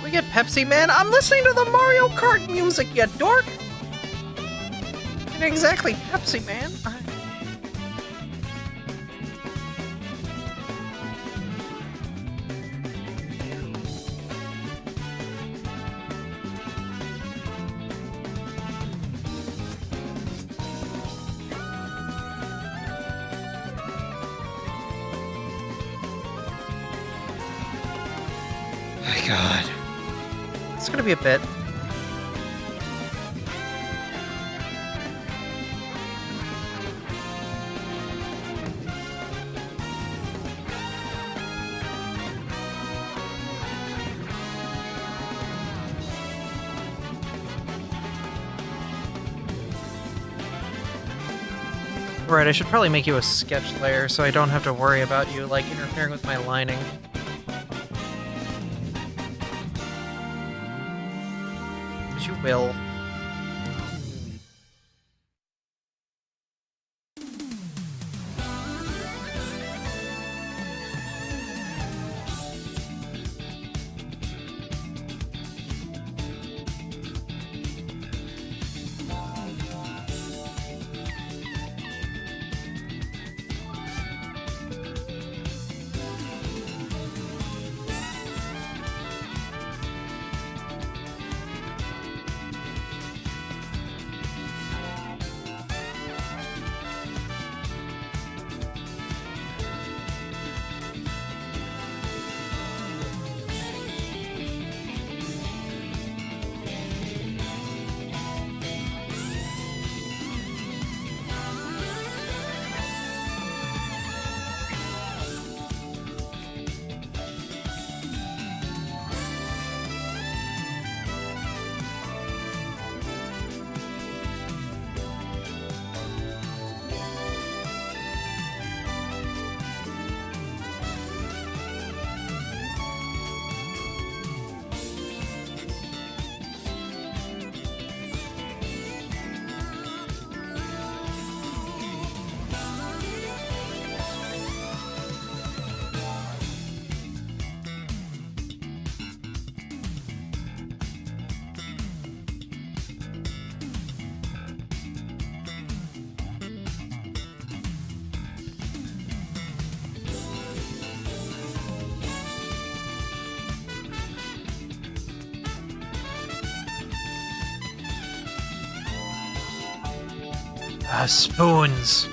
We get Pepsi Man. I'm listening to the Mario Kart music, you dork. Ain't exactly Pepsi, man. My God. It's gonna be a bit. Right, I should probably make you a sketch layer so I don't have to worry about you, like, interfering with my lining. But you will. Spoons.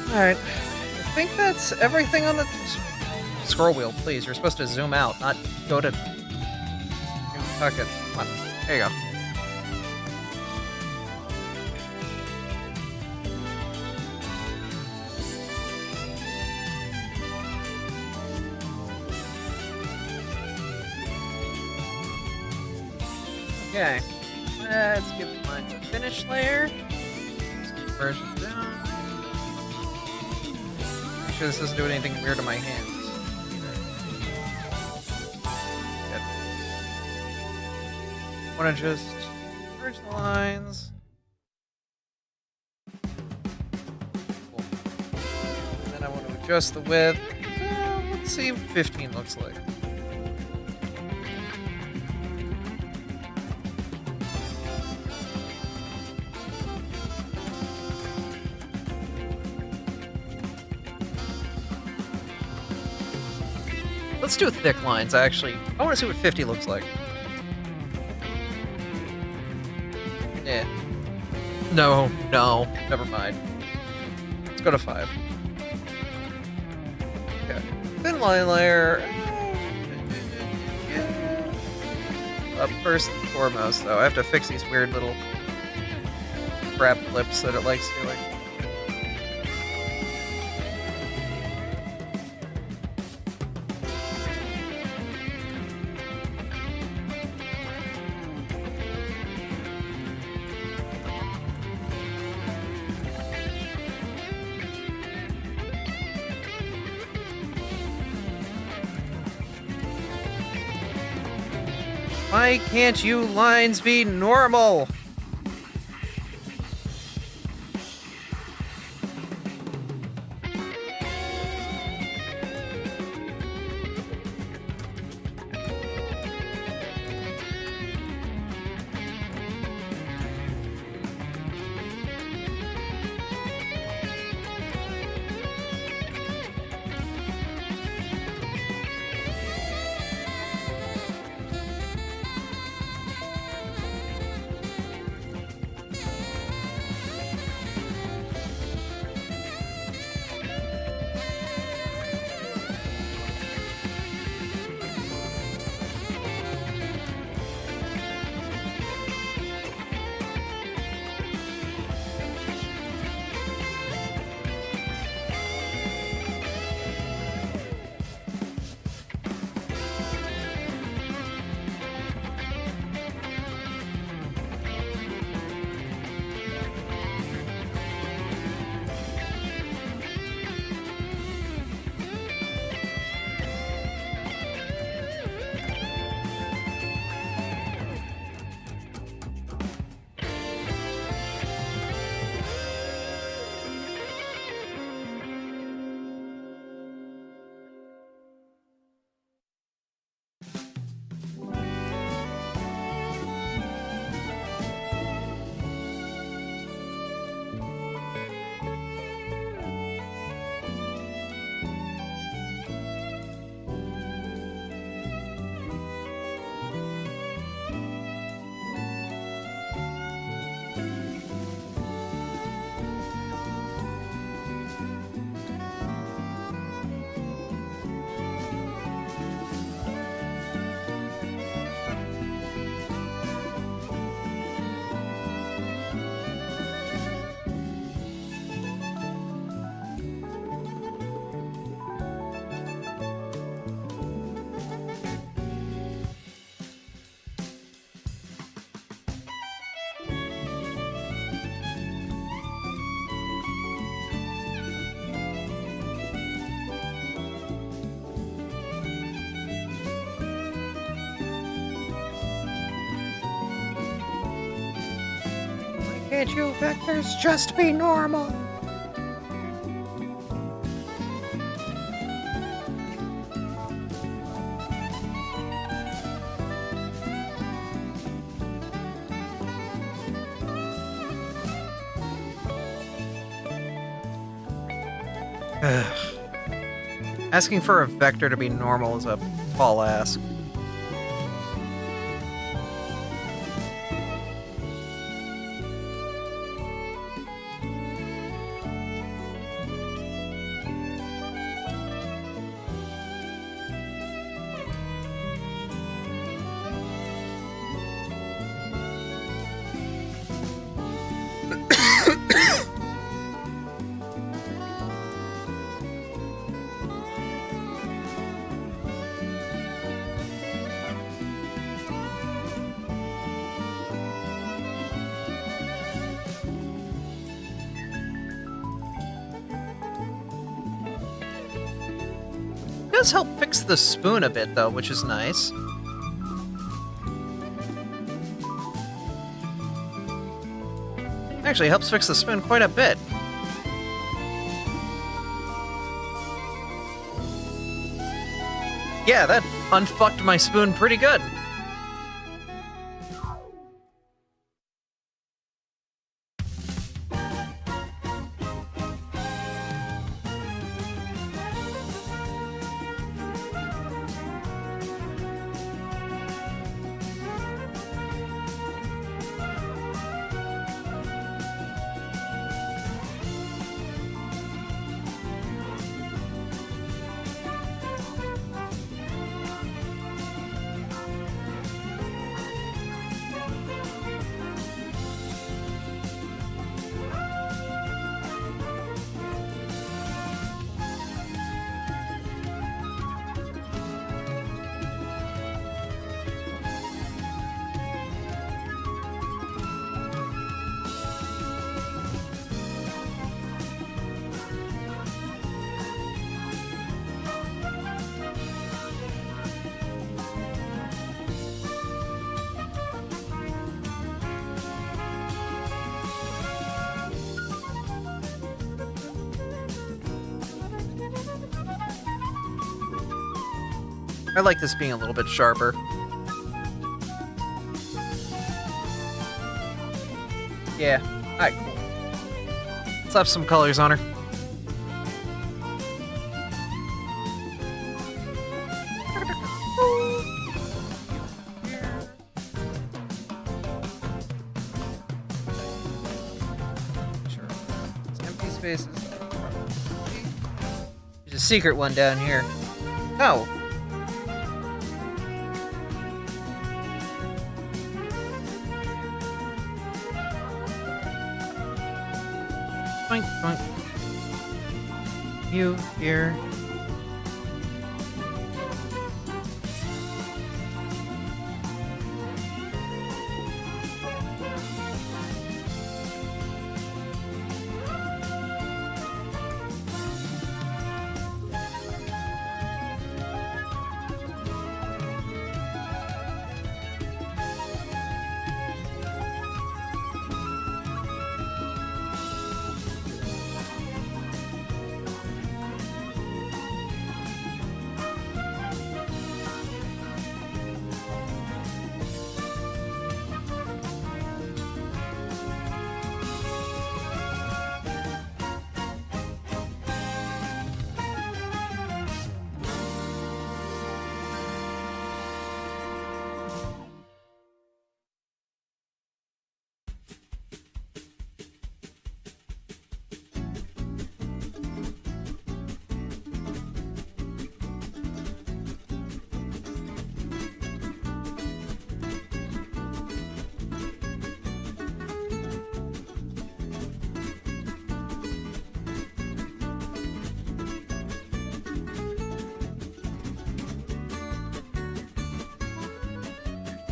Alright, I think that's everything on the scroll wheel, please. You're supposed to zoom out, not go to... Fuck it. Come on. There you go. Okay. Let's give mine a finish layer. Version down. Make sure this doesn't do anything weird to my hands. Good. Want to just merge the lines. Cool. And then I want to adjust the width. Let's see what 15 looks like. Let's do thick lines, actually. I want to see what 50 looks like. Yeah. No, never mind. Let's go to 5. Okay. Thin line layer. First and foremost, though, I have to fix these weird little crap lips that it likes doing. Why can't you lines be normal? Can't you vectors just be normal? Asking for a vector to be normal is a tall ask. It does help fix the spoon a bit, though, which is nice. Actually, helps fix the spoon quite a bit. Yeah, that unfucked my spoon pretty good. I like this being a little bit sharper. Yeah. Alright, cool. Let's have some colors on her. Sure. It's empty spaces. There's a secret one down here. No. Boink, boink. You here.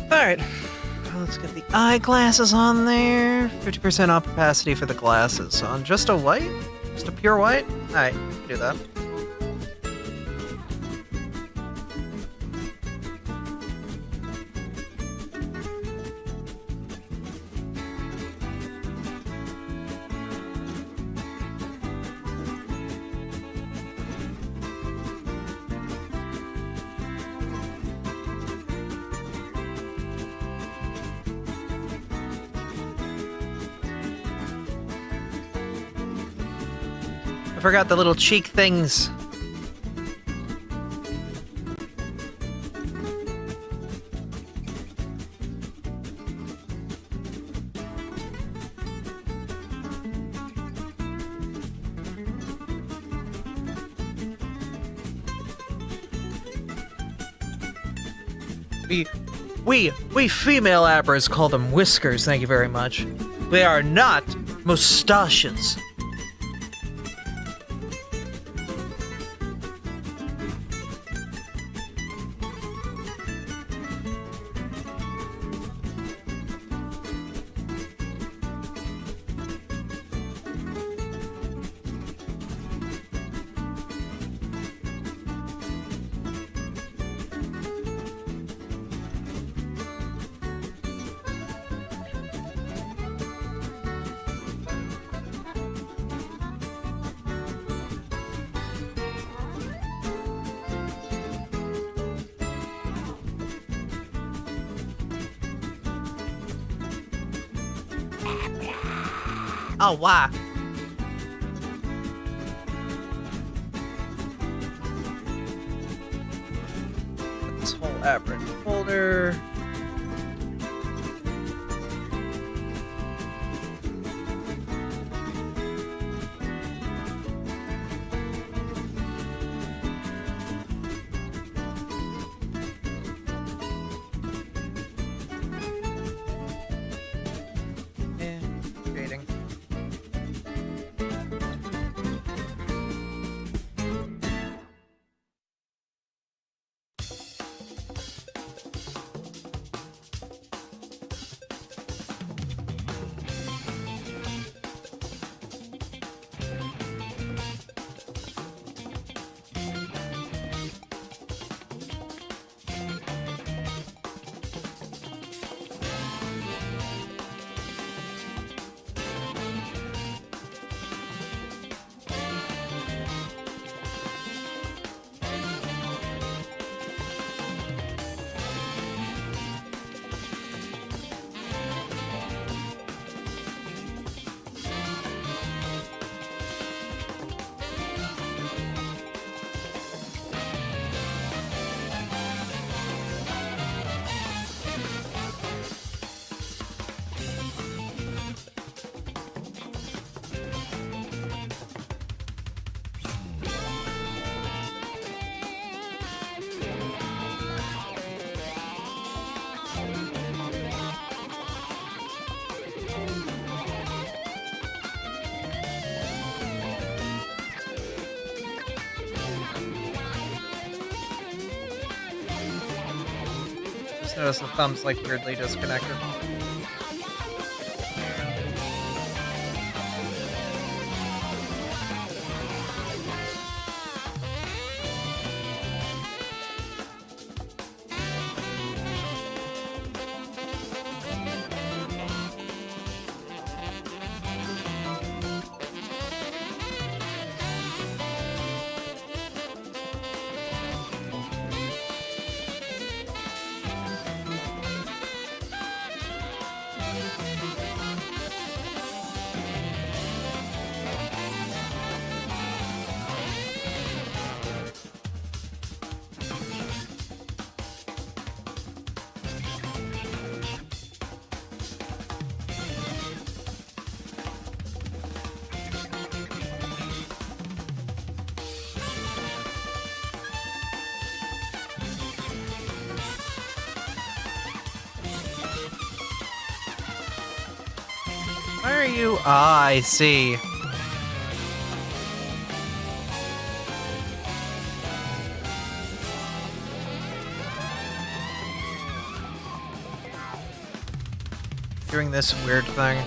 Alright, let's get the eyeglasses on there. 50% off opacity for the glasses. On just a white? Just a pure white? Alright, do that. I forgot the little cheek things. We female Abras call them whiskers, thank you very much. They are not mustaches. Oh, wow. Put this whole Abra in the folder. just noticed the thumb's like weirdly disconnected. Why are you? Ah, I see. Doing this weird thing.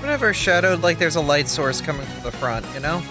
Whenever shadowed, like there's a light source coming from the front, you know?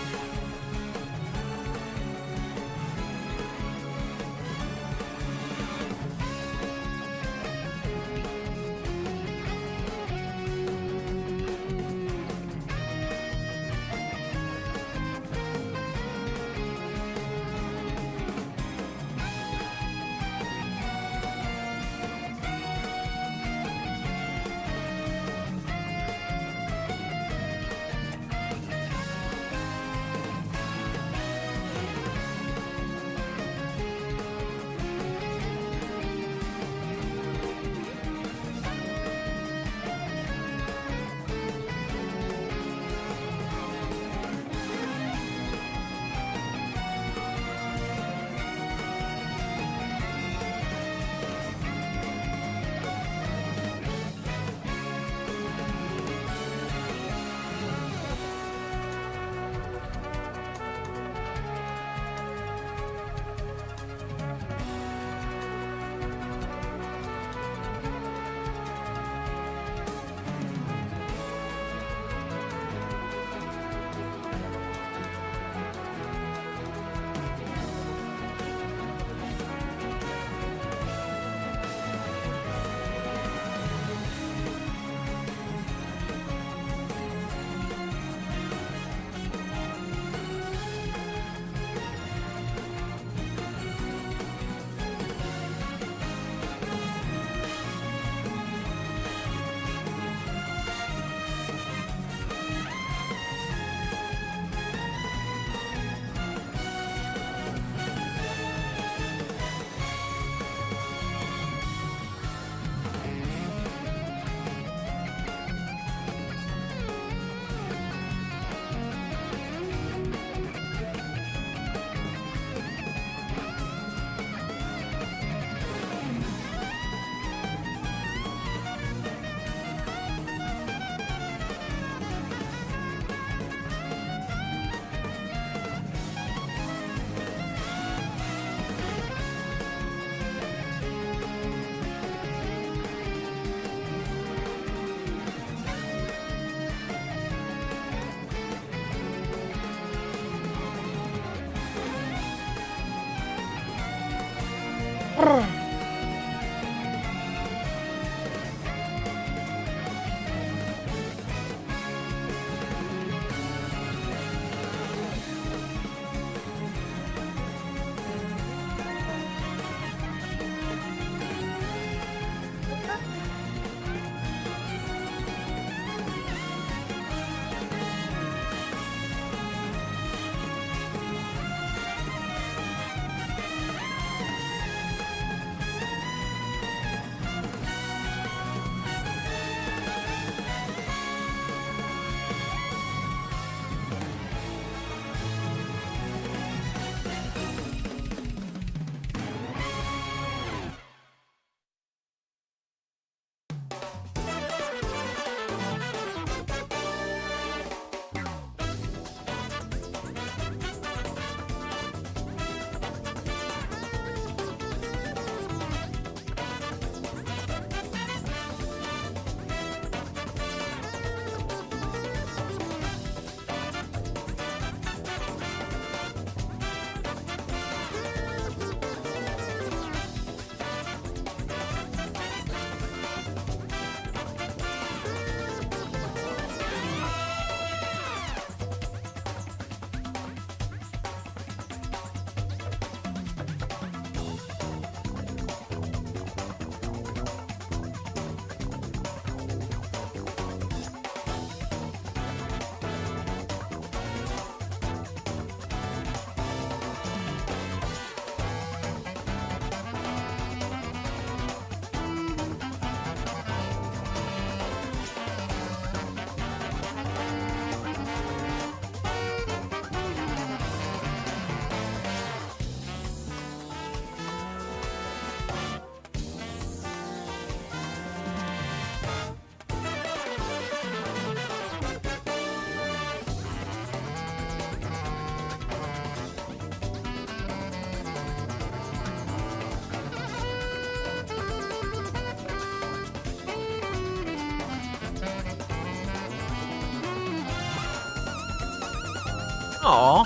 Aw.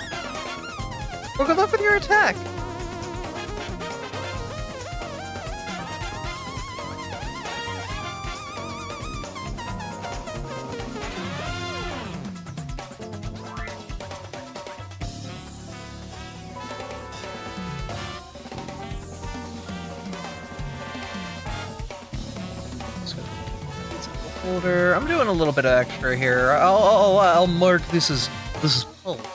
Well, good luck with your attack. Folder. I'm doing a little bit of extra here. I'll mark this is polished.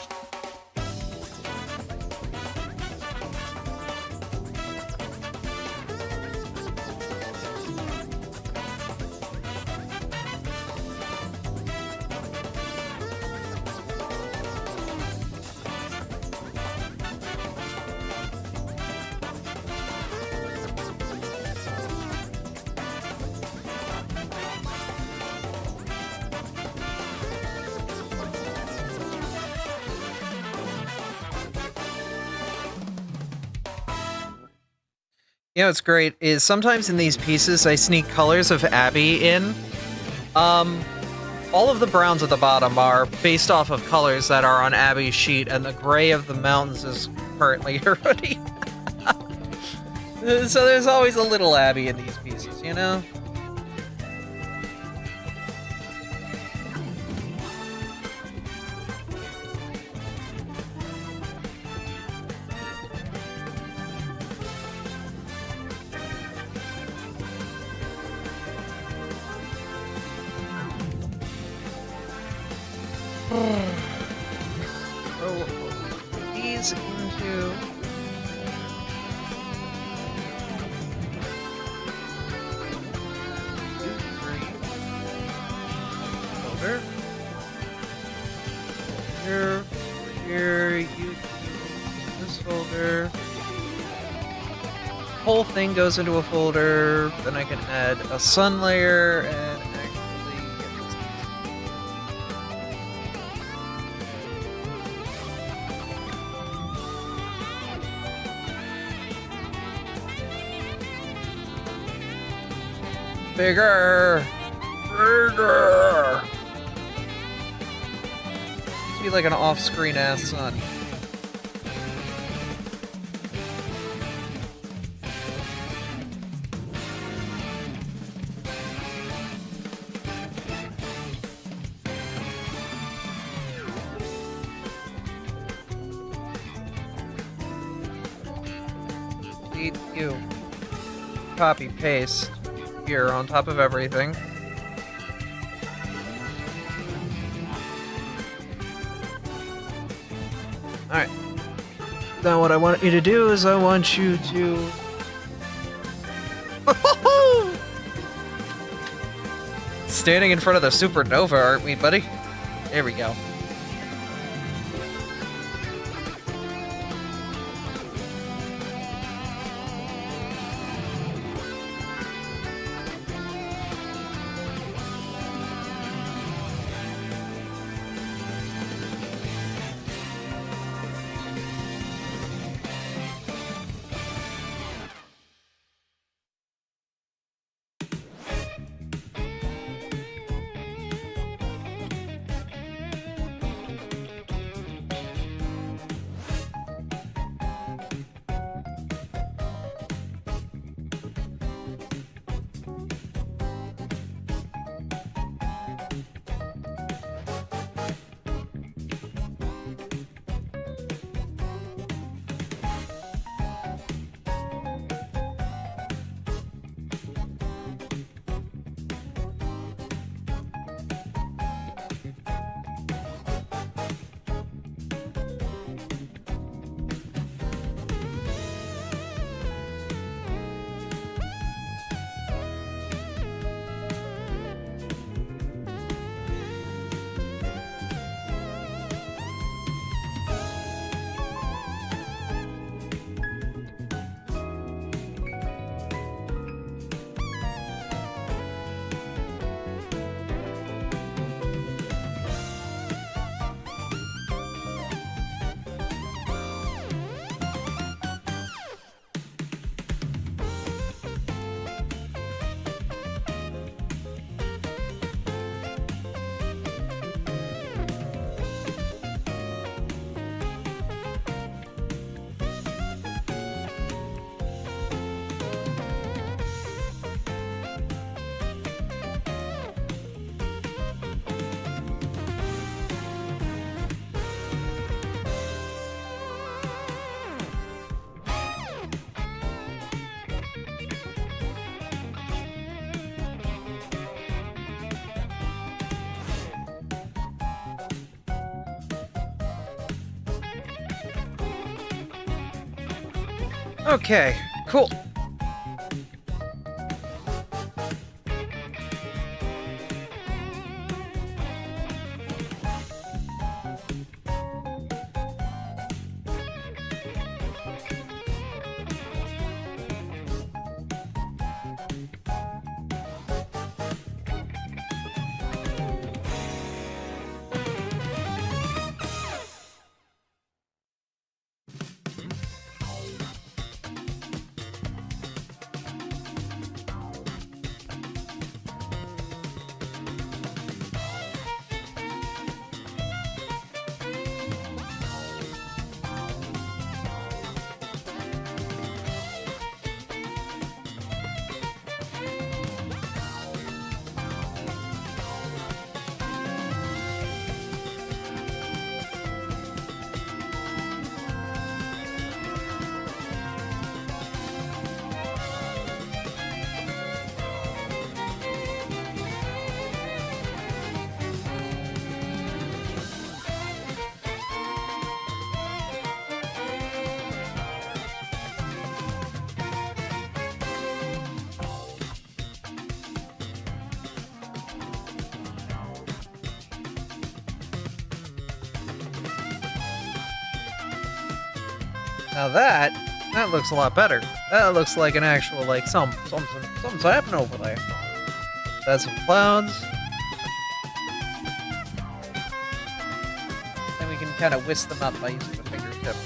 You know what's great is sometimes in these pieces I sneak colors of Abby in. All of the browns at the bottom are based off of colors that are on Abby's sheet, and the gray of the mountains is currently her hoodie. So there's always a little Abby in these pieces, you know? So these into folder. Here, you this folder. Whole thing goes into a folder. Then I can add a sun layer and actually get this. Bigger! Bigger! Must be like an off-screen ass sun. Delete you. Copy, paste. Here on top of everything. Alright. Now what I want you to do is I want you to... Standing in front of the supernova, aren't we, buddy? There we go. Okay, cool. Now that looks a lot better. That looks like an actual, like, something's happening over there. That's some clouds. And we can kind of whisk them up by using the fingertip.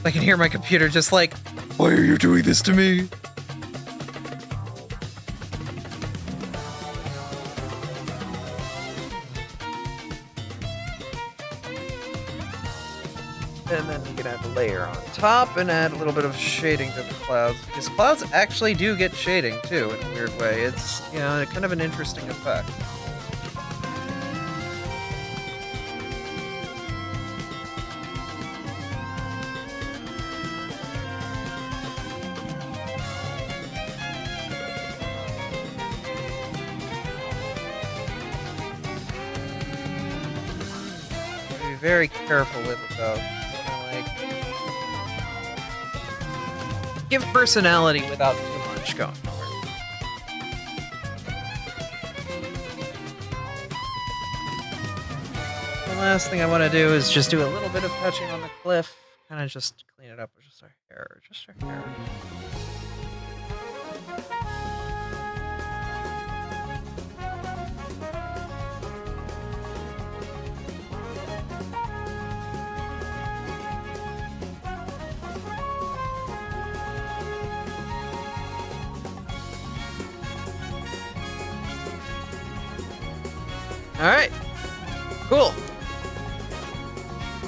I can hear my computer just like, why are you doing this to me? And then you can add a layer on top and add a little bit of shading to the clouds. Because clouds actually do get shading too, in a weird way. It's, you know, kind of an interesting effect. Very careful with it though. Like, give personality without too much going for it. The last thing I want to do is just do a little bit of touching on the cliff. Kind of just clean it up with just our hair. Just our hair. Alright. Cool.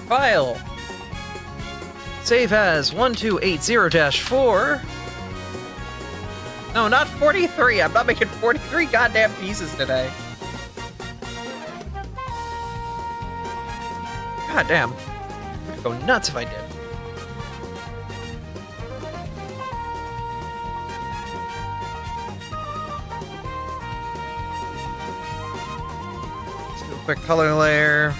File. Save as 1280-4. No, not 43. I'm not making 43 goddamn pieces today. Goddamn. I'd go nuts if I did. Quick color layer.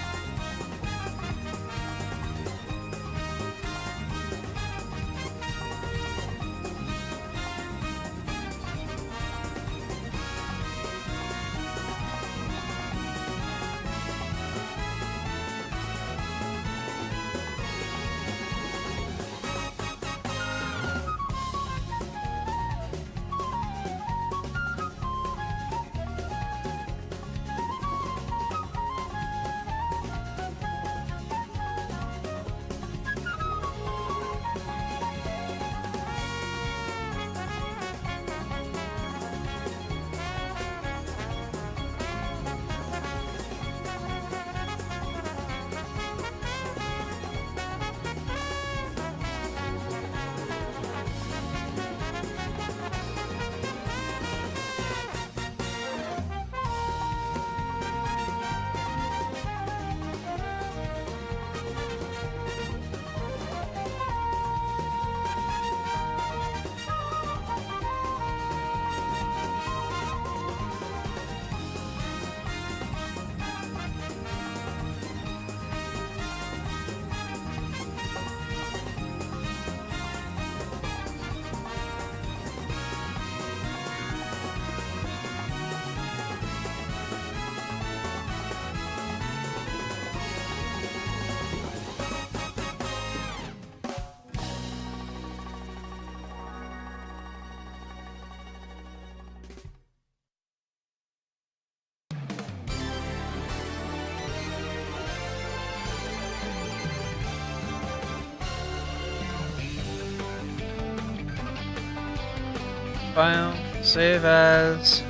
file. Save as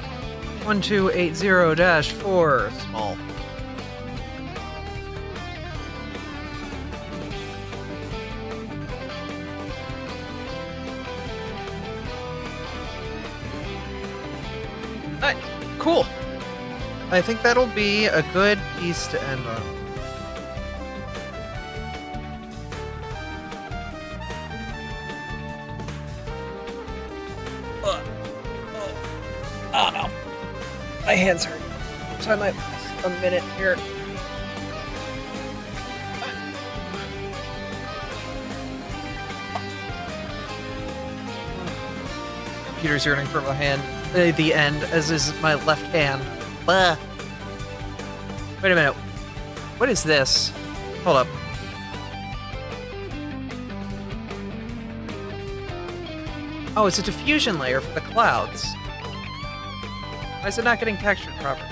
1280-4 small. Alright, cool. I think that'll be a good piece to end on. Oh no. My hands hurt. So I might miss a minute here. Computer's yearning for my hand. The end, as is my left hand. Wait a minute. What is this? Hold up. Oh, it's a diffusion layer for the clouds. Why is it not getting textured properly?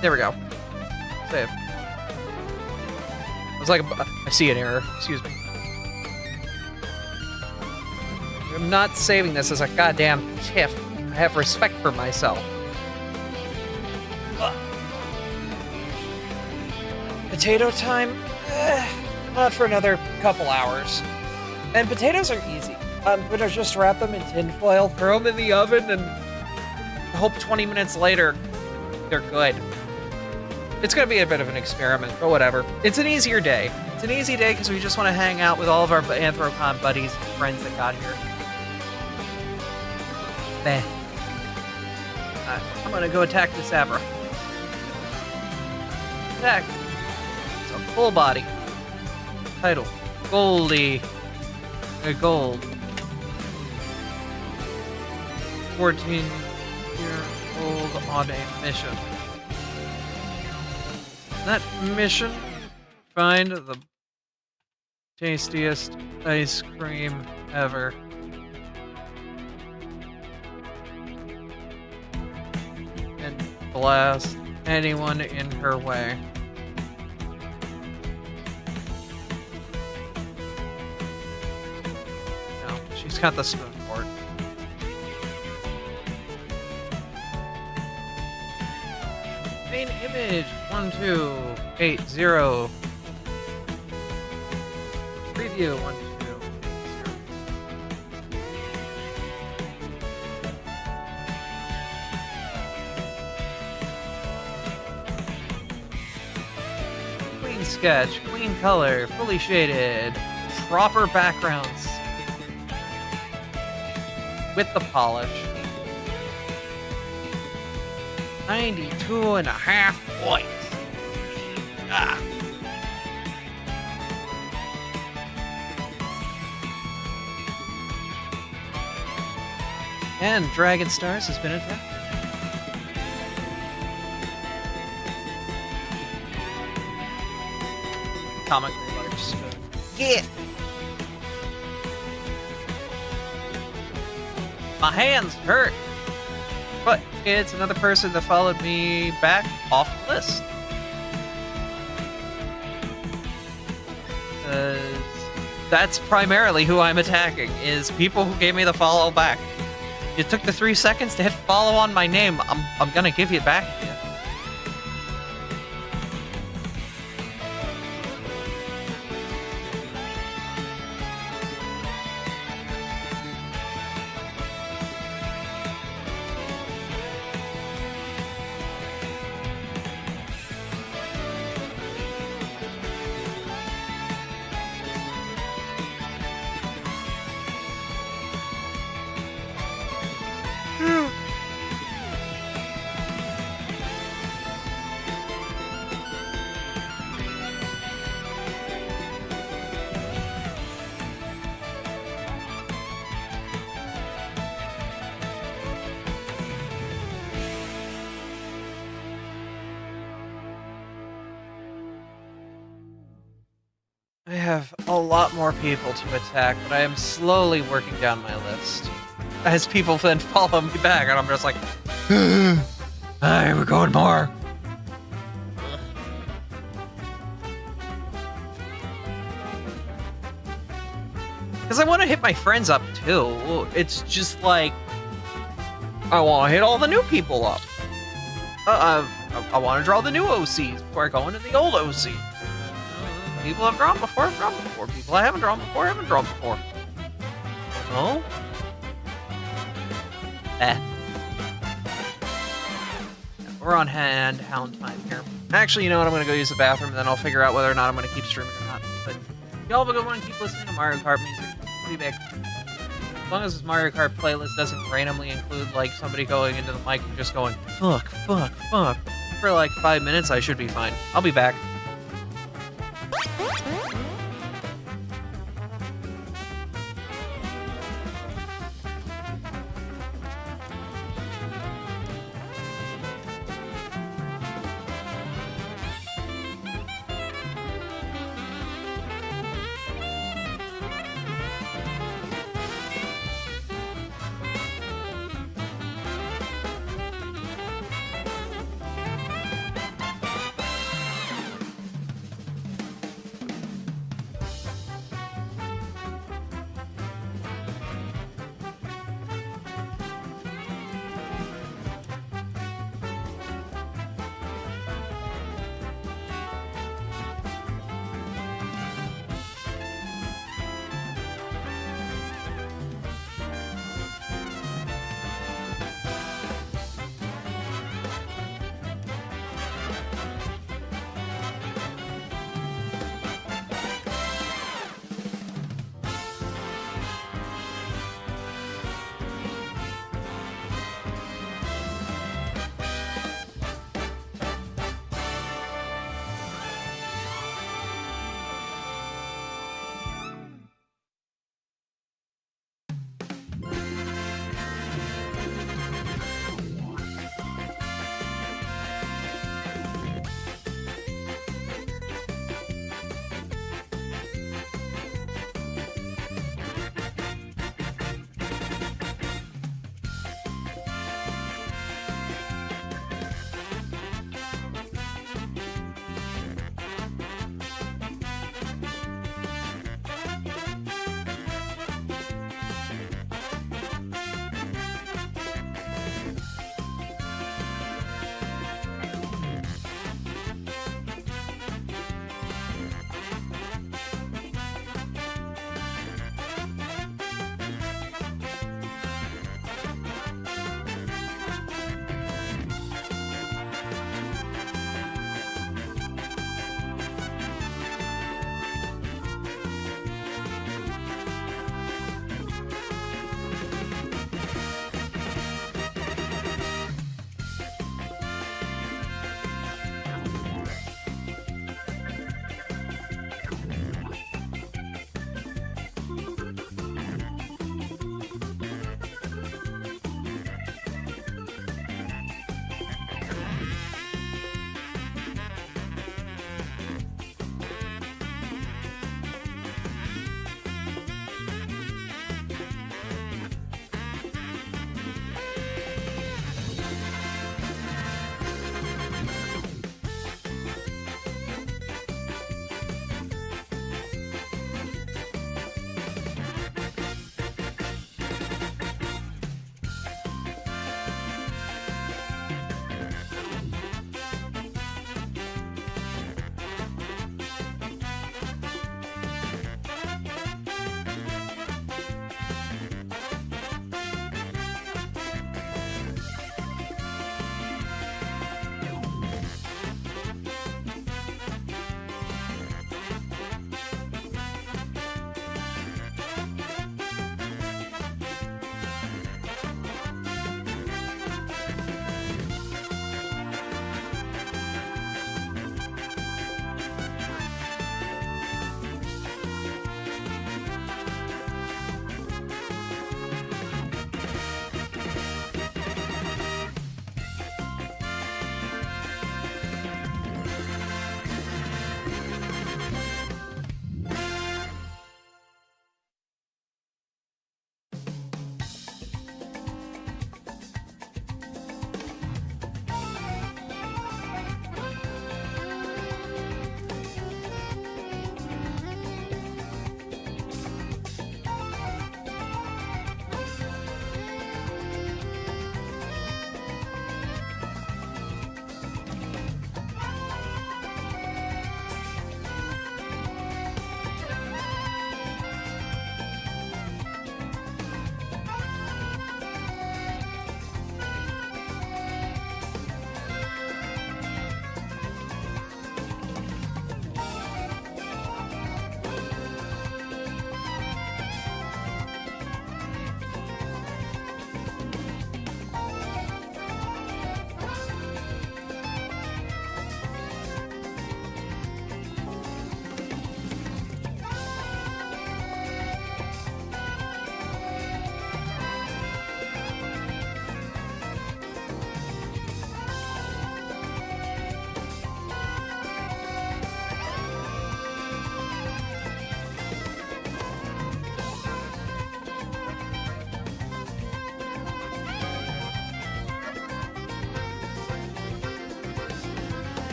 There we go. Save. I was like, I see an error. Excuse me. I'm not saving this as a goddamn TIFF. I have respect for myself. Potato time? Not for another couple hours. And potatoes are easy. I'm gonna just wrap them in tin foil, throw them in the oven, and hope 20 minutes later they're good. It's gonna be a bit of an experiment, but whatever. It's an easier day. It's an easy day because we just want to hang out with all of our Anthrocon buddies and friends that got here. Meh. I'm gonna go attack this Abra. Attack. It's a full body. Title. Goldie. A gold. 14-year-old on a mission. That mission, find the tastiest ice cream ever. And blast anyone in her way. No, she's got the spoon for it. Main image 1280. Preview 1280. Clean sketch, clean color, fully shaded, proper backgrounds with the polish. 92.5 points. Ah. And Dragon Stars has been attacked. Comically large spoon. Yeah! My hands hurt! But it's another person that followed me back off the list. That's primarily who I'm attacking, is people who gave me the follow back. You took the 3 seconds to hit follow on my name. I'm gonna give you back to you. I have a lot more people to attack, but I am slowly working down my list. As people then follow me back, and I'm just like, we're going more. Because I want to hit my friends up too. It's just like I want to hit all the new people up. I want to draw the new OCs before I go into the old OC. People I've drawn before, I've drawn before. People I haven't drawn before, I haven't drawn before. Oh? We're on hound time here. Actually, you know what? I'm going to go use the bathroom, and then I'll figure out whether or not I'm going to keep streaming or not. But y'all have a good one. Keep listening to Mario Kart music. I'll be back. As long as this Mario Kart playlist doesn't randomly include, like, somebody going into the mic and just going, fuck, fuck, fuck. For, like, 5 minutes, I should be fine. I'll be back.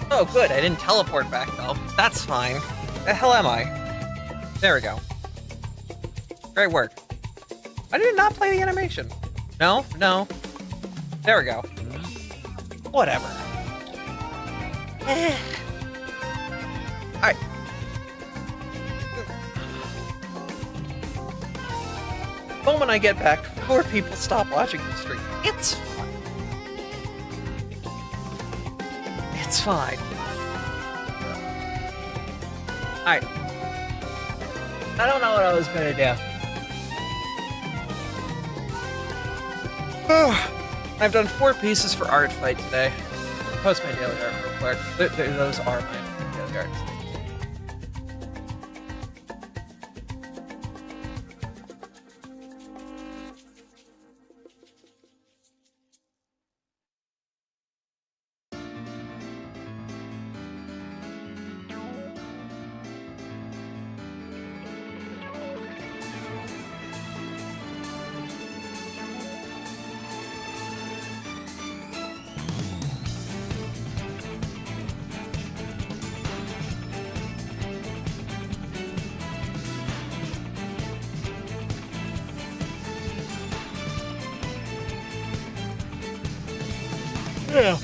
Oh, good. I didn't teleport back, though. That's fine. The hell am I? There we go. Great work. I did not play the animation. No, no. There we go. Whatever. Alright. The moment I get back, more people stop watching the stream. It's fine. It's fine. Alright. I don't know what I was gonna do. I've done 4 pieces for Artfight today. I'll post my daily art real quick. Those are my daily arts. Yeah.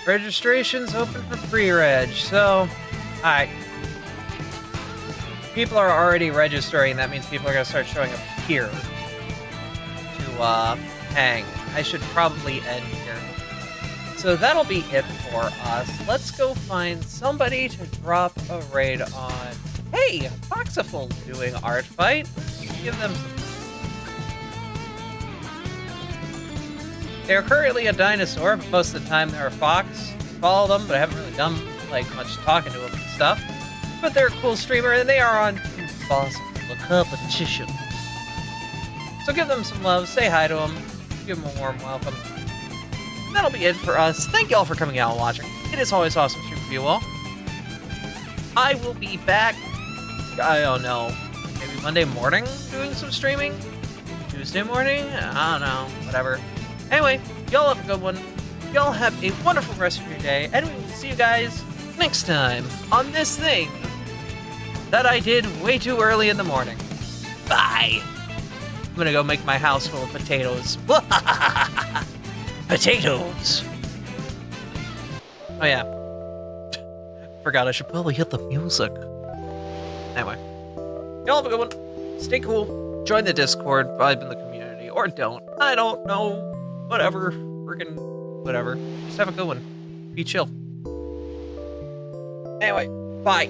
Registration's open for pre-reg, so... Alright. People are already registering, that means people are gonna start showing up here to, hang. I should probably end here. So that'll be it for us. Let's go find somebody to drop a raid on. Hey! Foxiful doing Artfight. Give them some... They're currently a dinosaur, but most of the time they're a fox. Follow them, but I haven't really done like much talking to them and stuff. But they're a cool streamer, and they are on Impossible Competition. So give them some love, say hi to them, give them a warm welcome. And that'll be it for us. Thank you all for coming out and watching. It is always awesome streaming with you all. I will be back, I don't know, maybe Monday morning doing some streaming? Tuesday morning? I don't know, whatever. Anyway, y'all have a good one. Y'all have a wonderful rest of your day, and we will see you guys next time on this thing that I did way too early in the morning. Bye. I'm gonna go make my house full of potatoes. Potatoes. Oh yeah. Forgot I should probably hit the music. Anyway, y'all have a good one. Stay cool. Join the Discord, vibe in the community, or don't. I don't know. Whatever. Friggin' whatever. Just have a good one. Be chill. Anyway, bye.